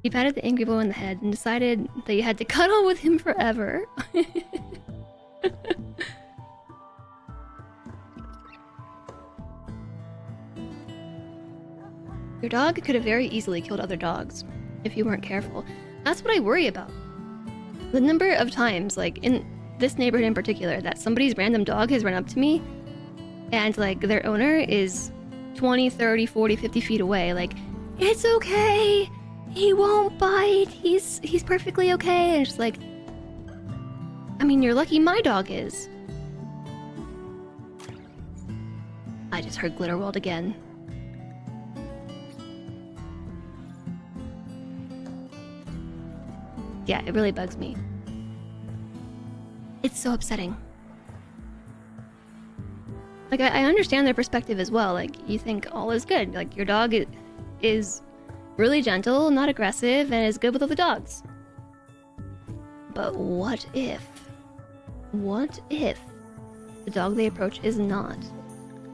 You patted the angry boy on the head and decided that you had to cuddle with him forever. Your dog could have very easily killed other dogs if you weren't careful. That's what I worry about. The number of times, like in this neighborhood in particular, that somebody's random dog has run up to me and like their owner is 20, 30, 40, 50 feet away. Like, it's okay. He won't bite. He's perfectly okay. And just like, I mean, you're lucky my dog is. I just heard Glitter World again. Yeah, it really bugs me. It's so upsetting. Like, I understand their perspective as well. Like, you think all is good. Like, your dog is really gentle, not aggressive, and is good with other dogs. But what if? What if the dog they approach is not?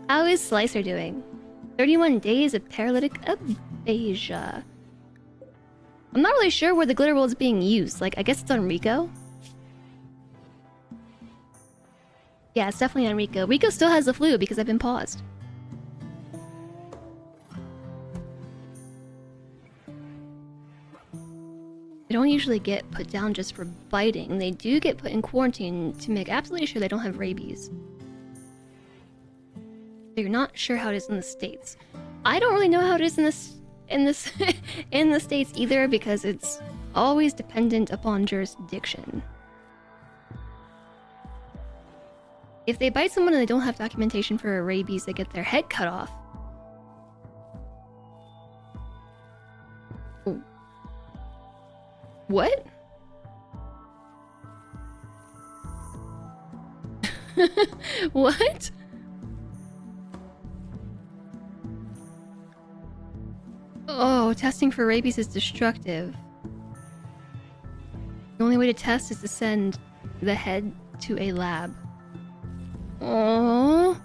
How is Slicer doing? 31 days of paralytic aphasia. I'm not really sure where the glitter world is being used. Like, I guess it's on Rico. Yeah, it's definitely on Rico. Rico still has the flu because I've been paused. They don't usually get put down just for biting. They do get put in quarantine to make absolutely sure they don't have rabies. So you're not sure how it is in the States. I don't really know how it is in the States either, because it's always dependent upon jurisdiction. If they bite someone and they don't have documentation for a rabies, they get their head cut off. What? What? Oh, testing for rabies is destructive. The only way to test is to send the head to a lab. Oh.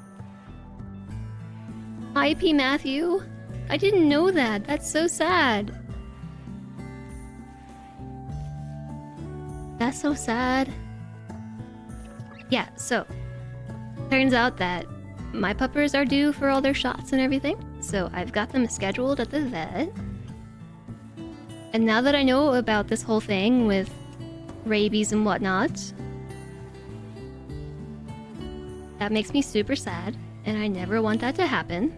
IP Matthew? I didn't know that. That's so sad. That's so sad. Yeah, so turns out that my puppers are due for all their shots and everything. So I've got them scheduled at the vet. And now that I know about this whole thing with rabies and whatnot, that makes me super sad, and I never want that to happen.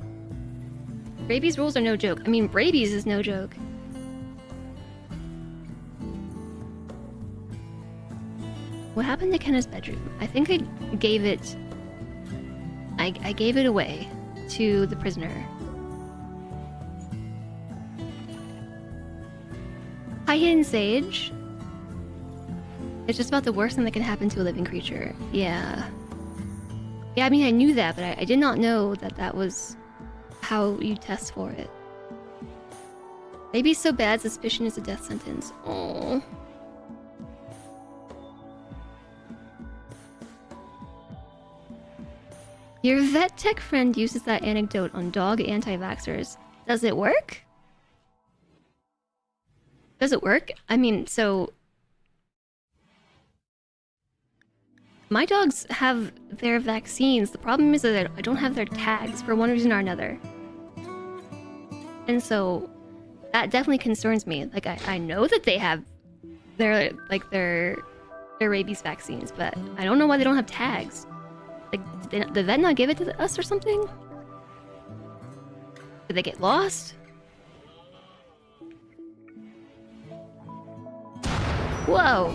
Rabies rules are no joke. I mean, rabies is no joke. What happened to Kenna's bedroom? I think I gave it... I gave it away to the prisoner. Hi, Hidden Sage. It's just about the worst thing that can happen to a living creature. Yeah. Yeah, I mean, I knew that, but I did not know that that was how you test for it. Maybe so bad, suspicion is a death sentence. Oh. Your vet tech friend uses that anecdote on dog anti-vaxxers. Does it work? Does it work? I mean, so... my dogs have their vaccines. The problem is that I don't have their tags for one reason or another. And so, that definitely concerns me. Like, I know that they have their rabies vaccines, but I don't know why they don't have tags. Like, did the vet not give it to us or something? Did they get lost? Whoa!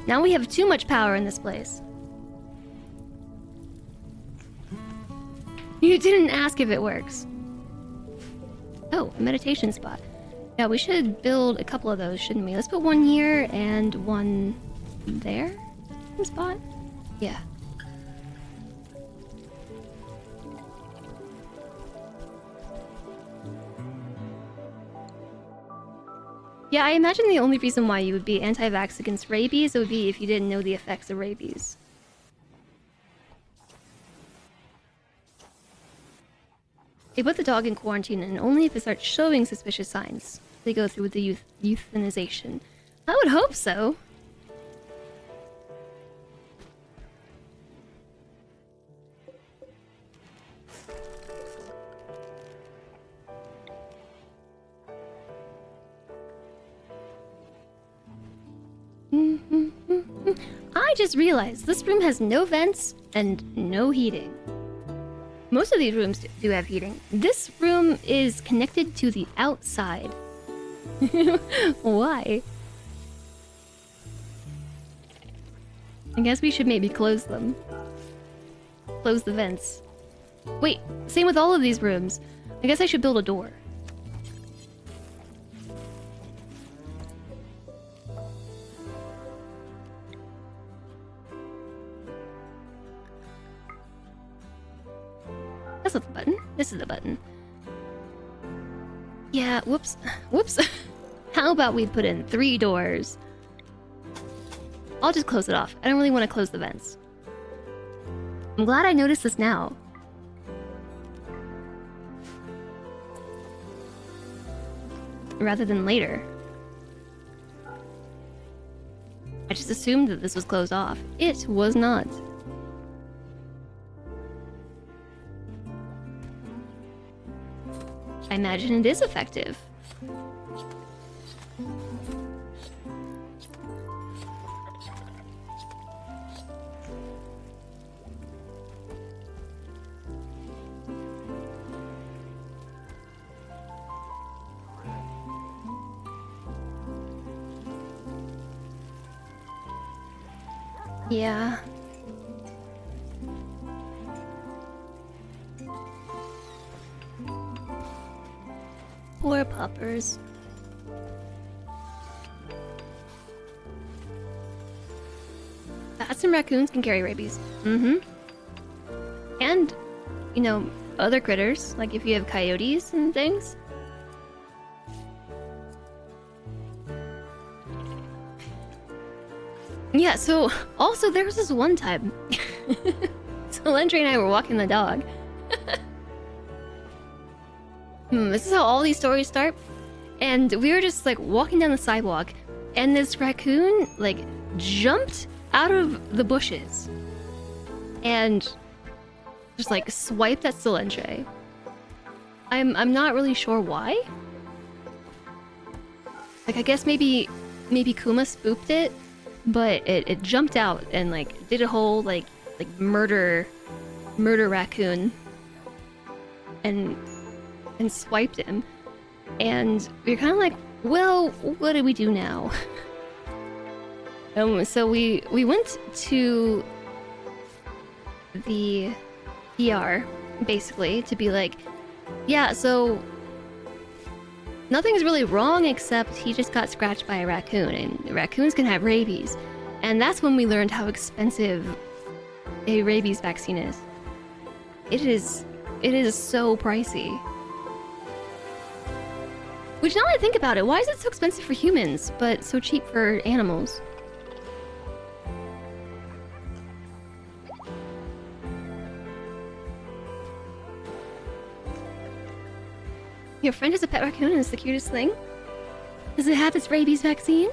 Now we have too much power in this place. You didn't ask if it works. Oh, a meditation spot. Yeah, we should build a couple of those, shouldn't we? Let's put one here and one there. Same spot? Yeah. Yeah, I imagine the only reason why you would be anti-vax against rabies would be if you didn't know the effects of rabies. They put the dog in quarantine, and only if it starts showing suspicious signs they go through with the euthanization. I would hope so. I just realized this room has no vents and no heating. Most of these rooms do have heating. This room is connected to the outside. Why? I guess we should maybe close them. Close the vents. Wait, same with all of these rooms. I guess I should build a door. That's not the button. This is the button. Yeah, whoops. Whoops. How about we put in 3 doors? I'll just close it off. I don't really want to close the vents. I'm glad I noticed this now. Rather than later. I just assumed that this was closed off. It was not. I imagine it is effective. Yeah. Poor puppers. Bats and raccoons can carry rabies. Mm-hmm. And, you know, other critters, like if you have coyotes and things. Yeah, so also there was this one time. So Lendry and I were walking the dog. This is how all these stories start. And we were just like walking down the sidewalk, and this raccoon like jumped out of the bushes and just like swiped at Solentre. I'm not really sure why. Like, I guess maybe Kuma spooked it, but it jumped out and like did a whole like murder raccoon and swiped him. And we were kind of like, well, what do we do now? So we went to the ER basically to be like, yeah, so nothing's really wrong except he just got scratched by a raccoon, and raccoons can have rabies. And that's when we learned how expensive a rabies vaccine is. It is so pricey. Which, now that I think about it, why is it so expensive for humans but so cheap for animals? Your friend has a pet raccoon and it's the cutest thing? Does it have its rabies vaccine?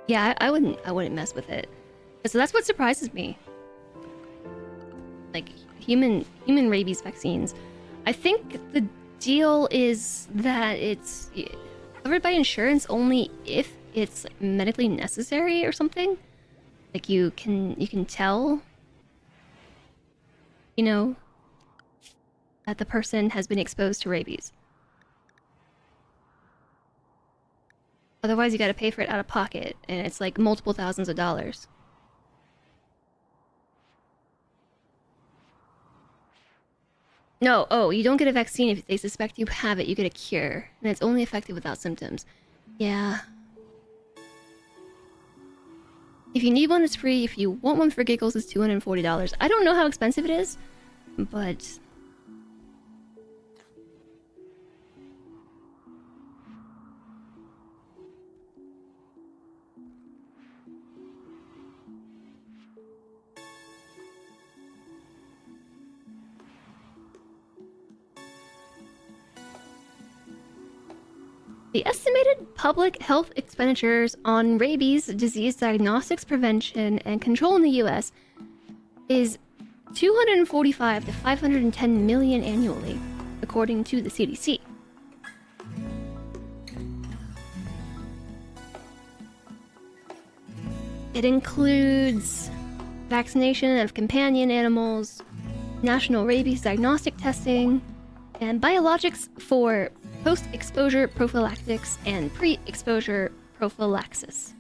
Yeah, I wouldn't mess with it. So that's what surprises me. Like, human rabies vaccines. I think the deal is that it's covered by insurance only if it's medically necessary or something. Like, you can tell, you know, that the person has been exposed to rabies. Otherwise, you gotta pay for it out of pocket, and it's like multiple thousands of dollars. No, oh, you don't get a vaccine if they suspect you have it. You get a cure, and it's only effective without symptoms. Yeah. If you need one, it's free. If you want one for giggles, it's $240. I don't know how expensive it is, but... The estimated public health expenditures on rabies disease diagnostics, prevention, and control in the US is $245 to $510 million annually, according to the CDC. It includes vaccination of companion animals, national rabies diagnostic testing, and biologics for post-exposure prophylactics and pre-exposure prophylaxis.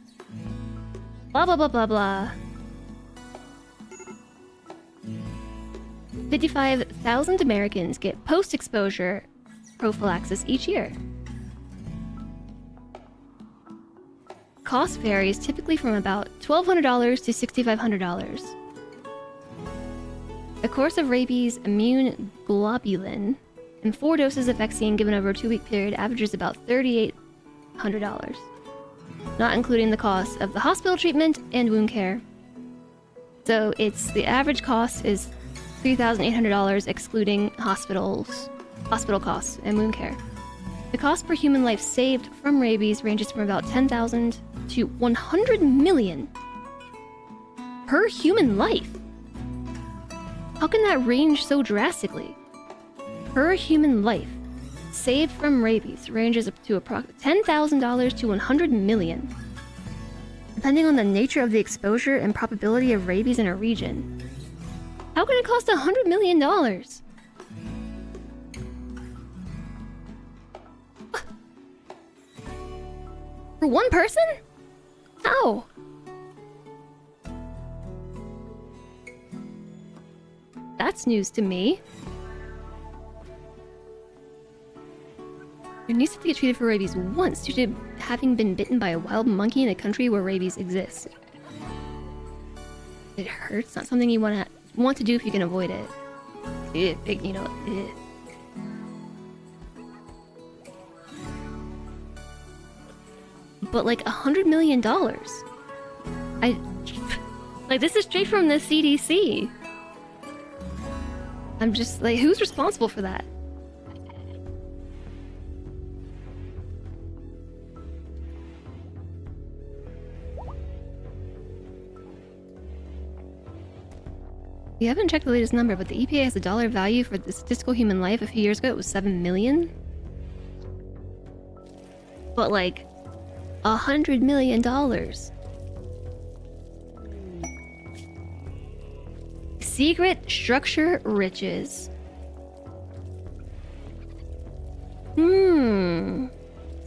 Blah blah blah blah blah. 55,000 Americans get post-exposure prophylaxis each year. Cost varies typically from about $1,200 to $6,500. A course of rabies immune globulin and 4 doses of vaccine given over a 2-week period averages about $3,800, not including the cost of the hospital treatment and wound care. So the average cost is $3,800 excluding hospital costs and wound care. The cost per human life saved from rabies ranges from about $10,000 to $100 million per human life. How can that range so drastically? Per human life saved from rabies ranges up to approximately $10,000 to $100 million, depending on the nature of the exposure and probability of rabies in a region. How can it cost $100 million? For one person? How? That's news to me. Your niece had to get treated for rabies once due to having been bitten by a wild monkey in a country where rabies exists. It hurts. Not something you want to do if you can avoid it. You know. But like $100 million. Like, this is straight from the CDC. I'm just like, who's responsible for that? We haven't checked the latest number, but the EPA has a dollar value for the statistical human life. A few years ago, it was 7 million. But like, $100 million. Secret structure riches.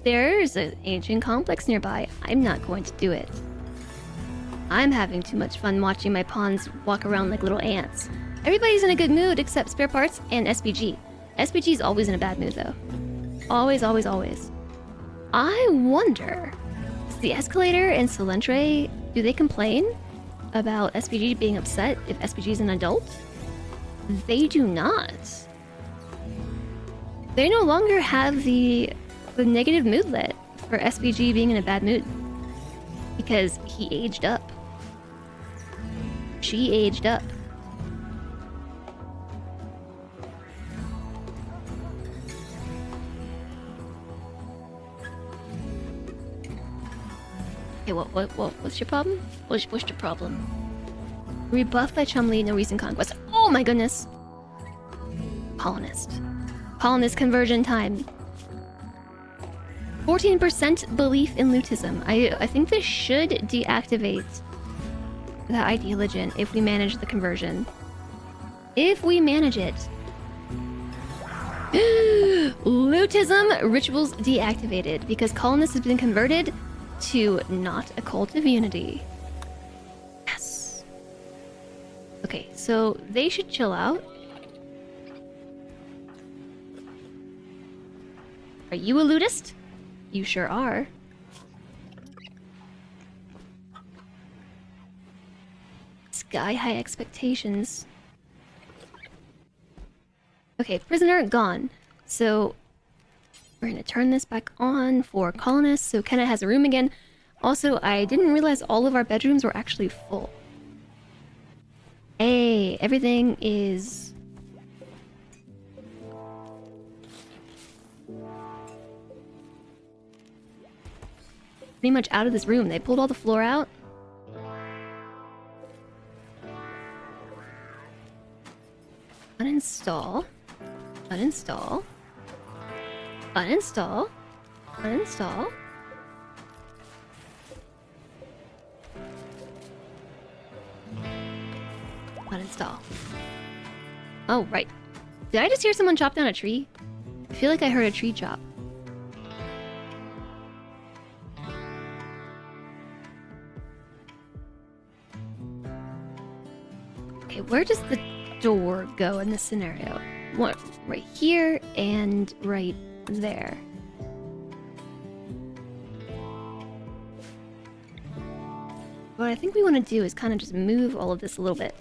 There's an ancient complex nearby. I'm not going to do it. I'm having too much fun watching my pawns walk around like little ants. Everybody's in a good mood except spare parts and SPG. SPG's always in a bad mood though. Always, always, always. I wonder, does the Escalator and Solentre, do they complain about SPG being upset if SPG is an adult? They do not. They no longer have the negative moodlet for SPG being in a bad mood. Because he aged up. She aged up. Okay, what's your problem? What's your problem? Rebuffed by Chumley, no recent conquest. Oh my goodness! Colonist. Colonist conversion time. 14% belief in lootism. I think this should deactivate that ideology if we manage the conversion. If we manage it. Lootism rituals deactivated because colonist has been converted to not a cult of unity. Yes. Okay, so they should chill out. Are you a lootist? You sure are. Sky high expectations. Okay, prisoner gone. So we're gonna turn this back on for colonists so Kenna has a room again. Also, I didn't realize all of our bedrooms were actually full. Hey, everything is pretty much out of this room. They pulled all the floor out. Uninstall. Uninstall. Uninstall. Uninstall. Uninstall. Oh, right. Did I just hear someone chop down a tree? I feel like I heard a tree chop. Okay, where does the door go in this scenario? What? Right here and right there. What I think we want to do is kind of just move all of this a little bit.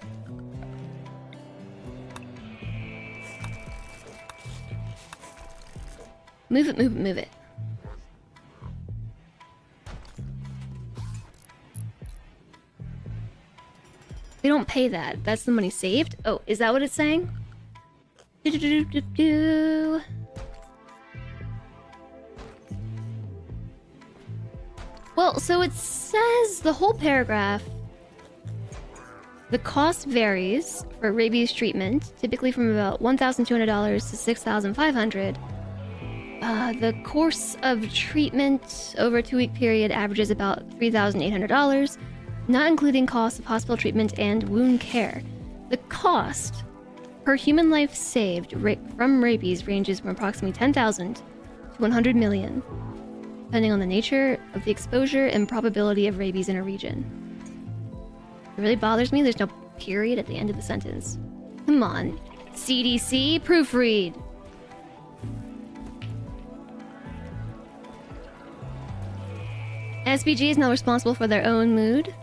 Move it, move it, move it. We don't pay that. That's the money saved. Oh, is that what it's saying? Well, so it says the whole paragraph. The cost varies for rabies treatment, typically from about $1,200 to $6,500. The course of treatment over a 2-week period averages about $3,800, not including costs of hospital treatment and wound care. The cost per human life saved from rabies ranges from approximately 10,000 to 100 million, depending on the nature of the exposure and probability of rabies in a region. It really bothers me there's no period at the end of the sentence. Come on, CDC, proofread! SPG is now responsible for their own mood.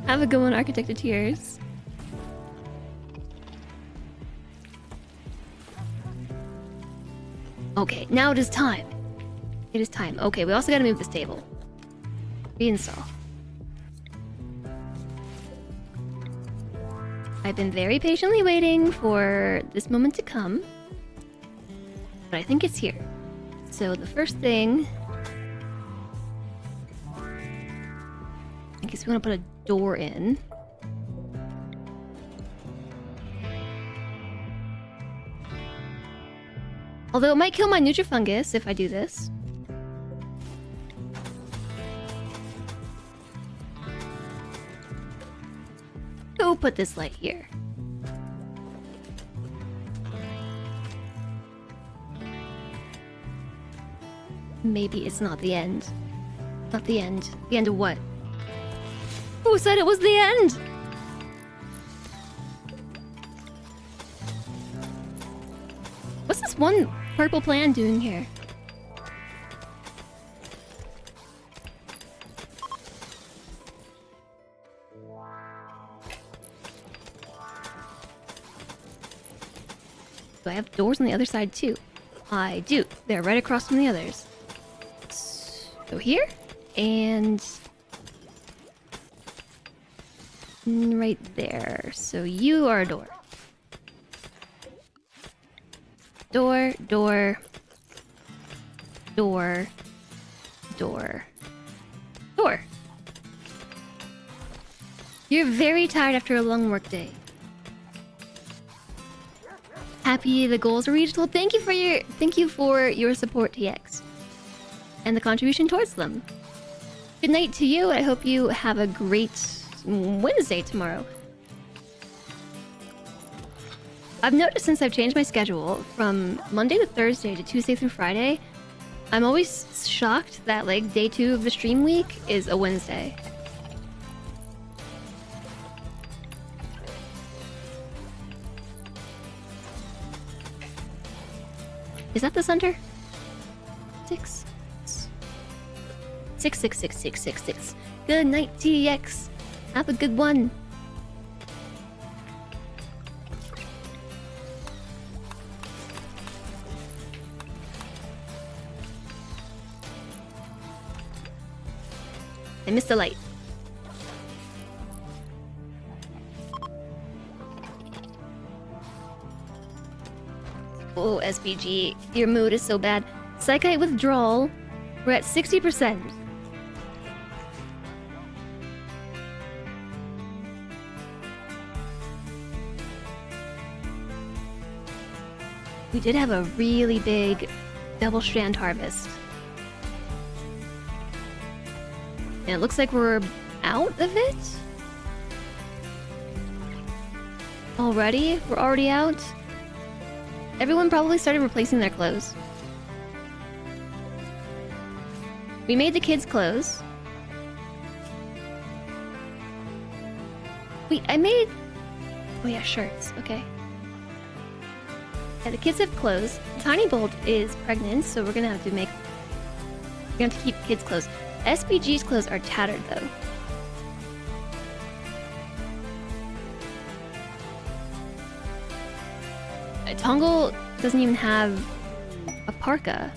Have a good one, Architect of Tears. Okay, now it is time. It is time. Okay, we also gotta move this table. Reinstall. I I've been very patiently waiting for this moment to come, but I think it's here. So the first thing, I guess we want to put a door in. Although it might kill my Nutrifungus if I do this. Who put this light here? Maybe it's not the end. Not the end. The end of what? Who said it was the end? What's this one purple plant doing here? Do I have doors on the other side too? I do. They're right across from the others. So here, and right there. So you are a door. Door, door, door, door, door. You're very tired after a long work day. Happy the goals are reached. Well, thank you for your support, TX, and the contribution towards them. Good night to you. I hope you have a great Wednesday tomorrow. I've noticed since I've changed my schedule from Monday to Thursday to Tuesday through Friday, I'm always shocked that like day 2 of the stream week is a Wednesday. Is that the center? 6. 6666666. Good night, TX. Have a good one. I missed the light. Oh, SPG, your mood is so bad. Psychite withdrawal. We're at 60%. We did have a really big double strand harvest. And it looks like we're out of it? Already? We're already out? Everyone probably started replacing their clothes. We made the kids' clothes. Wait, I made... Oh yeah, shirts. Okay. Yeah, the kids have clothes. Tiny Bolt is pregnant, so we're gonna have to make... We're gonna have to keep kids' clothes. SPG's clothes are tattered, though. Tongle doesn't even have a parka.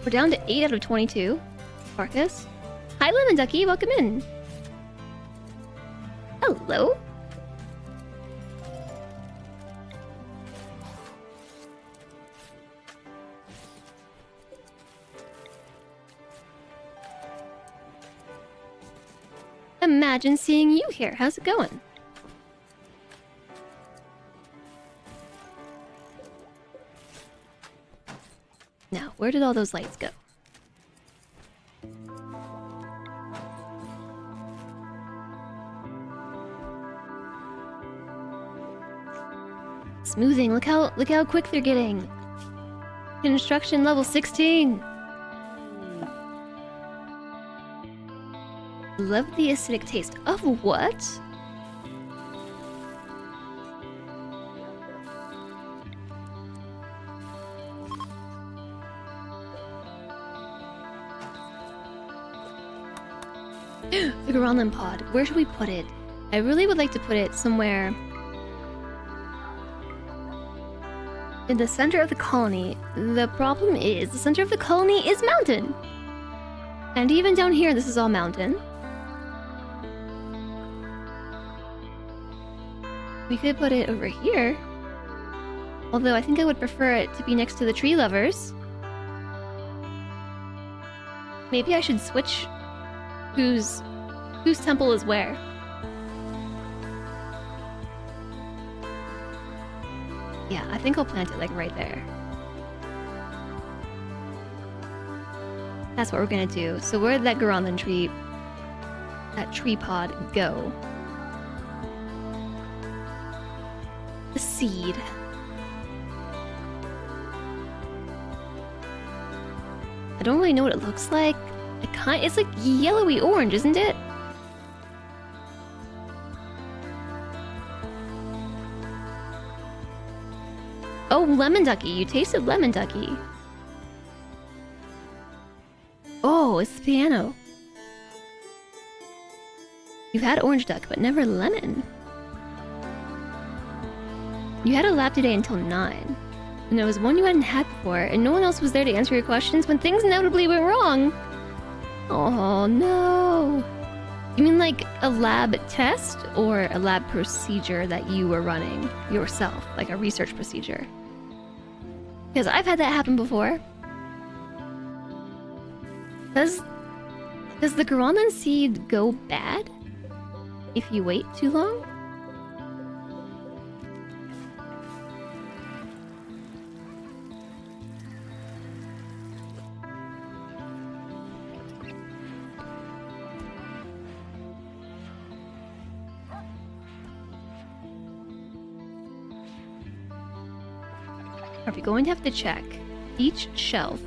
We're down to 8 out of 22 parkas. Hi, Lemon Ducky, welcome in. Hello. Imagine seeing you here. How's it going? Now, where did all those lights go? Smoothing, look how quick they're getting. Construction level 16. Love the acidic taste of what? The Granlin pod. Where should we put it? I really would like to put it somewhere in the center of the colony. The problem is the center of the colony is mountain. And even down here, this is all mountain. We could put it over here. Although I think I would prefer it to be next to the tree lovers. Maybe I should switch whose temple is where. Yeah, I think I'll plant it like right there. That's what we're gonna do. So where did that Garanlan tree, that tree pod go? The seed. I don't really know what it looks like. It's like yellowy orange, isn't it? Oh, lemon ducky. You tasted lemon ducky. Oh, it's the piano. You've had orange duck, but never lemon. You had a lab today until 9. And there was one you hadn't had before, and no one else was there to answer your questions when things inevitably went wrong. Oh no. You mean like a lab test or a lab procedure that you were running yourself, like a research procedure? Because I've had that happen before. Does the Garanlan seed go bad if you wait too long? Are we going to have to check each shelf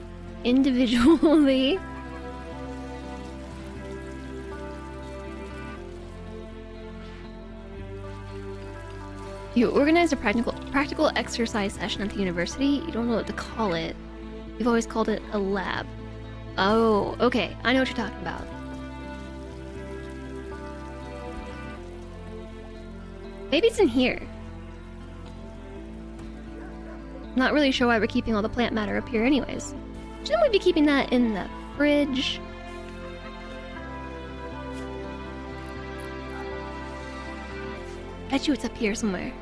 individually? You organized a practical exercise session at the university. You don't know what to call it. You've always called it a lab. Oh, okay. I know what you're talking about. Maybe it's in here. Not really sure why we're keeping all the plant matter up here anyways. Shouldn't we be keeping that in the fridge? Bet you it's up here somewhere.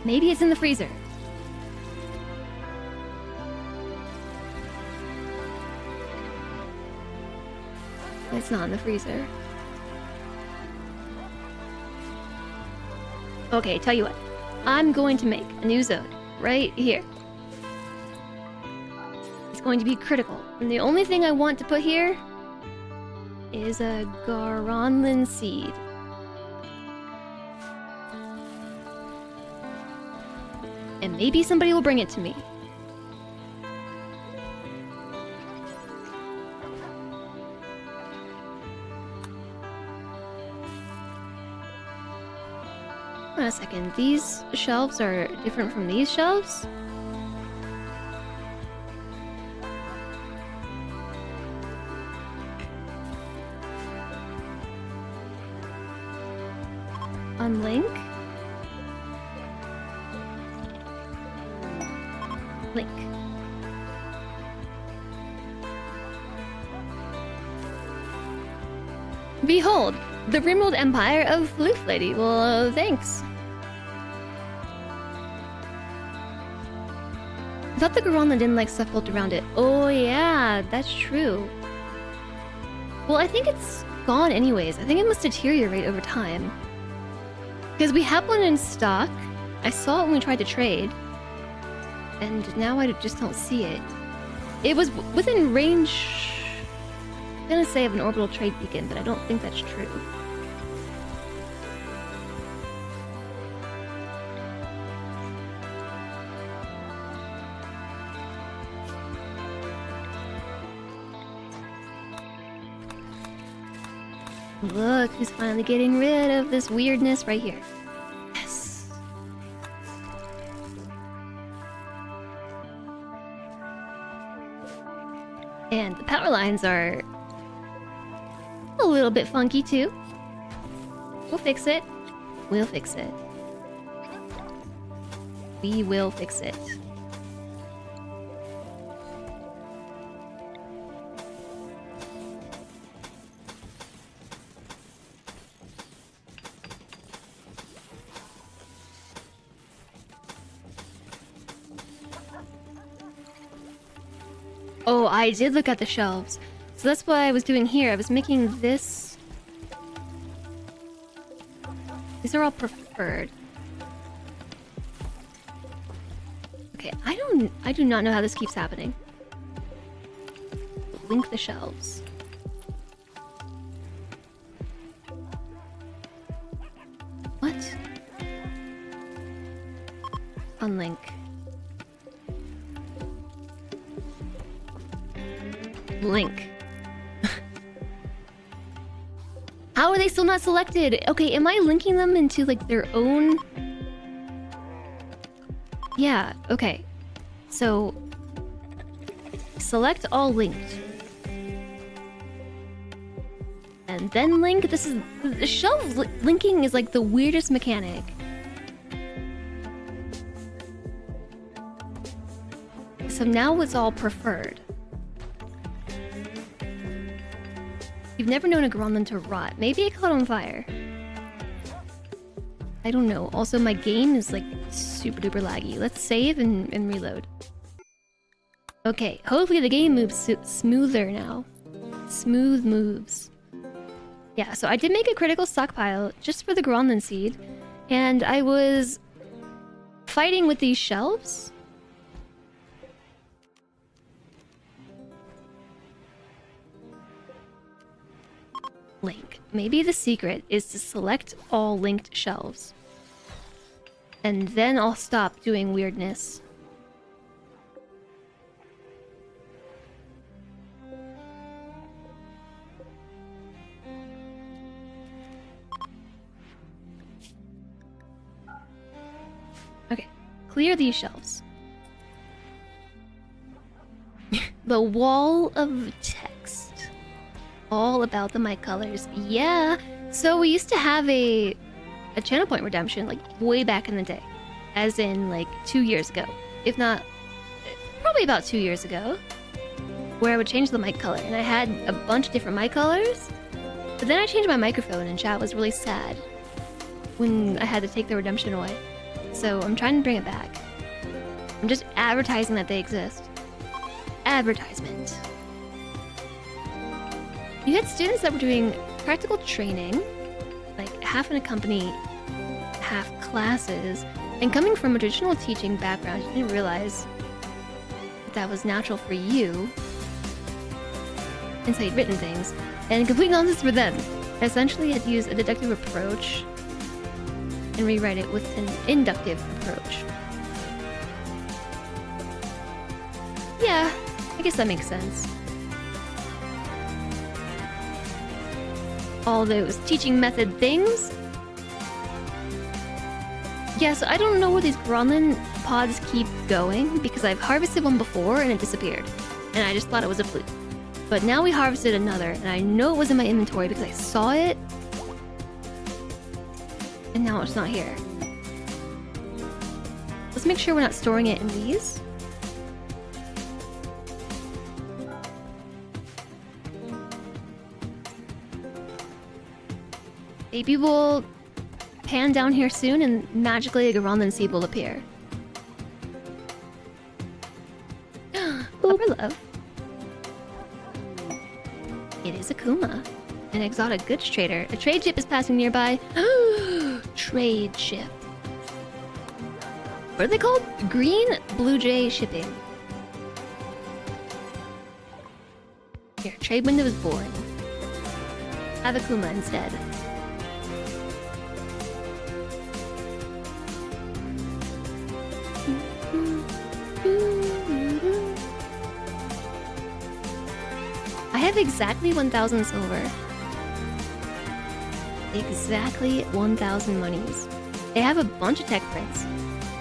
Maybe it's in the freezer. It's not in the freezer. Okay, tell you what. I'm going to make a new zone right here. It's going to be critical. And the only thing I want to put here is a Garanlan seed. And maybe somebody will bring it to me. Hold on a second, these shelves are different from these shelves? Unlink? Link. Behold, the rimworld empire of Floof Lady. Well, thanks. I thought the Garanlan didn't like stuff built around it. Oh yeah, that's true. Well, I think it's gone anyways. I think it must deteriorate over time. Because we have one in stock. I saw it when we tried to trade. And now I just don't see it. It was within range, I'm gonna say, of an orbital trade beacon, but I don't think that's true. Look, who's finally getting rid of this weirdness right here. Yes. And the power lines are a little bit funky too. We'll fix it. We'll fix it. We will fix it. Oh, I did look at the shelves. So that's what I was doing here. I was making this... These are all preferred. Okay, I do not know how this keeps happening. Link the shelves. What? Unlink. Link. How are they still not selected? Okay, am I linking them into like their own? Yeah, okay. So select all linked. And then link. This is the shelf linking is like the weirdest mechanic. So now it's all preferred. You've never known a Gromlin to rot. Maybe it caught on fire. I don't know. Also, my game is like super duper laggy. Let's save and reload. Okay, hopefully the game moves smoother now. Smooth moves. Yeah, so I did make a critical stockpile just for the Gromlin seed. And I was fighting with these shelves. Link. Maybe the secret is to select all linked shelves. And then I'll stop doing weirdness. Okay, clear these shelves. The wall of text. All about the mic colors. Yeah. So we used to have a channel point redemption like way back in the day. As in like 2 years ago. If not, probably about 2 years ago. Where I would change the mic color. And I had a bunch of different mic colors. But then I changed my microphone and chat was really sad. When I had to take the redemption away. So I'm trying to bring it back. I'm just advertising that they exist. Advertisement. You had students that were doing practical training, like half in a company, half classes, and coming from a traditional teaching background, you didn't realize that was natural for you, and so you'd written things, and complete nonsense for them. Essentially, had to use a deductive approach and rewrite it with an inductive approach. Yeah, I guess that makes sense. All those teaching method things. Yeah, so I don't know where these Gromlin pods keep going because I've harvested one before and it disappeared. And I just thought it was a fluke. But now we harvested another and I know it was in my inventory because I saw it. And now it's not here. Let's make sure we're not storing it in these. Maybe we'll pan down here soon and magically a Gromlin seed will appear. Upper love. It is a Kuma. An exotic goods trader. A trade ship is passing nearby. Trade ship. What are they called? Green Blue Jay shipping. Here, trade window is boring. Have a Kuma instead. I have exactly 1,000 silver. Exactly 1,000 monies. They have a bunch of tech prints.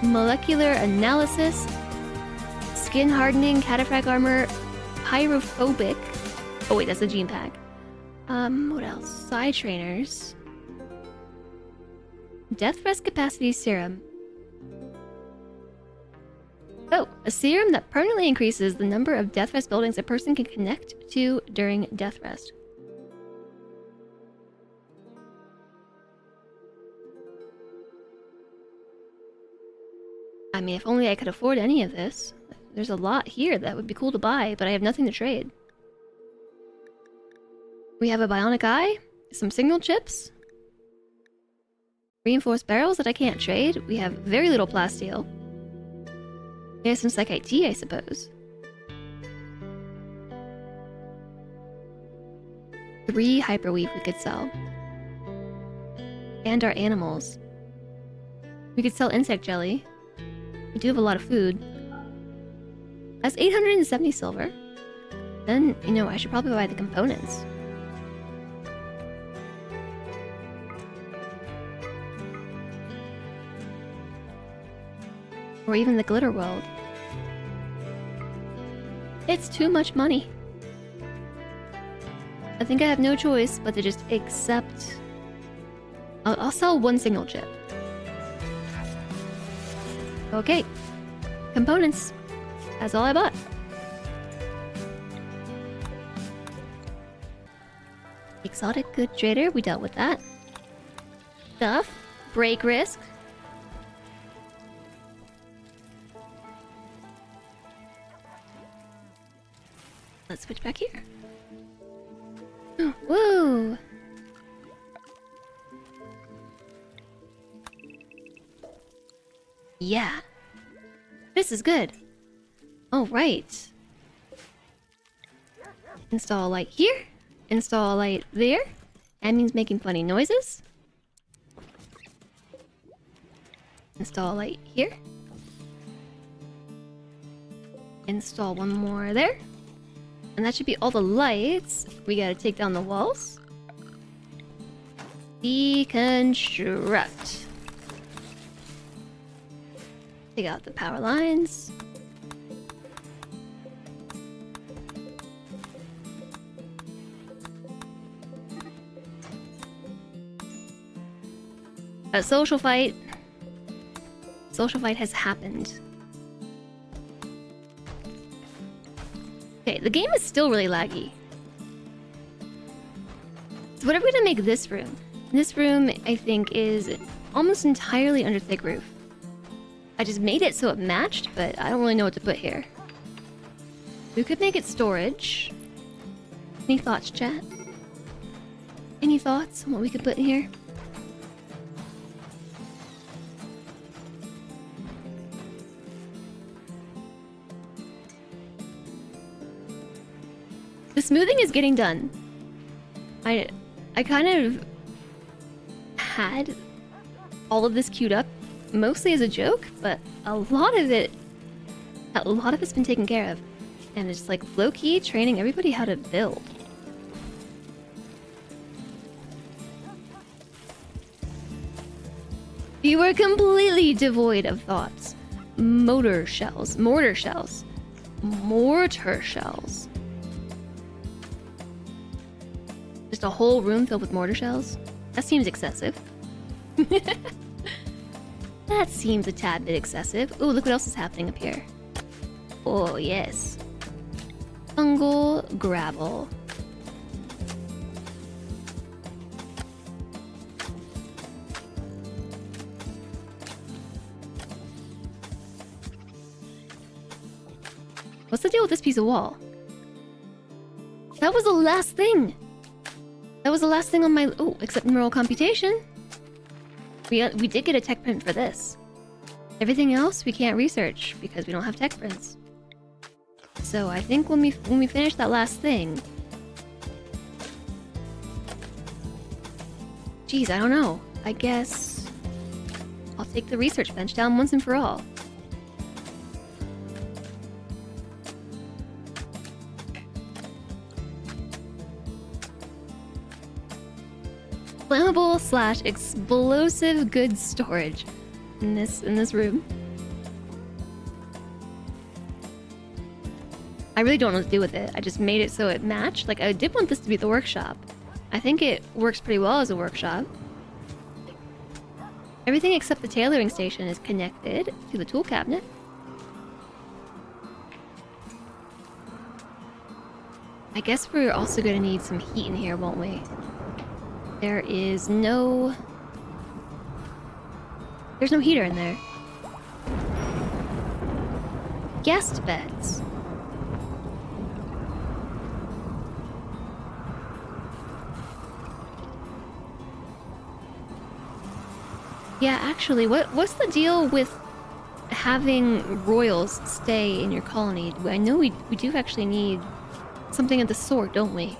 Molecular analysis, skin hardening, cataphract armor, pyrophobic. Oh wait, that's a gene pack. What else? Side trainers. Death rest capacity serum. Oh, a serum that permanently increases the number of death rest buildings a person can connect to during death rest. I mean, if only I could afford any of this. There's a lot here that would be cool to buy, but I have nothing to trade. We have a bionic eye, some signal chips, reinforced barrels that I can't trade. We have very little plasteel. We have some psychite tea, I suppose. 3 hyperweave we could sell. And our animals. We could sell insect jelly. We do have a lot of food. That's 870 silver. Then, you know, I should probably buy the components. Or even the glitter world. It's too much money. I think I have no choice but to just accept... I'll sell 1 signal chip. Okay. Components. That's all I bought. Exotic good trader, we dealt with that. Stuff. Break risk. Let's switch back here. Whoa! Yeah. This is good. Oh, right. Install a light here. Install a light there. That means making funny noises. Install a light here. Install one more there. And that should be all the lights. We gotta take down the walls. Deconstruct. Take out the power lines. A social fight. Social fight has happened. Okay, the game is still really laggy. So what are we gonna make this room? This room, I think, is almost entirely under thick roof. I just made it so it matched, but I don't really know what to put here. We could make it storage. Any thoughts, chat? Any thoughts on what we could put in here? The smoothing is getting done. I kind of had all of this queued up mostly as a joke, but a lot of it's been taken care of. And it's like low-key training everybody how to build. You were completely devoid of thoughts. Mortar shells. Mortar shells. Just a whole room filled with mortar shells? That seems excessive. That seems a tad bit excessive. Ooh, look what else is happening up here. Oh, yes. Fungal gravel. What's the deal with this piece of wall? That was the last thing! That was the last thing on my... Oh, except neural computation. We did get a tech print for this. Everything else we can't research because we don't have tech prints. So I think when we finish that last thing... Geez, I don't know. I guess... I'll take the research bench down once and for all. Flammable / explosive goods storage in this room. I really don't know what to do with it. I just made it so it matched. Like, I did want this to be the workshop. I think it works pretty well as a workshop. Everything except the tailoring station is connected to the tool cabinet. I guess we're also gonna need some heat in here, won't we? There's no heater in there. guest beds. Yeah, actually, what's the deal with having royals stay in your colony? I know we do actually need something of the sort, don't we?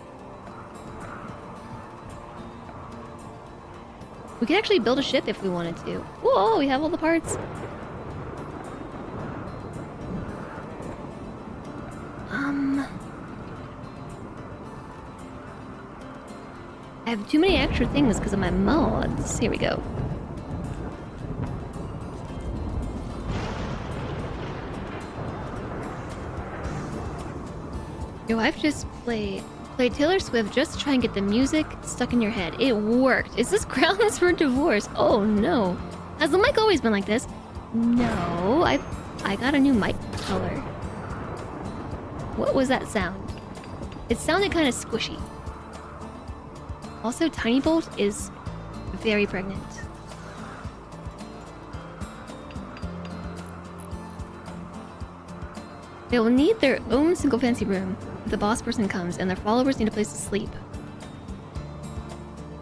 We could actually build a ship if we wanted to. Whoa, we have all the parts. I have too many extra things because of my mods. Here we go. Yo, I've just played Taylor Swift just to try and get the music stuck in your head. It worked. Is this grounds for divorce? Oh no. Has the mic always been like this? No, I got a new mic color. What was that sound? It sounded kind of squishy. Also, Tiny Bolt is very pregnant. They will need their own single fancy room if the boss person comes and their followers need a place to sleep.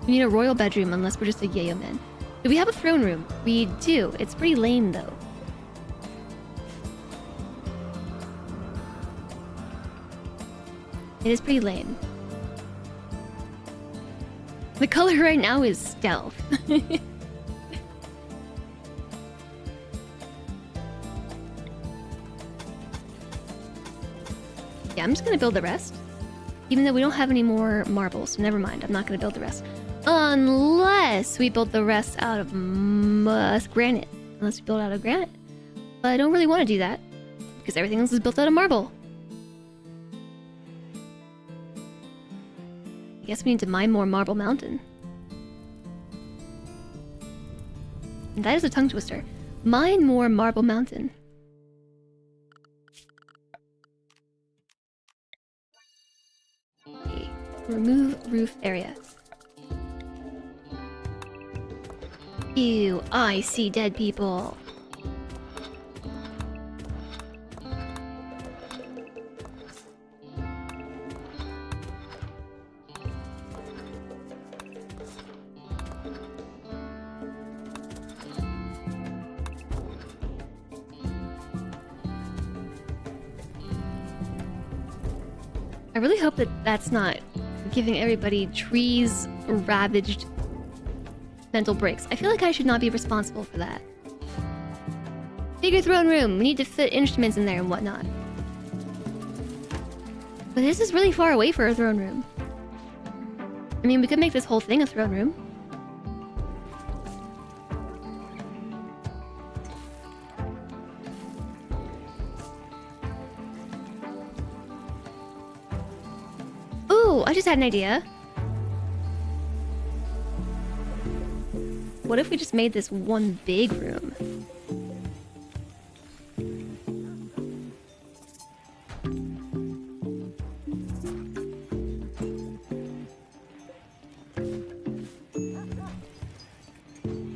We need a royal bedroom unless we're just a yayo man. Do we have a throne room? We do. It's pretty lame though. It is pretty lame. The color right now is stealth. Yeah, I'm just gonna build the rest. Even though we don't have any more marbles, so never mind. I'm not gonna build the rest. Unless we build the rest out of granite. Unless we build out of granite. But I don't really want to do that. Because everything else is built out of marble. I guess we need to mine more Marble Mountain. And that is a tongue twister. Mine more Marble Mountain. Okay. Remove roof area. Ew, I see dead people. I really hope that that's not giving everybody trees ravaged mental breaks. I feel like I should not be responsible for that. Bigger throne room. We need to fit instruments in there and whatnot. But this is really far away for a throne room. I mean, we could make this whole thing a throne room. Ooh, I just had an idea. What if we just made this one big room?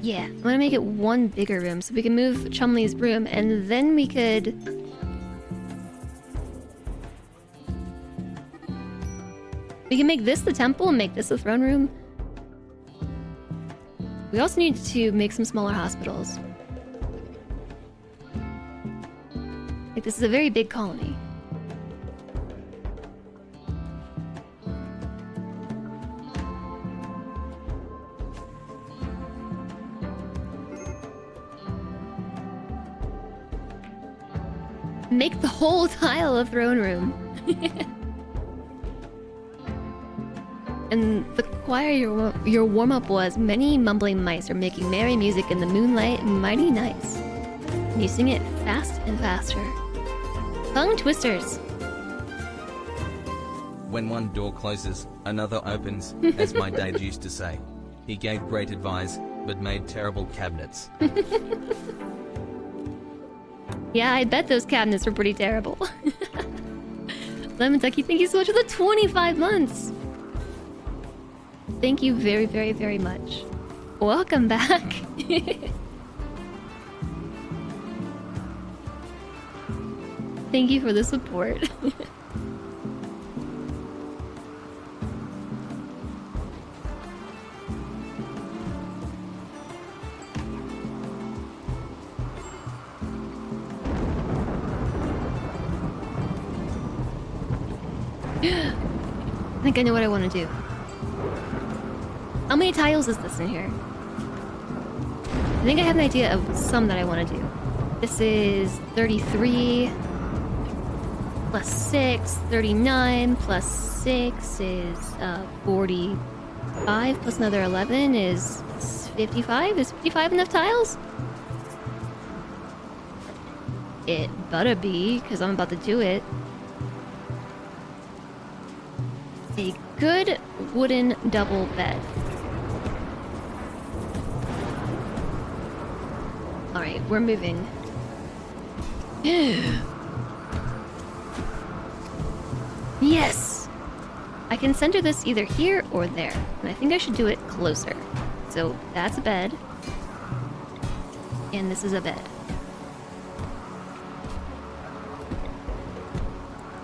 Yeah, I'm gonna make it one bigger room so we can move Chumley's room and then we could... We can make this the temple and make this the throne room. We also need to make some smaller hospitals. Like, this is a very big colony. Make the whole tile a throne room. And the choir your warm-up was, many mumbling mice are making merry music in the moonlight, mighty nice. And you sing it fast and faster. Tongue twisters. When one door closes, another opens, as my dad used to say. He gave great advice, but made terrible cabinets. Yeah, I bet those cabinets were pretty terrible. Lemon Ducky, thank you so much for the 25 months. Thank you very, very, very much. Welcome back. Thank you for the support. I think I know what I want to do. How many tiles is this in here? I think I have an idea of some that I want to do. This is 33 plus 6, 39 plus 6 is 45 plus another 11 is 55. Is 55 enough tiles? It better be, because I'm about to do it. A good wooden double bed. Alright, we're moving. Yes! I can center this either here or there, and I think I should do it closer. So that's a bed. And this is a bed.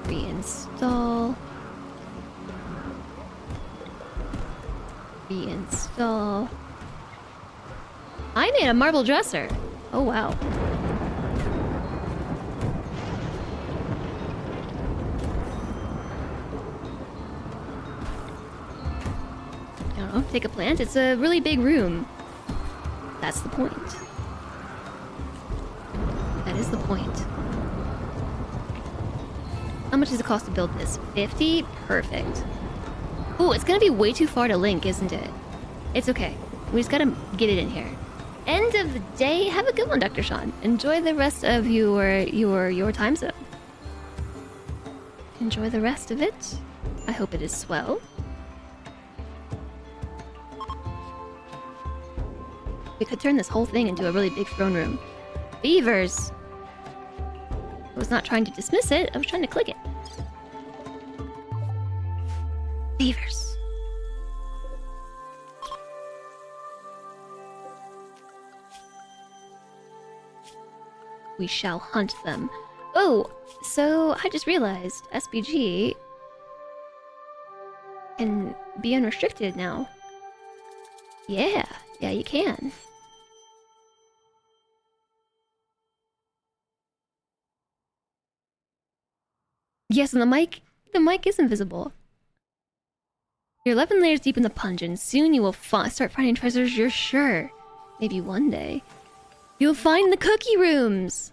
Reinstall. Reinstall. I made a marble dresser. Oh wow. I don't know, take a plant. It's a really big room. That's the point. That is the point. How much does it cost to build this? 50? Perfect. Oh, it's gonna be way too far to link, isn't it? It's okay. We just gotta get it in here. End of the day. Have a good one, Dr. Sean. Enjoy the rest of your time zone. Enjoy the rest of it. I hope it is swell. We could turn this whole thing into a really big throne room. Beavers! I was not trying to dismiss it, I was trying to click it. Beavers. We shall hunt them. Oh, so I just realized SBG can be unrestricted now. Yeah, you can. Yes, and the mic is invisible. You're 11 layers deep in the dungeon. Soon you will start finding treasures, you're sure. Maybe one day. You'll find the cookie rooms!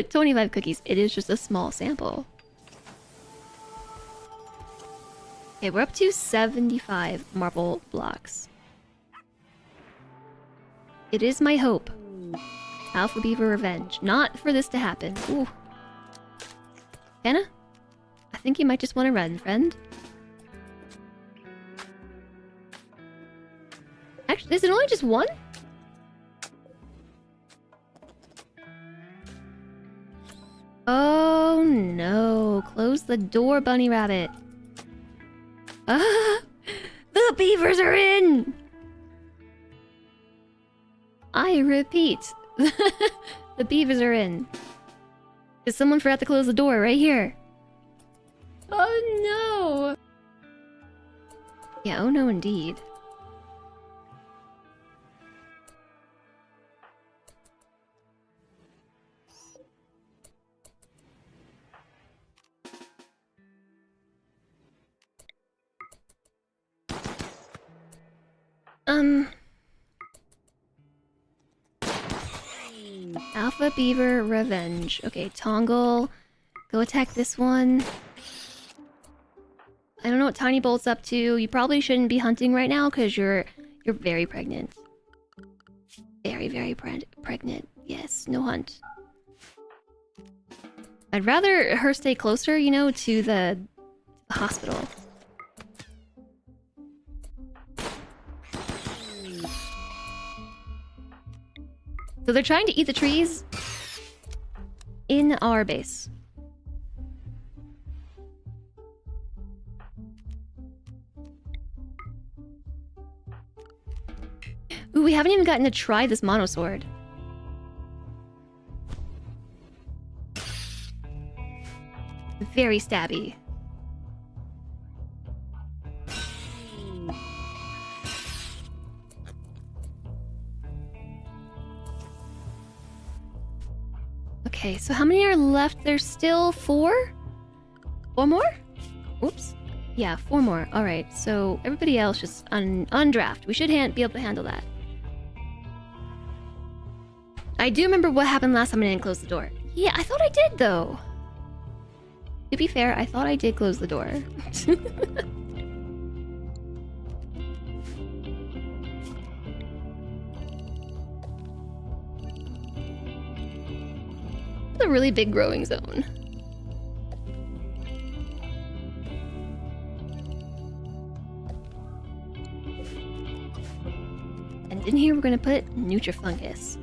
25 cookies. It is just a small sample. Okay, we're up to 75 marble blocks. It is my hope. Alpha Beaver Revenge. Not for this to happen. Ooh. Anna? I think you might just want to run, friend. Actually, is it only just one? Oh no. Close the door, bunny rabbit. Ah! The beavers are in! I repeat. The beavers are in. Because someone forgot to close the door right here. Oh no! Yeah, oh no indeed. Alpha Beaver Revenge. Okay, Tongle. Go attack this one. I don't know what Tiny Bolt's up to. You probably shouldn't be hunting right now because you're very pregnant. Very pregnant. Yes, no hunt. I'd rather her stay closer, you know, to the hospital. So they're trying to eat the trees in our base. Ooh, we haven't even gotten to try this monosword. very stabby. Okay, so how many are left? There's still 4? 4 more? Oops. Yeah, 4 more. Alright, so everybody else just undraft. We should be able to handle that. I do remember what happened last time I didn't close the door. Yeah, I thought I did, though. To be fair, I thought I did close the door. It's a really big growing zone. And in here we're gonna put Nutrifungus.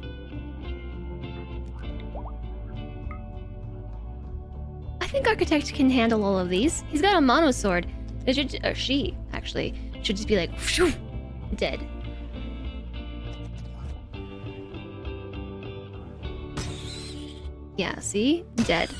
I think Architect can handle all of these. He's got a mono sword. It should, or she, actually, should just be like, whoosh, dead. Yeah, see? Dead.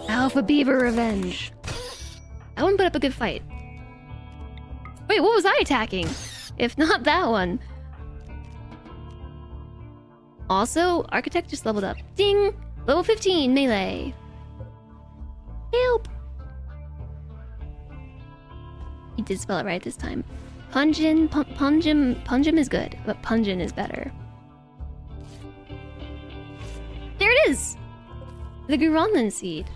Alpha Beaver Revenge. That one put up a good fight. Wait, what was I attacking? If not that one. Also, Architect just leveled up. Ding! Level 15 melee. Help! He did spell it right this time. Pungem is good, but Pungent is better. There it is! The Guronlan seed.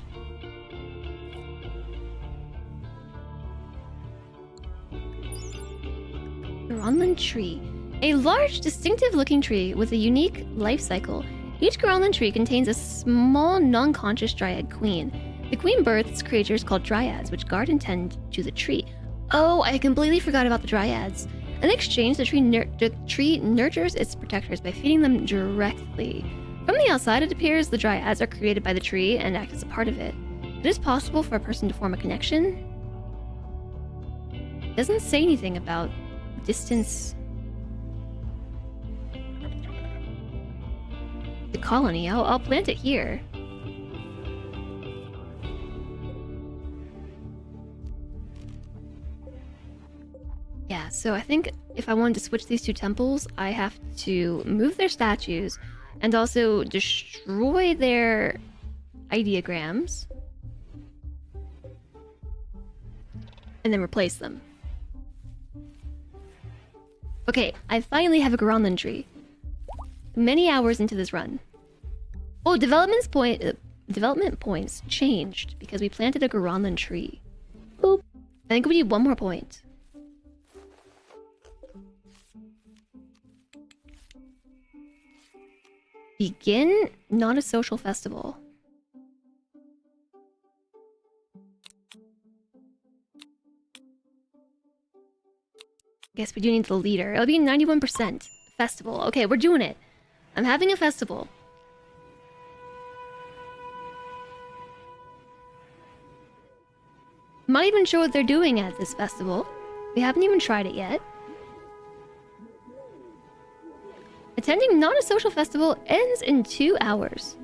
Guronlan tree. A large, distinctive-looking tree with a unique life cycle. Each Guronlan tree contains a small, non-conscious dryad queen. The queen births creatures called dryads, which guard and tend to the tree. Oh, I completely forgot about the dryads. In exchange, the tree nurtures its protectors by feeding them directly. From the outside, it appears the dryads are created by the tree and act as a part of it. It is possible for a person to form a connection. It doesn't say anything about distance. The colony. I'll plant it here. Yeah, so I think if I wanted to switch these two temples, I have to move their statues and also destroy their ideograms and then replace them. Okay, I finally have a Guronlan tree. Many hours into this run. Oh, development points changed because we planted a Guronlan tree. Boop. I think we need 1 more point. Begin not a social festival. Guess we do need the leader. It'll be 91%. Festival. Okay, we're doing it. I'm having a festival. I'm not even sure what they're doing at this festival. We haven't even tried it yet. Attending not a social festival ends in 2 hours.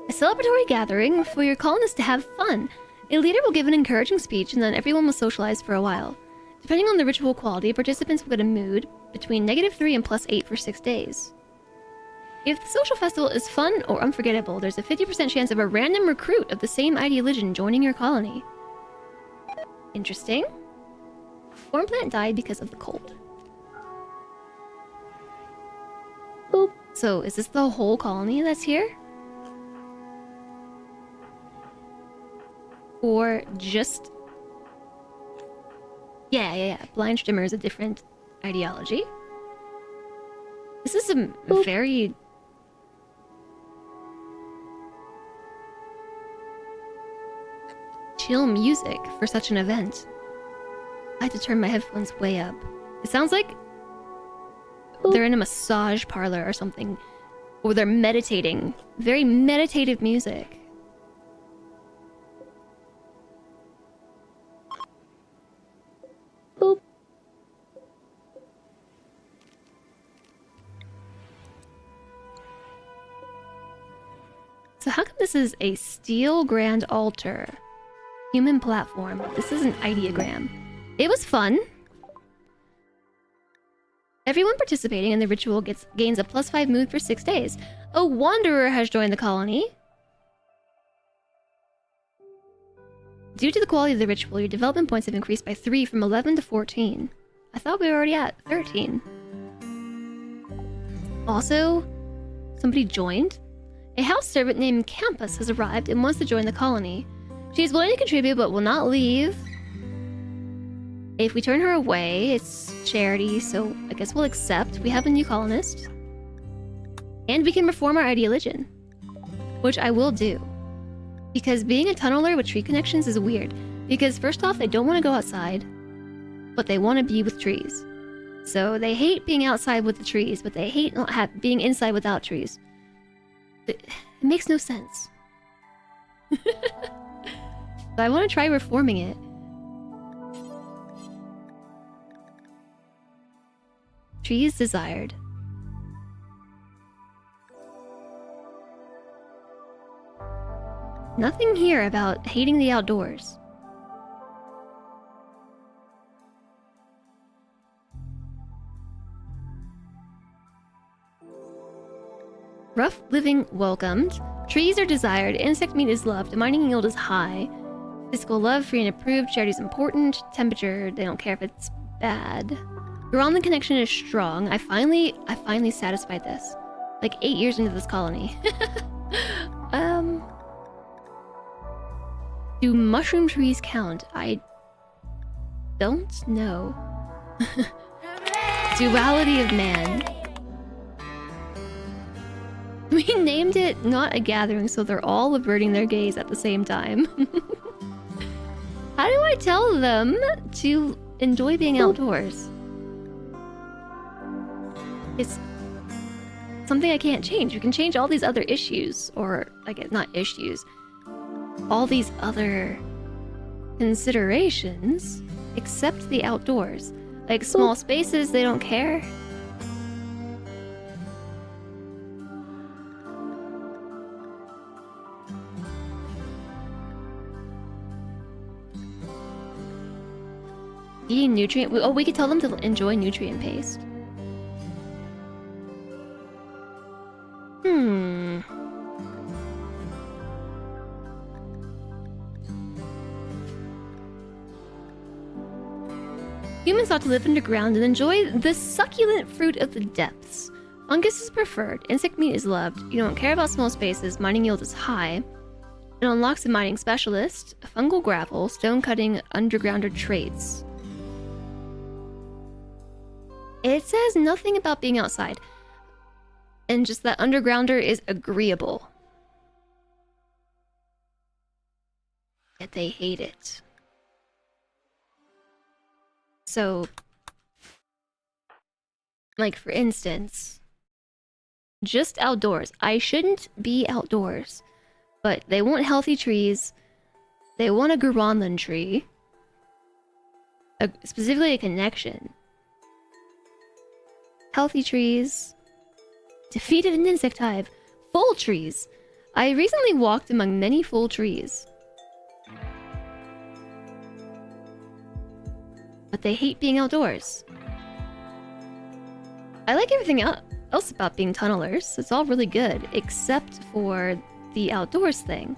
A celebratory gathering for your colonists to have fun. A leader will give an encouraging speech and then everyone will socialize for a while. Depending on the ritual quality, participants will get a mood between -3 and +8 for 6 days. If the social festival is fun or unforgettable, there's a 50% chance of a random recruit of the same ideology joining your colony. Interesting. Corn plant died because of the cold. Boop. So, is this the whole colony that's here? Or just... Yeah. Blind Strimmer is a different ideology. This is a very... chill music for such an event. I had to turn my headphones way up. It sounds like... they're in a massage parlor or something. Or they're meditating. Very meditative music. Boop. So how come this is a steel grand altar? Human platform. This is an ideogram. It was fun. Everyone participating in the ritual gains a +5 mood for 6 days. A wanderer has joined the colony. Due to the quality of the ritual, your development points have increased by 3 from 11 to 14. I thought we were already at 13. Also, somebody joined. A house servant named Campus has arrived and wants to join the colony. She is willing to contribute but will not leave. If we turn her away, it's charity, so I guess we'll accept. We have a new colonist. And we can reform our ideology, which I will do. Because being a tunneler with tree connections is weird. Because first off, they don't want to go outside, but they want to be with trees. So they hate being outside with the trees, but they hate not being inside without trees. It makes no sense. So I want to try reforming it. Trees desired. Nothing here about hating the outdoors. Rough living welcomed. Trees are desired. Insect meat is loved. Mining yield is high. Physical love, free and approved. Charity is important. Temperature, they don't care if it's bad. Groundland connection is strong. I finally satisfied this. Like 8 years into this colony. Do mushroom trees count? I don't know. Duality of man. We named it not a gathering, so they're all averting their gaze at the same time. How do I tell them to enjoy being outdoors? It's something I can't change. We can change all these other issues, or like not issues, all these other considerations, except the outdoors. Like small spaces, they don't care. Eating nutrient... Oh, we could tell them to enjoy nutrient paste. Humans ought to live underground and enjoy the succulent fruit of the depths. Fungus is preferred. Insect meat is loved. You don't care about small spaces. Mining yield is high. It unlocks a mining specialist. Fungal gravel. Stone cutting. Undergrounder traits. It says nothing about being outside. And just that undergrounder is agreeable. Yet they hate it. So, like for instance, just outdoors. I shouldn't be outdoors, but they want healthy trees. They want a Groenland tree, specifically a connection. Healthy trees. Defeated an insect hive. Full trees. I recently walked among many full trees. But they hate being outdoors. I like everything else about being tunnelers. It's all really good, except for the outdoors thing.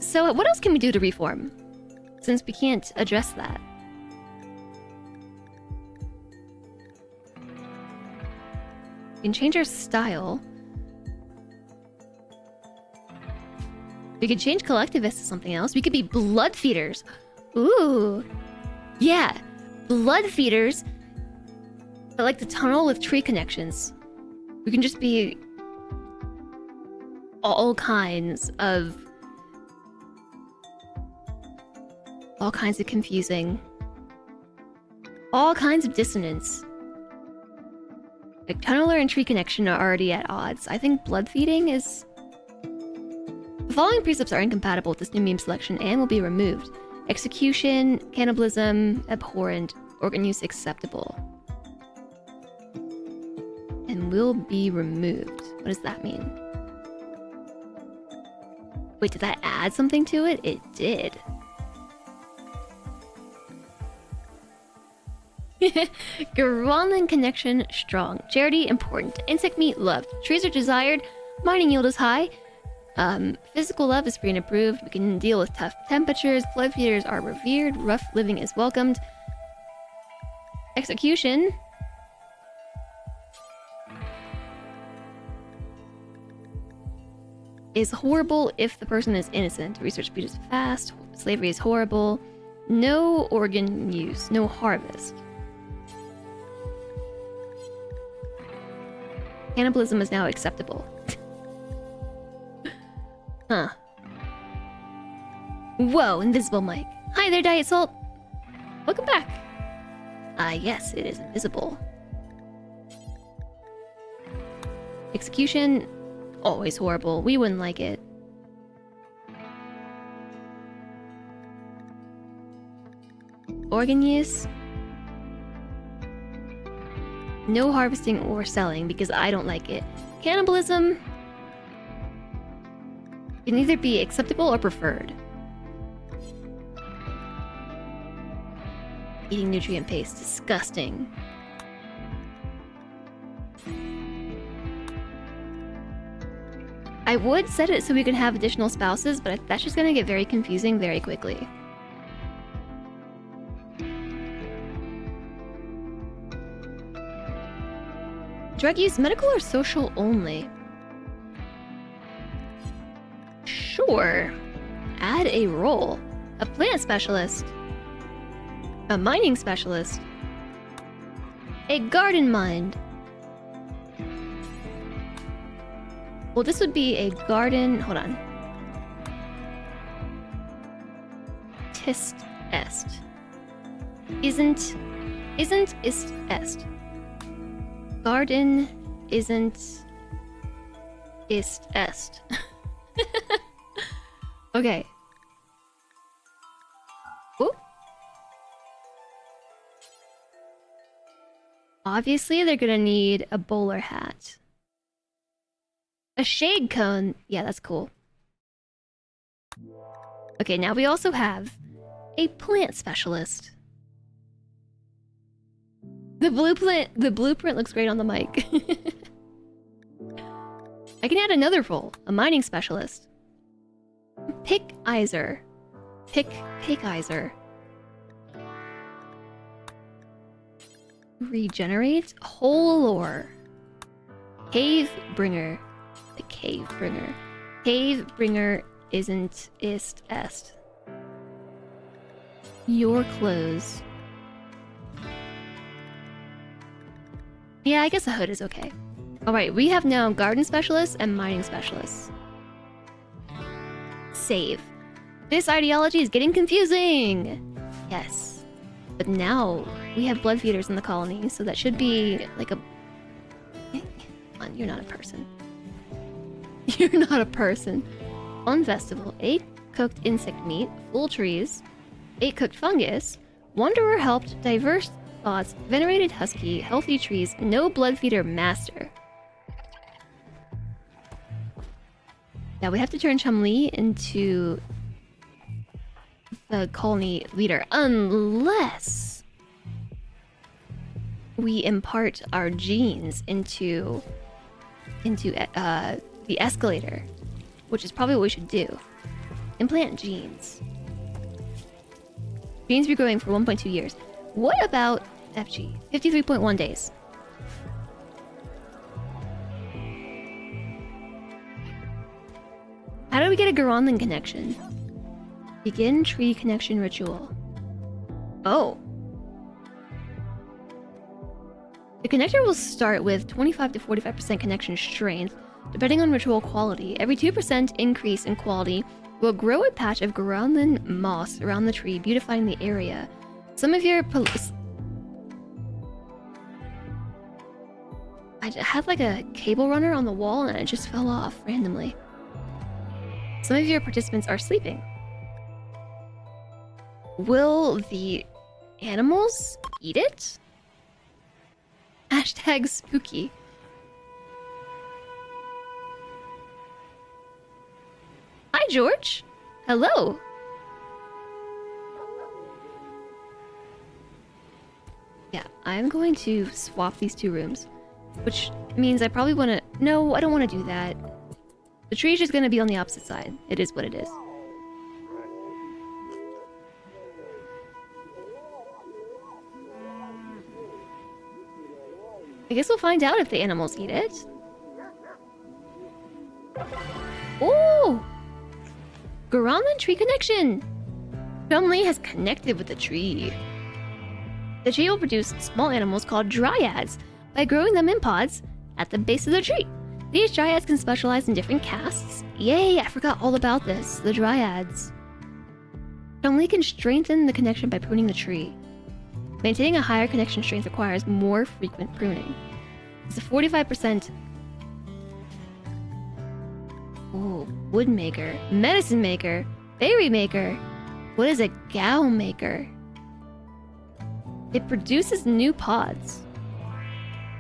So what else can we do to reform? Since we can't address that. We can change our style. We could change collectivists to something else. We could be blood feeders. Ooh. Yeah. Blood feeders. But like the tunnel with tree connections. We can just be all kinds of confusing. All kinds of dissonance. Like tunneler and tree connection are already at odds. I think blood feeding is... The following precepts are incompatible with this new meme selection and will be removed. Execution, cannibalism, abhorrent, organ use acceptable. And will be removed. What does that mean? Wait, did that add something to it? It did. Garwanlin connection strong. Charity important. Insect meat loved. Trees are desired. Mining yield is high. Physical love is free and approved. We can deal with tough temperatures. Blood feeders are revered. Rough living is welcomed. Execution. Is horrible if the person is innocent. Research speed is fast. Slavery is horrible. No organ use. No harvest. Cannibalism is now acceptable. Huh. Whoa, invisible mic. Hi there, Diet Salt. Welcome back. Yes, it is invisible. Execution. Always horrible. We wouldn't like it. Organ use. No harvesting or selling because I don't like it. Cannibalism can either be acceptable or preferred. Eating nutrient paste. Disgusting. I would set it so we could have additional spouses, but that's just gonna get very confusing very quickly. Drug use, medical or social only? Sure. Add a role. A plant specialist. A mining specialist. A garden mind. Well, this would be a garden... Hold on. Tist est. Isn't ist est. Garden isn't ist est. Okay. Whoop. Obviously, they're gonna need a bowler hat. A shade cone. Yeah, that's cool. Okay, now we also have a plant specialist. The blueprint looks great on the mic. I can add another role, a mining specialist. Pickizer. Pickizer. Regenerate. Whole ore. Cave bringer. The cave bringer. Cave bringer isn't ist est. Your clothes. Yeah, I guess a hood is okay. Alright, we have now garden specialists and mining specialists. Save. This ideology is getting confusing! Yes. But now we have blood feeders in the colony, so that should be like a... Come on, you're not a person. You're not a person. On festival, 8 cooked insect meat, full trees, 8 cooked fungus, wanderer helped, diverse thoughts, venerated husky, healthy trees, no blood feeder master. Now we have to turn Chumlee into the colony leader, unless we impart our genes into the escalator, which is probably what we should do. Implant genes. Genes be growing for 1.2 years. What about FG? 53.1 days. How do we get a Garwanlin connection? Begin tree connection ritual. Oh. The connector will start with 25 to 45% connection strength, depending on ritual quality. Every 2% increase in quality will grow a patch of Garwanlin moss around the tree, beautifying the area. Some of your it had like a cable runner on the wall and it just fell off randomly. Some of your participants are sleeping. Will the animals eat it? Hashtag spooky. Hi, George. Hello. Yeah, I'm going to swap these two rooms, which means I probably want to... No, I don't want to do that. The tree is just going to be on the opposite side. It is what it is. I guess we'll find out if the animals eat it. Oh! Garanlan tree connection! Chumley has connected with the tree. The tree will produce small animals called dryads by growing them in pods at the base of the tree. These dryads can specialize in different castes. Yay, I forgot all about this. The dryads. Chumley can strengthen the connection by pruning the tree. Maintaining a higher connection strength requires more frequent pruning. It's a 45%. Oh, wood maker, medicine maker, berry maker. What is a gal maker? It produces new pods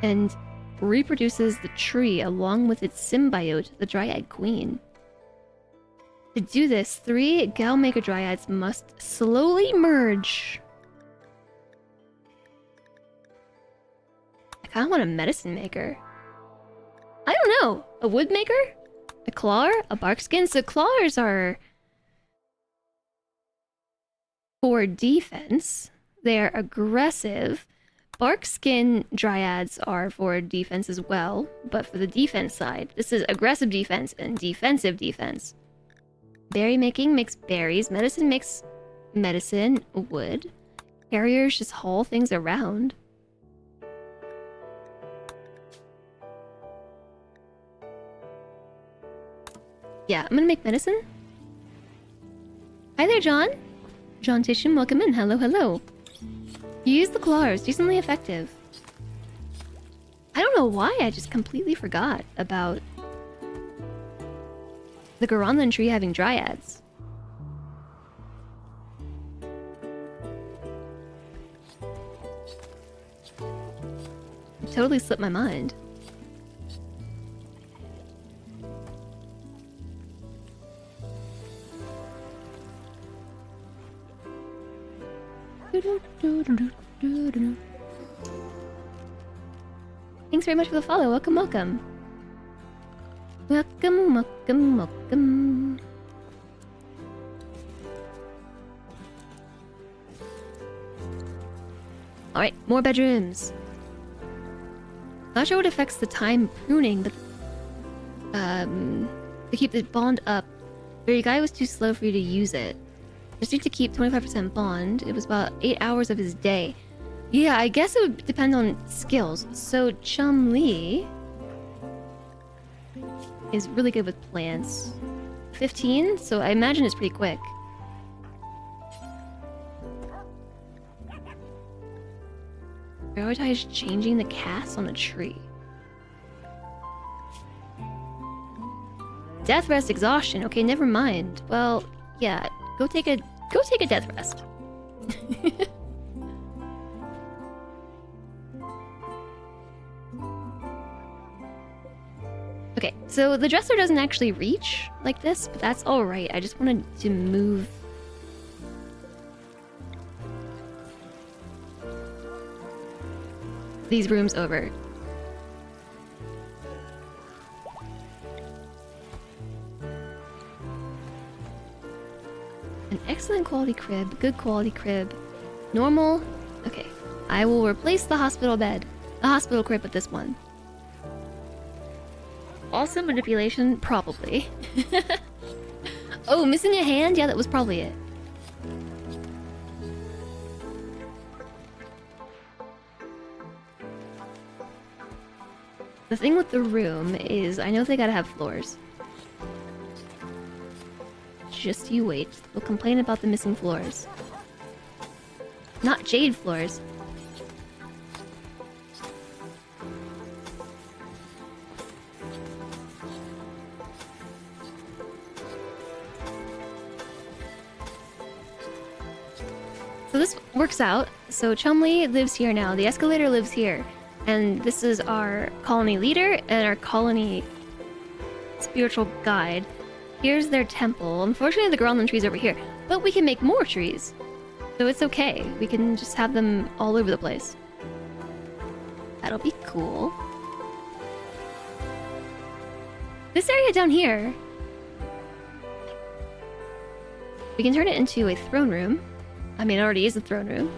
and reproduces the tree along with its symbiote, the dryad queen. To do this, 3 gal maker dryads must slowly merge. I kind of want a medicine maker. I don't know. A wood maker? A claw? A bark skin? So claws are for defense. They're aggressive. Bark skin dryads are for defense as well, but for the defense side. This is aggressive defense and defensive defense. Berry making makes berries. Medicine makes medicine. Wood. Carriers just haul things around. Yeah, I'm gonna make medicine. Hi there, John. John Tisham, welcome in. Hello, hello. You use the claws, decently effective. I don't know why, I just completely forgot about the Garanlan tree having dryads. It totally slipped my mind. Thanks very much for the follow. Welcome, welcome. Welcome, welcome, welcome. Alright, more bedrooms. Not sure what affects the time pruning, but to keep the bond up. But your guy was too slow for you to use it. Just need to keep 25% bond. It was about 8 hours of his day. Yeah, I guess it would depend on skills. So Chum-Li is really good with plants. 15, so I imagine it's pretty quick. Prioritize changing the cast on the tree. Death rest exhaustion. Okay, never mind. Well, yeah, go take a death rest. Okay, so the dresser doesn't actually reach like this, but that's alright. I just wanted to move these rooms over. An excellent quality crib, good quality crib, normal. Okay, I will replace the hospital bed, the hospital crib with this one. Also manipulation, probably. Oh, missing a hand? Yeah, that was probably it. The thing with the room is, I know they gotta have floors. Just you wait. They'll complain about the missing floors. Not jade floors. So this works out. So Chumley lives here now. The escalator lives here. And this is our colony leader and our colony spiritual guide. Here's their temple. Unfortunately, the Groundland tree's over here. But we can make more trees. So it's okay. We can just have them all over the place. That'll be cool. This area down here, we can turn it into a throne room. I mean, it already is a throne room.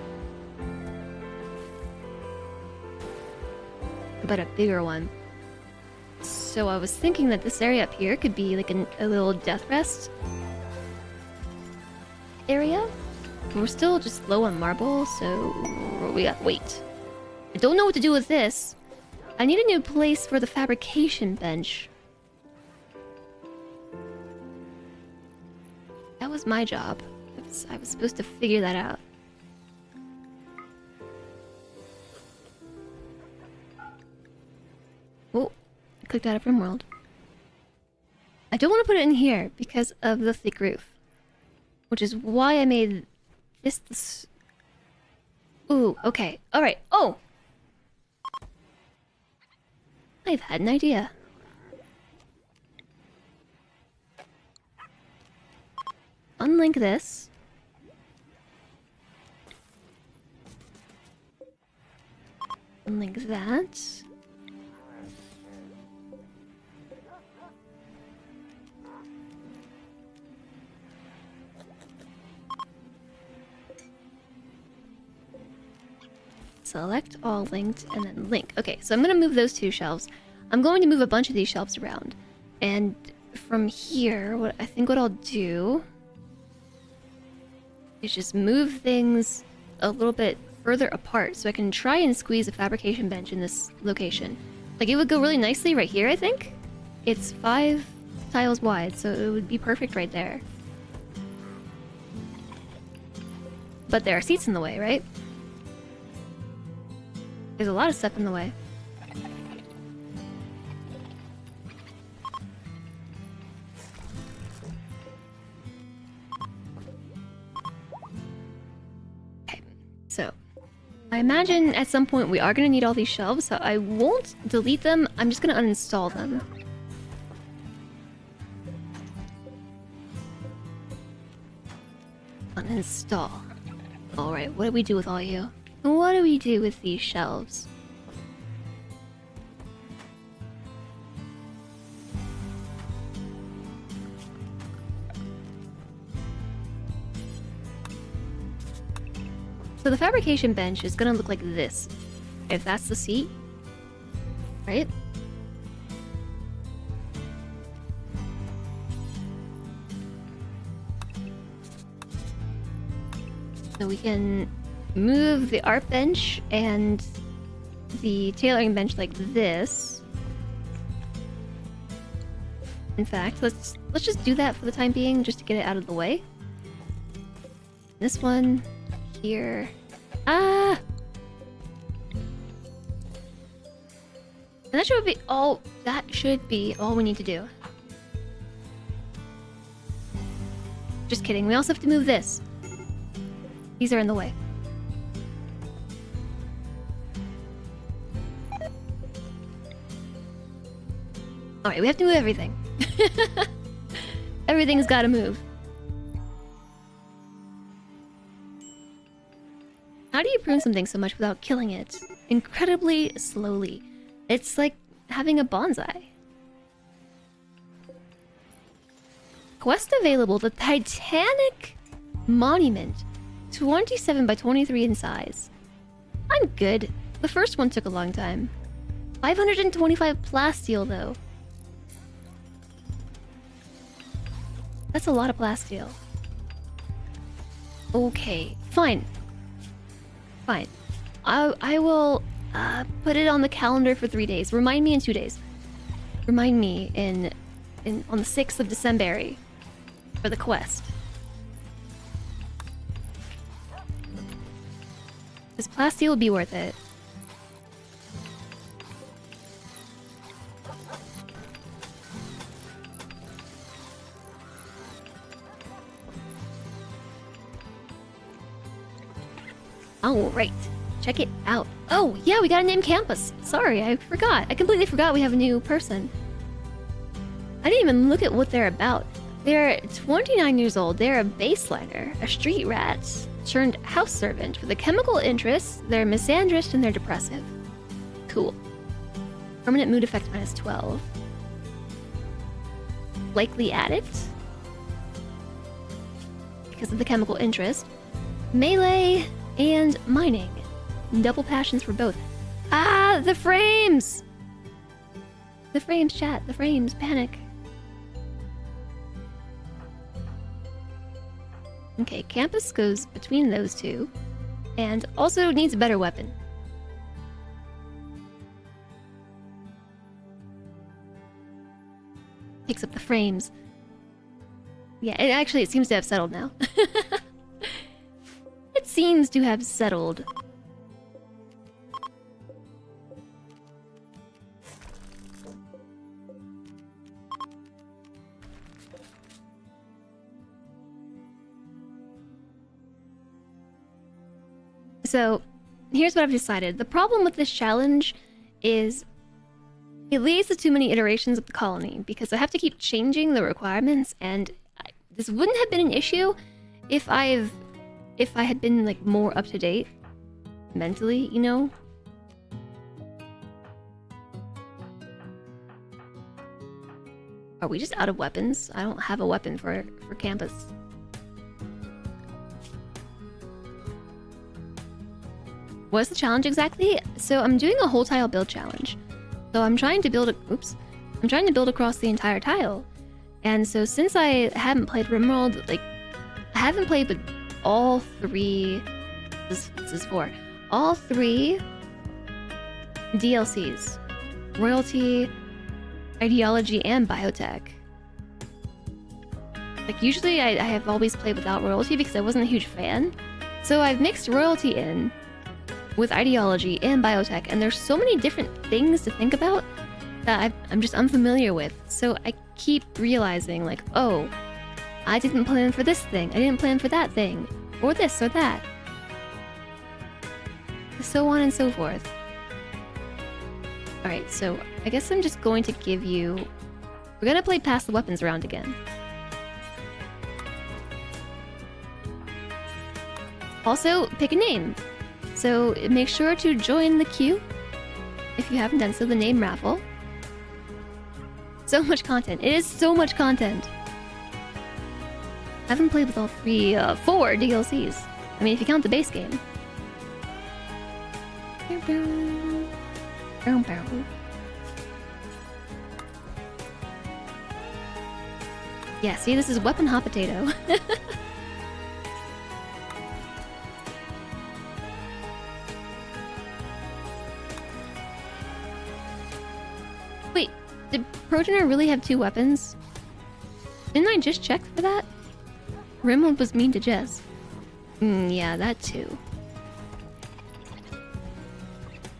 But a bigger one. So I was thinking that this area up here could be like a little death rest area. We're still just low on marble, so we got wait. I don't know what to do with this. I need a new place for the fabrication bench. That was my job. I was supposed to figure that out. Oh, I clicked out of rimworld. I don't want to put it in here because of the thick roof. Which is why I made this... Ooh, okay. Alright. Oh! I've had an idea. Unlink this. Unlink that. Select all linked and then link. Okay, so I'm gonna move those two shelves. I'm going to move a bunch of these shelves around. And from here, what I'll do is just move things a little bit further apart so I can try and squeeze a fabrication bench in this location. Like, it would go really nicely right here, I think. It's 5 tiles wide, so it would be perfect right there. But there are seats in the way, right? There's a lot of stuff in the way. Okay, so I imagine at some point we are going to need all these shelves, so I won't delete them. I'm just going to uninstall them. Uninstall. Alright, what do we do with all you? What do we do with these shelves? So the fabrication bench is gonna look like this. If that's the seat. Right? So we can move the art bench and the tailoring bench like this. In fact, let's just do that for the time being, just to get it out of the way. This one here. Ah! And that should be all. That should be all we need to do. Just kidding. We also have to move this. These are in the way. Alright, we have to move everything. Everything's gotta move. How do you prune something so much without killing it? Incredibly slowly. It's like having a bonsai. Quest available, the Titanic Monument. 27 by 23 in size. I'm good. The first one took a long time. 525 plasteel though. That's a lot of plasteel. Okay, fine. Fine. I will put it on the calendar for 3 days. Remind me in 2 days. Remind me on the 6th of December for the quest. This plasteel will be worth it. Oh, right. Check it out. Oh, yeah, we got a name campus. Sorry, I forgot. I completely forgot we have a new person. I didn't even look at what they're about. They're 29 years old. They're a baseliner, a street rat, turned house servant with a chemical interest. They're misandrist and they're depressive. Cool. Permanent mood effect -12. Likely addict. Because of the chemical interest. Melee and mining. Double passions for both. Ah, the frames! The frames, chat. The frames. Panic. Okay, campus goes between those two. And also needs a better weapon. Picks up the frames. Yeah, it seems to have settled now. It seems to have settled. So, here's what I've decided. The problem with this challenge is it leads to too many iterations of the colony because I have to keep changing the requirements, and this wouldn't have been an issue if I had been like more up to date mentally, you know? Are we just out of weapons? I don't have a weapon for campus. What's the challenge exactly? So I'm doing a whole tile build challenge. So I'm trying to build I'm trying to build across the entire tile. And so since I haven't played rimworld, like I haven't played with all three this is 4. All 3 DLCs. Royalty, ideology, and biotech. Like usually I have always played without royalty because I wasn't a huge fan. So I've mixed royalty in with ideology and biotech, and there's so many different things to think about that I'm just unfamiliar with. So I keep realizing like, oh, I didn't plan for this thing, I didn't plan for that thing, or this or that. So on and so forth. Alright, so I guess I'm just going to give you... We're gonna play Pass the Weapons round again. Also, pick a name. So make sure to join the queue if you haven't done so, the name raffle. So much content. It is so much content. I haven't played with all 4 DLCs. I mean, if you count the base game. Yeah, see, this is Weapon Hot Potato. Wait, did Progenitor really have 2 weapons? Didn't I just check for that? Rimworld was mean to Jess. Yeah, that too.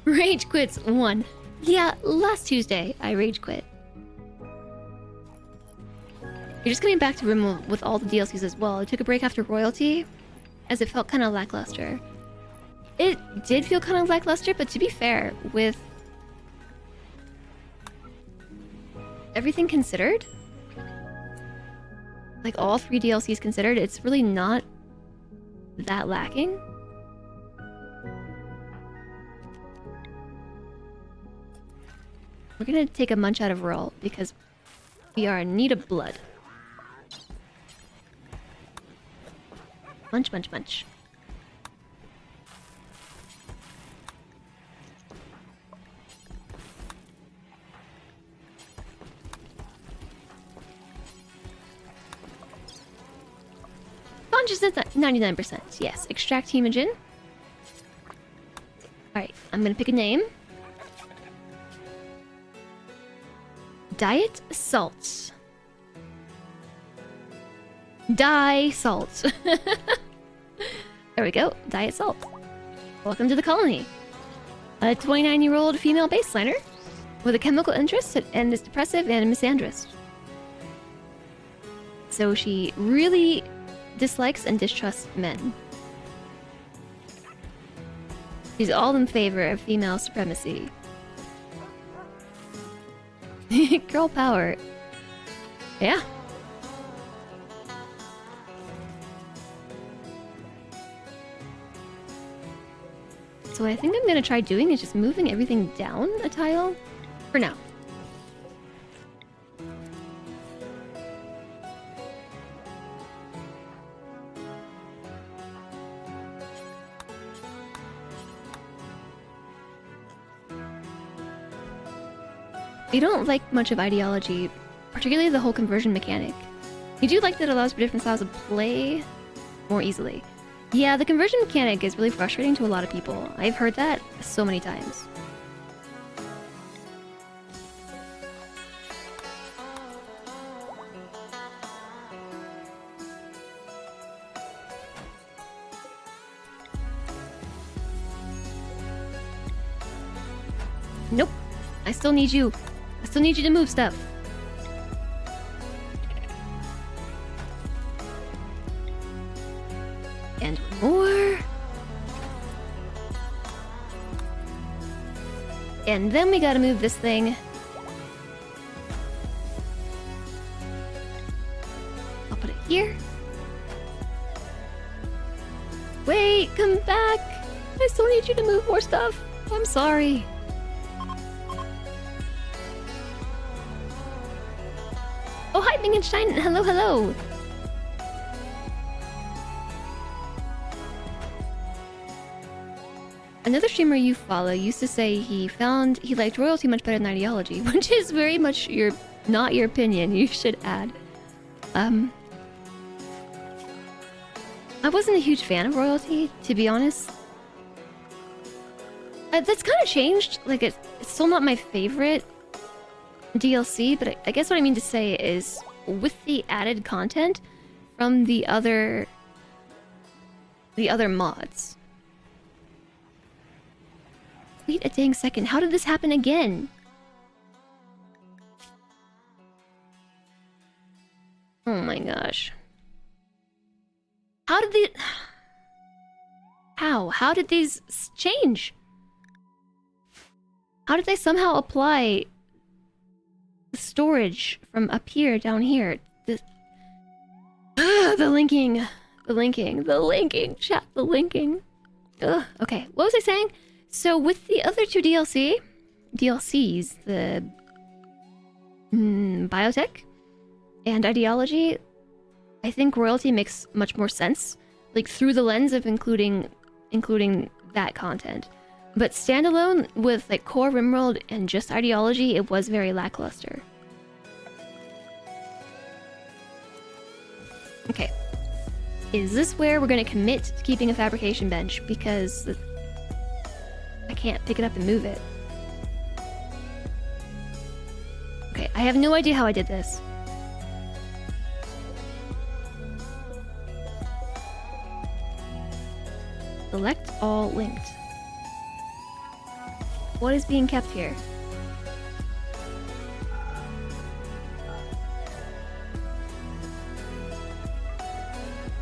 Rage quits 1. Yeah, last Tuesday I rage quit. You're just coming back to Rimworld with all the DLCs as well. I took a break after Royalty, as it felt kind of lackluster. It did feel kind of lackluster, but to be fair, with everything considered, like all 3 DLCs considered, it's really not that lacking. We're gonna take a munch out of roll because we are in need of blood. Munch, munch, munch. Consciousness at 99%. Yes. Extract hemogen. Alright, I'm gonna pick a name. Diet salt. Die salt. There we go. Diet salt. Welcome to the colony. A 29-year-old female baseliner with a chemical interest and is depressive and misandrist. So she really dislikes and distrusts men. He's all in favor of female supremacy. Girl power. Yeah. So what I think I'm gonna try doing is just moving everything down a tile for now. I don't like much of ideology, particularly the whole conversion mechanic. You do like that it allows for different styles of play more easily. Yeah, the conversion mechanic is really frustrating to a lot of people. I've heard that so many times. Nope. I still need you. I still need you to move stuff. And more. And then we gotta move this thing. I'll put it here. Wait, come back. I still need you to move more stuff. I'm sorry. Oh, hi, Mingenstein. Hello, hello. Another streamer you follow used to say he liked royalty much better than ideology, which is very much not your opinion, you should add. I wasn't a huge fan of royalty, to be honest. That's kind of changed. Like, it's still not my favorite DLC, but I guess what I mean to say is with the added content from the other mods. Wait a dang second, how did this happen again? Oh my gosh. How did these change? How did they somehow apply the storage from up here down here? The linking, chat, the linking. Ugh, okay, what was I saying? So with the other two DLCs, the biotech and ideology, I think royalty makes much more sense, like through the lens of including that content. But standalone with like core rimworld and just ideology, it was very lackluster. Okay. Is this where we're gonna commit to keeping a fabrication bench? Because I can't pick it up and move it. Okay, I have no idea how I did this. Select all linked. What is being kept here?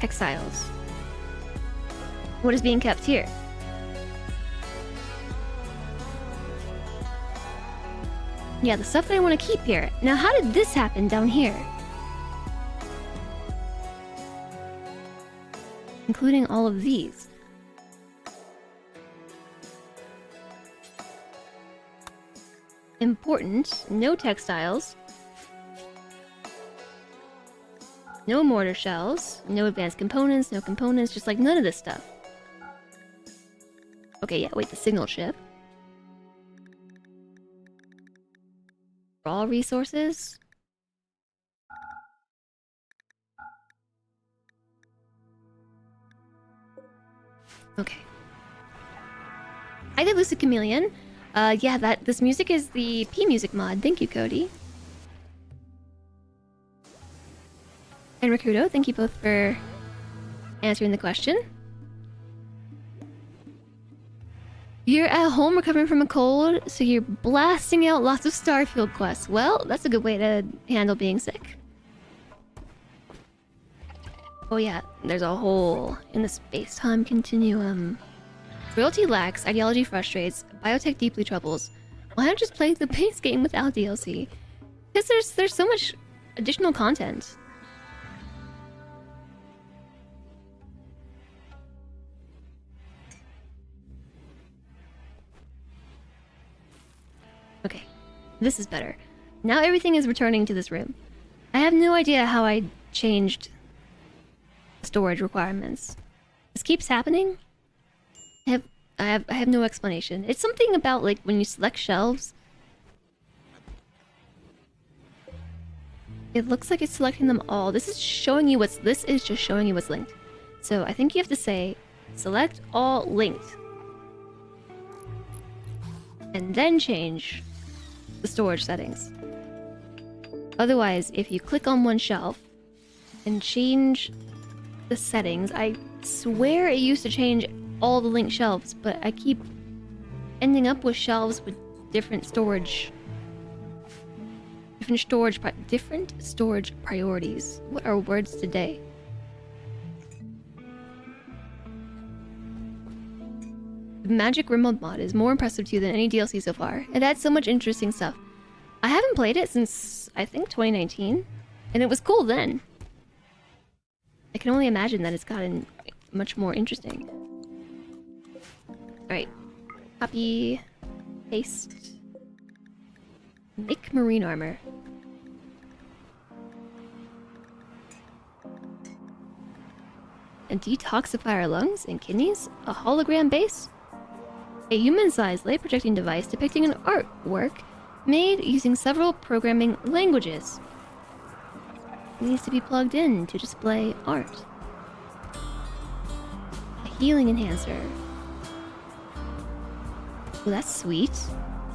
Textiles. What is being kept here? Yeah, the stuff that I want to keep here. Now, how did this happen down here? Including all of these. Important. No textiles. No mortar shells. No advanced components. No components. Just like none of this stuff. Okay, yeah, wait, the signal chip. Raw resources. Okay. Hi there, Lucid Chameleon. Yeah, this music is the P music mod. Thank you, Cody. And Rakudo, thank you both for answering the question. You're at home recovering from a cold, so you're blasting out lots of Starfield quests. Well, that's a good way to handle being sick. Oh yeah, there's a hole in the space-time continuum. Royalty lacks, ideology frustrates, biotech deeply troubles. Why not just play the base game without DLC? Because there's so much additional content. Okay, this is better. Now everything is returning to this room. I have no idea how I changed storage requirements. This keeps happening? I have no explanation. It's something about like when you select shelves. It looks like it's selecting them all. This is just showing you what's linked. So I think you have to say select all linked. And then change the storage settings. Otherwise, if you click on one shelf and change the settings, I swear it used to change all the linked shelves, but I keep ending up with shelves with different storage priorities. What are words today? The Magic Rimworld mod is more impressive to you than any DLC so far. It adds so much interesting stuff. I haven't played it since, I think, 2019, and it was cool then. I can only imagine that it's gotten much more interesting. Alright. Copy. Paste. Make marine armor. And detoxify our lungs and kidneys? A hologram base? A human-sized light-projecting device depicting an artwork made using several programming languages. It needs to be plugged in to display art. A healing enhancer. Oh, that's sweet.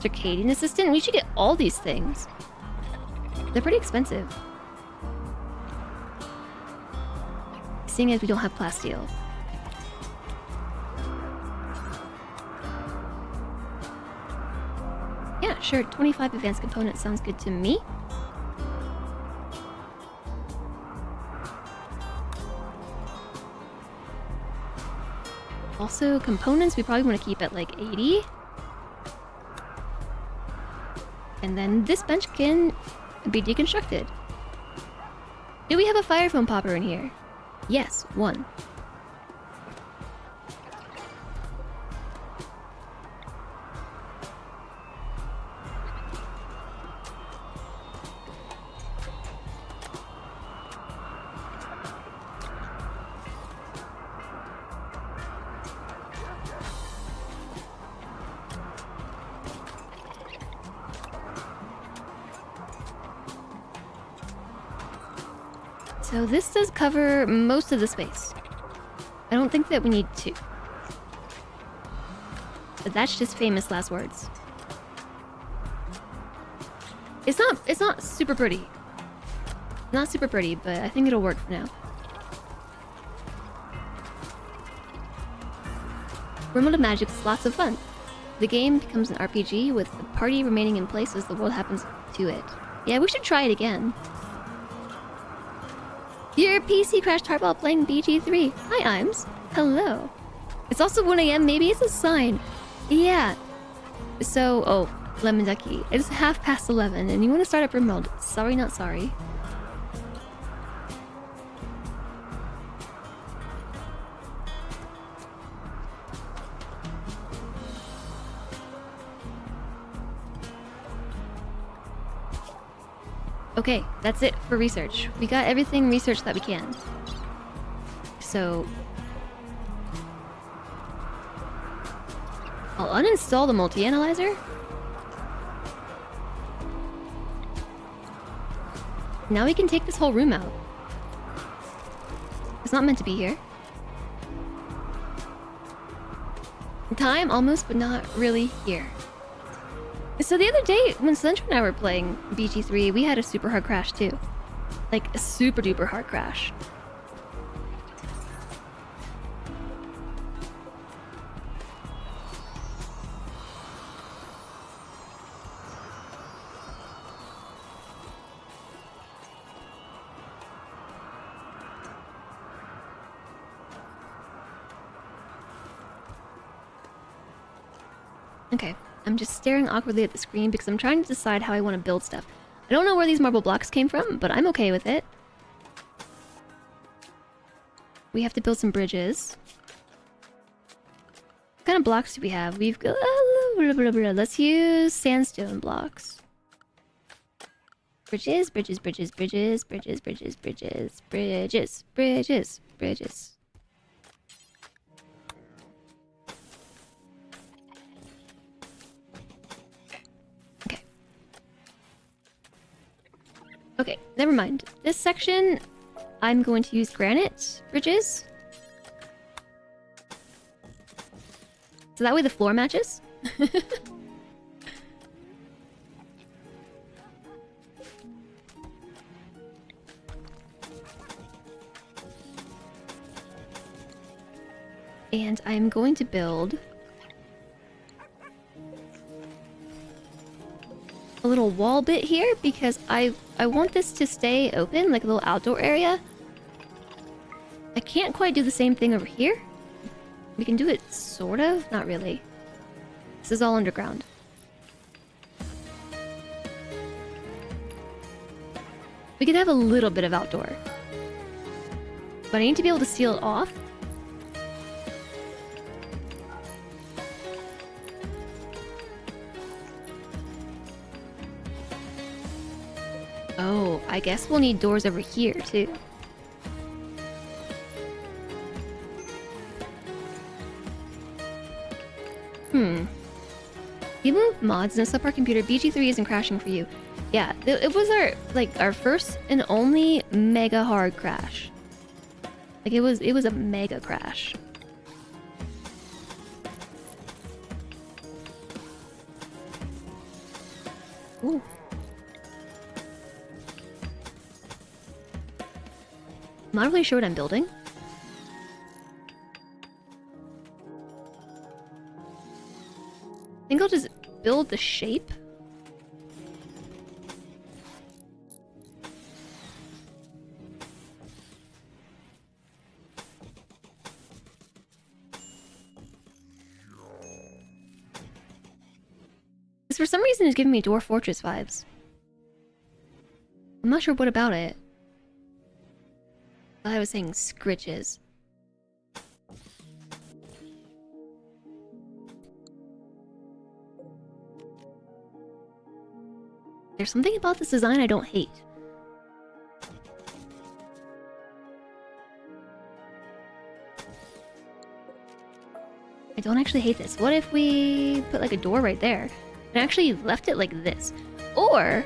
Circadian assistant? We should get all these things. They're pretty expensive. Seeing as we don't have plasteel. Yeah, sure. 25 advanced components sounds good to me. Also, components we probably want to keep at like 80. And then this bench can be deconstructed. Do we have a fire foam popper in here? Yes, one. So this does cover most of the space. I don't think that we need two. But that's just famous last words. It's not super pretty. Not super pretty, but I think it'll work for now. Rimworld of Magic's lots of fun. The game becomes an RPG with the party remaining in place as the world happens to it. Yeah, we should try it again. Your PC crashed hard while playing BG3. Hi, Imes. Hello. It's also 1 AM. Maybe it's a sign. Yeah. So, oh, Lemon Ducky. It's 11:30, and you want to start up Rimworld. Sorry, not sorry. Okay, that's it for research. We got everything researched that we can. So I'll uninstall the multi-analyzer. Now we can take this whole room out. It's not meant to be here. Time almost, but not really here. So the other day, when Central and I were playing BG3, we had a super hard crash too. Like a super duper hard crash. Okay, I'm just staring awkwardly at the screen because I'm trying to decide how I want to build stuff. I don't know where these marble blocks came from, but I'm okay with it. We have to build some bridges. What kind of blocks do we have? We've got... Let's use sandstone blocks. Bridges, bridges, bridges, bridges, bridges, bridges, bridges, bridges, bridges, bridges. Okay. Okay, never mind. This section, I'm going to use granite bridges. So that way the floor matches. And I'm going to build a little wall bit here because I want this to stay open, like a little outdoor area. I can't quite do the same thing over here. We can do it sort of, not really. This is all underground. We could have a little bit of outdoor. But I need to be able to seal it off. Oh, I guess we'll need doors over here, too. You moved mods and a subpar computer. BG3 isn't crashing for you. Yeah, it was our first and only mega hard crash. Like it was a mega crash. Ooh. I'm not really sure what I'm building. I think I'll just build the shape. This for some reason is giving me Dwarf Fortress vibes. I'm not sure what about it. I was saying scritches. There's something about this design I don't hate. I don't actually hate this. What if we put like a door right there and actually left it like this? Or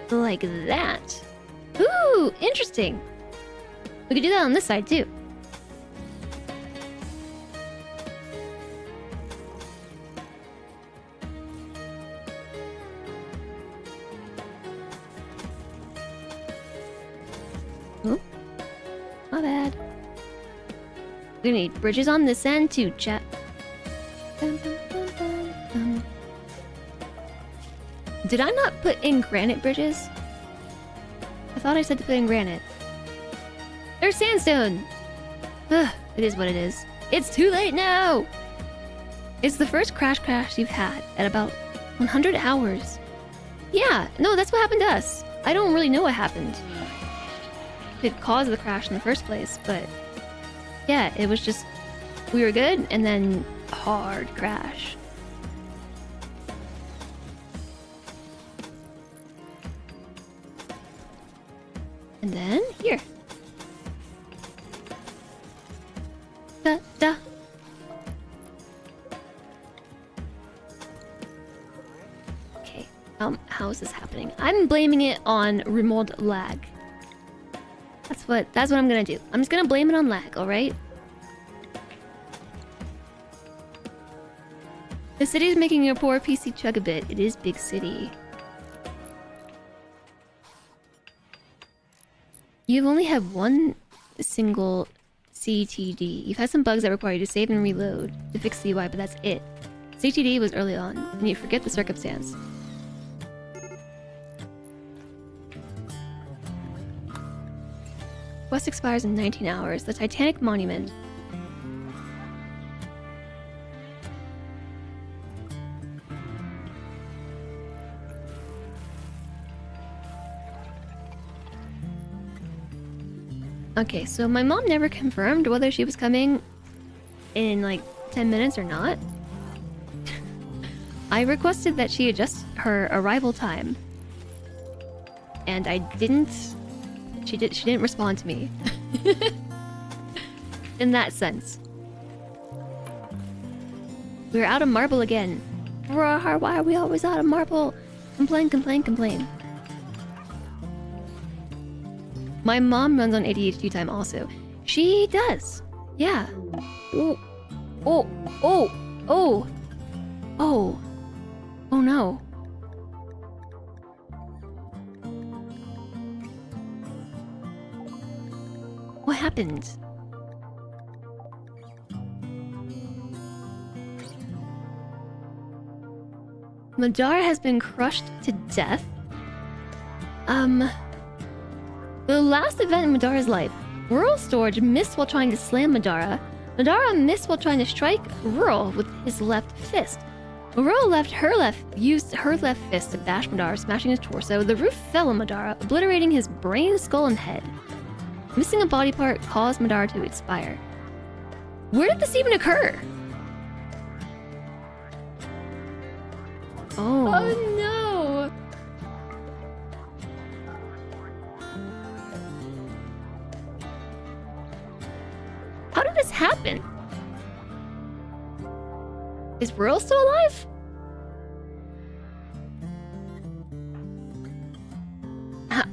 like that. Ooh, interesting. We could do that on this side too. Ooh, my bad. We're gonna need bridges on this end too, chat. Did I not put in granite bridges? I thought I said to put in granite. There's sandstone! Ugh, it is what it is. It's too late now! It's the first crash you've had at about 100 hours. Yeah, no, that's what happened to us. I don't really know what happened. It caused the crash in the first place, but... yeah, it was just... we were good, and then a hard crash. And then, here. Da. Okay, how is this happening? I'm blaming it on rimworld lag. That's what I'm gonna do. I'm just gonna blame it on lag, alright? The city is making your poor PC chug a bit. It is big city. You've only had one single CTD. You've had some bugs that require you to save and reload to fix the UI, but that's it. CTD was early on, and you forget the circumstance. Quest expires in 19 hours. The Titanic Monument. Okay, so my mom never confirmed whether she was coming in like 10 minutes or not. I requested that she adjust her arrival time. And I didn't... She didn't respond to me. In that sense. We're out of marble again. Rawr, why are we always out of marble? Complain, complain, complain. My mom runs on ADHD time also. She does. Yeah. Oh. Oh. Oh. Oh. Oh. Oh no. What happened? Madara has been crushed to death. The last event in Madara's life, Rural Storage missed while trying to slam Madara. Madara missed while trying to strike Rural with his left fist. Rural used her left fist to bash Madara, smashing his torso. The roof fell on Madara, obliterating his brain, skull, and head. Missing a body part caused Madara to expire. Where did this even occur? Oh. Oh no! How did this happen? Is Rural still alive?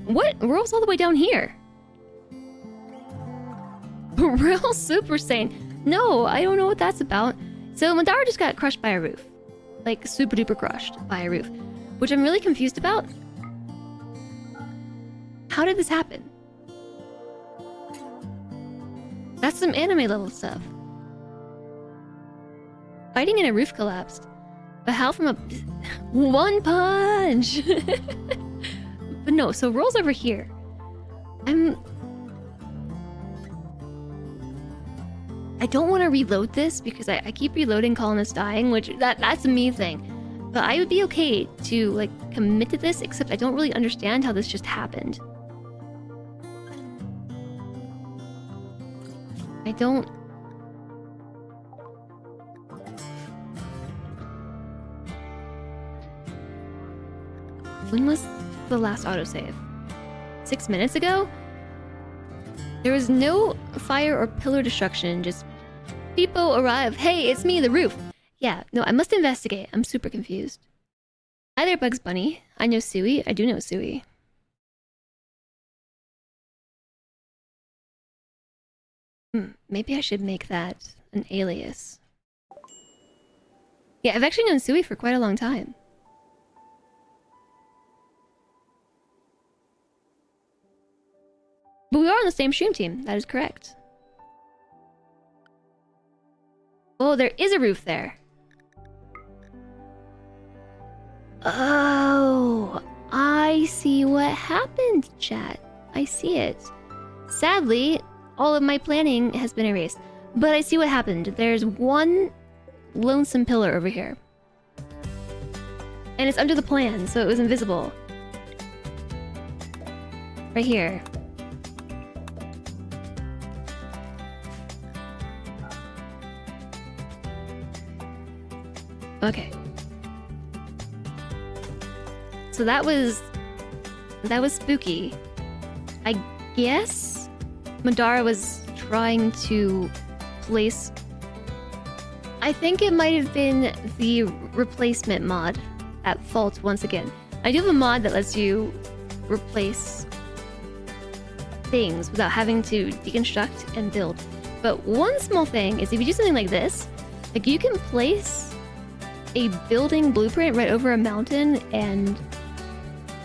What? Rural's all the way down here. Real Super Saiyan. No, I don't know what that's about. So Madara just got crushed by a roof. Like, super duper crushed by a roof. Which I'm really confused about. How did this happen? That's some anime level stuff. Fighting in a roof collapsed. But how from a... One punch! But no, so Roll's over here. I don't want to reload this because I keep reloading Colonist dying, which that's a me thing. But I would be okay to like commit to this, except I don't really understand how this just happened. I don't... When was the last autosave? 6 minutes ago? There was no fire or pillar destruction, just people arrive. Hey, it's me, the roof. Yeah, no, I must investigate. I'm super confused. Hi there, Bugs Bunny. I know Sui. I do know Sui. Maybe I should make that an alias. Yeah, I've actually known Sui for quite a long time. But we are on the same stream team. That is correct. Oh, there is a roof there. Oh, I see what happened, chat. I see it. Sadly, all of my planning has been erased. But I see what happened. There's one lonesome pillar over here. And it's under the plan, so it was invisible. Right here. Okay. So that was spooky. I guess Madara was trying to place... I think it might have been the replacement mod at fault once again. I do have a mod that lets you replace things without having to deconstruct and build. But one small thing is if you do something like this, like you can place a building blueprint right over a mountain and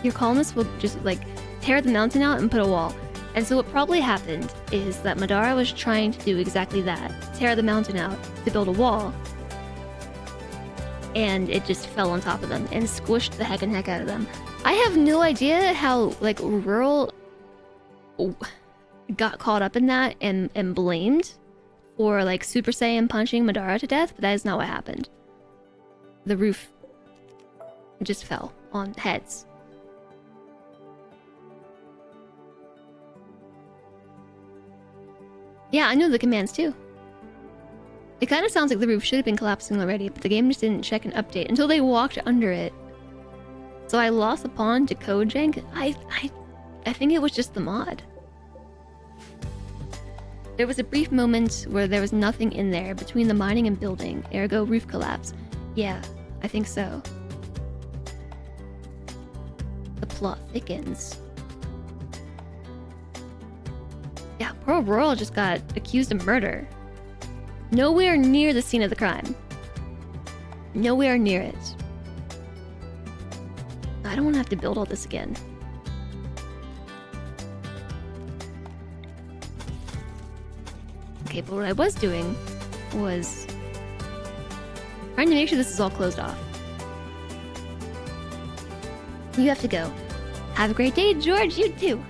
your colonists will just like tear the mountain out and put a wall. And so what probably happened is that Madara was trying to do exactly that, tear the mountain out to build a wall, and it just fell on top of them and squished the heck out of them. I have no idea how like Rural got caught up in that and blamed for like Super Saiyan punching Madara to death, but that is not what happened. The roof just fell on heads. Yeah, I know the commands too. It kind of sounds like the roof should have been collapsing already, but the game just didn't check an update until they walked under it. So I lost the pawn to code jank. I think it was just the mod. There was a brief moment where there was nothing in there between the mining and building, ergo roof collapse. Yeah, I think so. The plot thickens. Yeah, poor Royal just got accused of murder. Nowhere near the scene of the crime. Nowhere near it. I don't want to have to build all this again. Okay, but what I was doing was trying to make sure this is all closed off. You have to go. Have a great day, George. You too.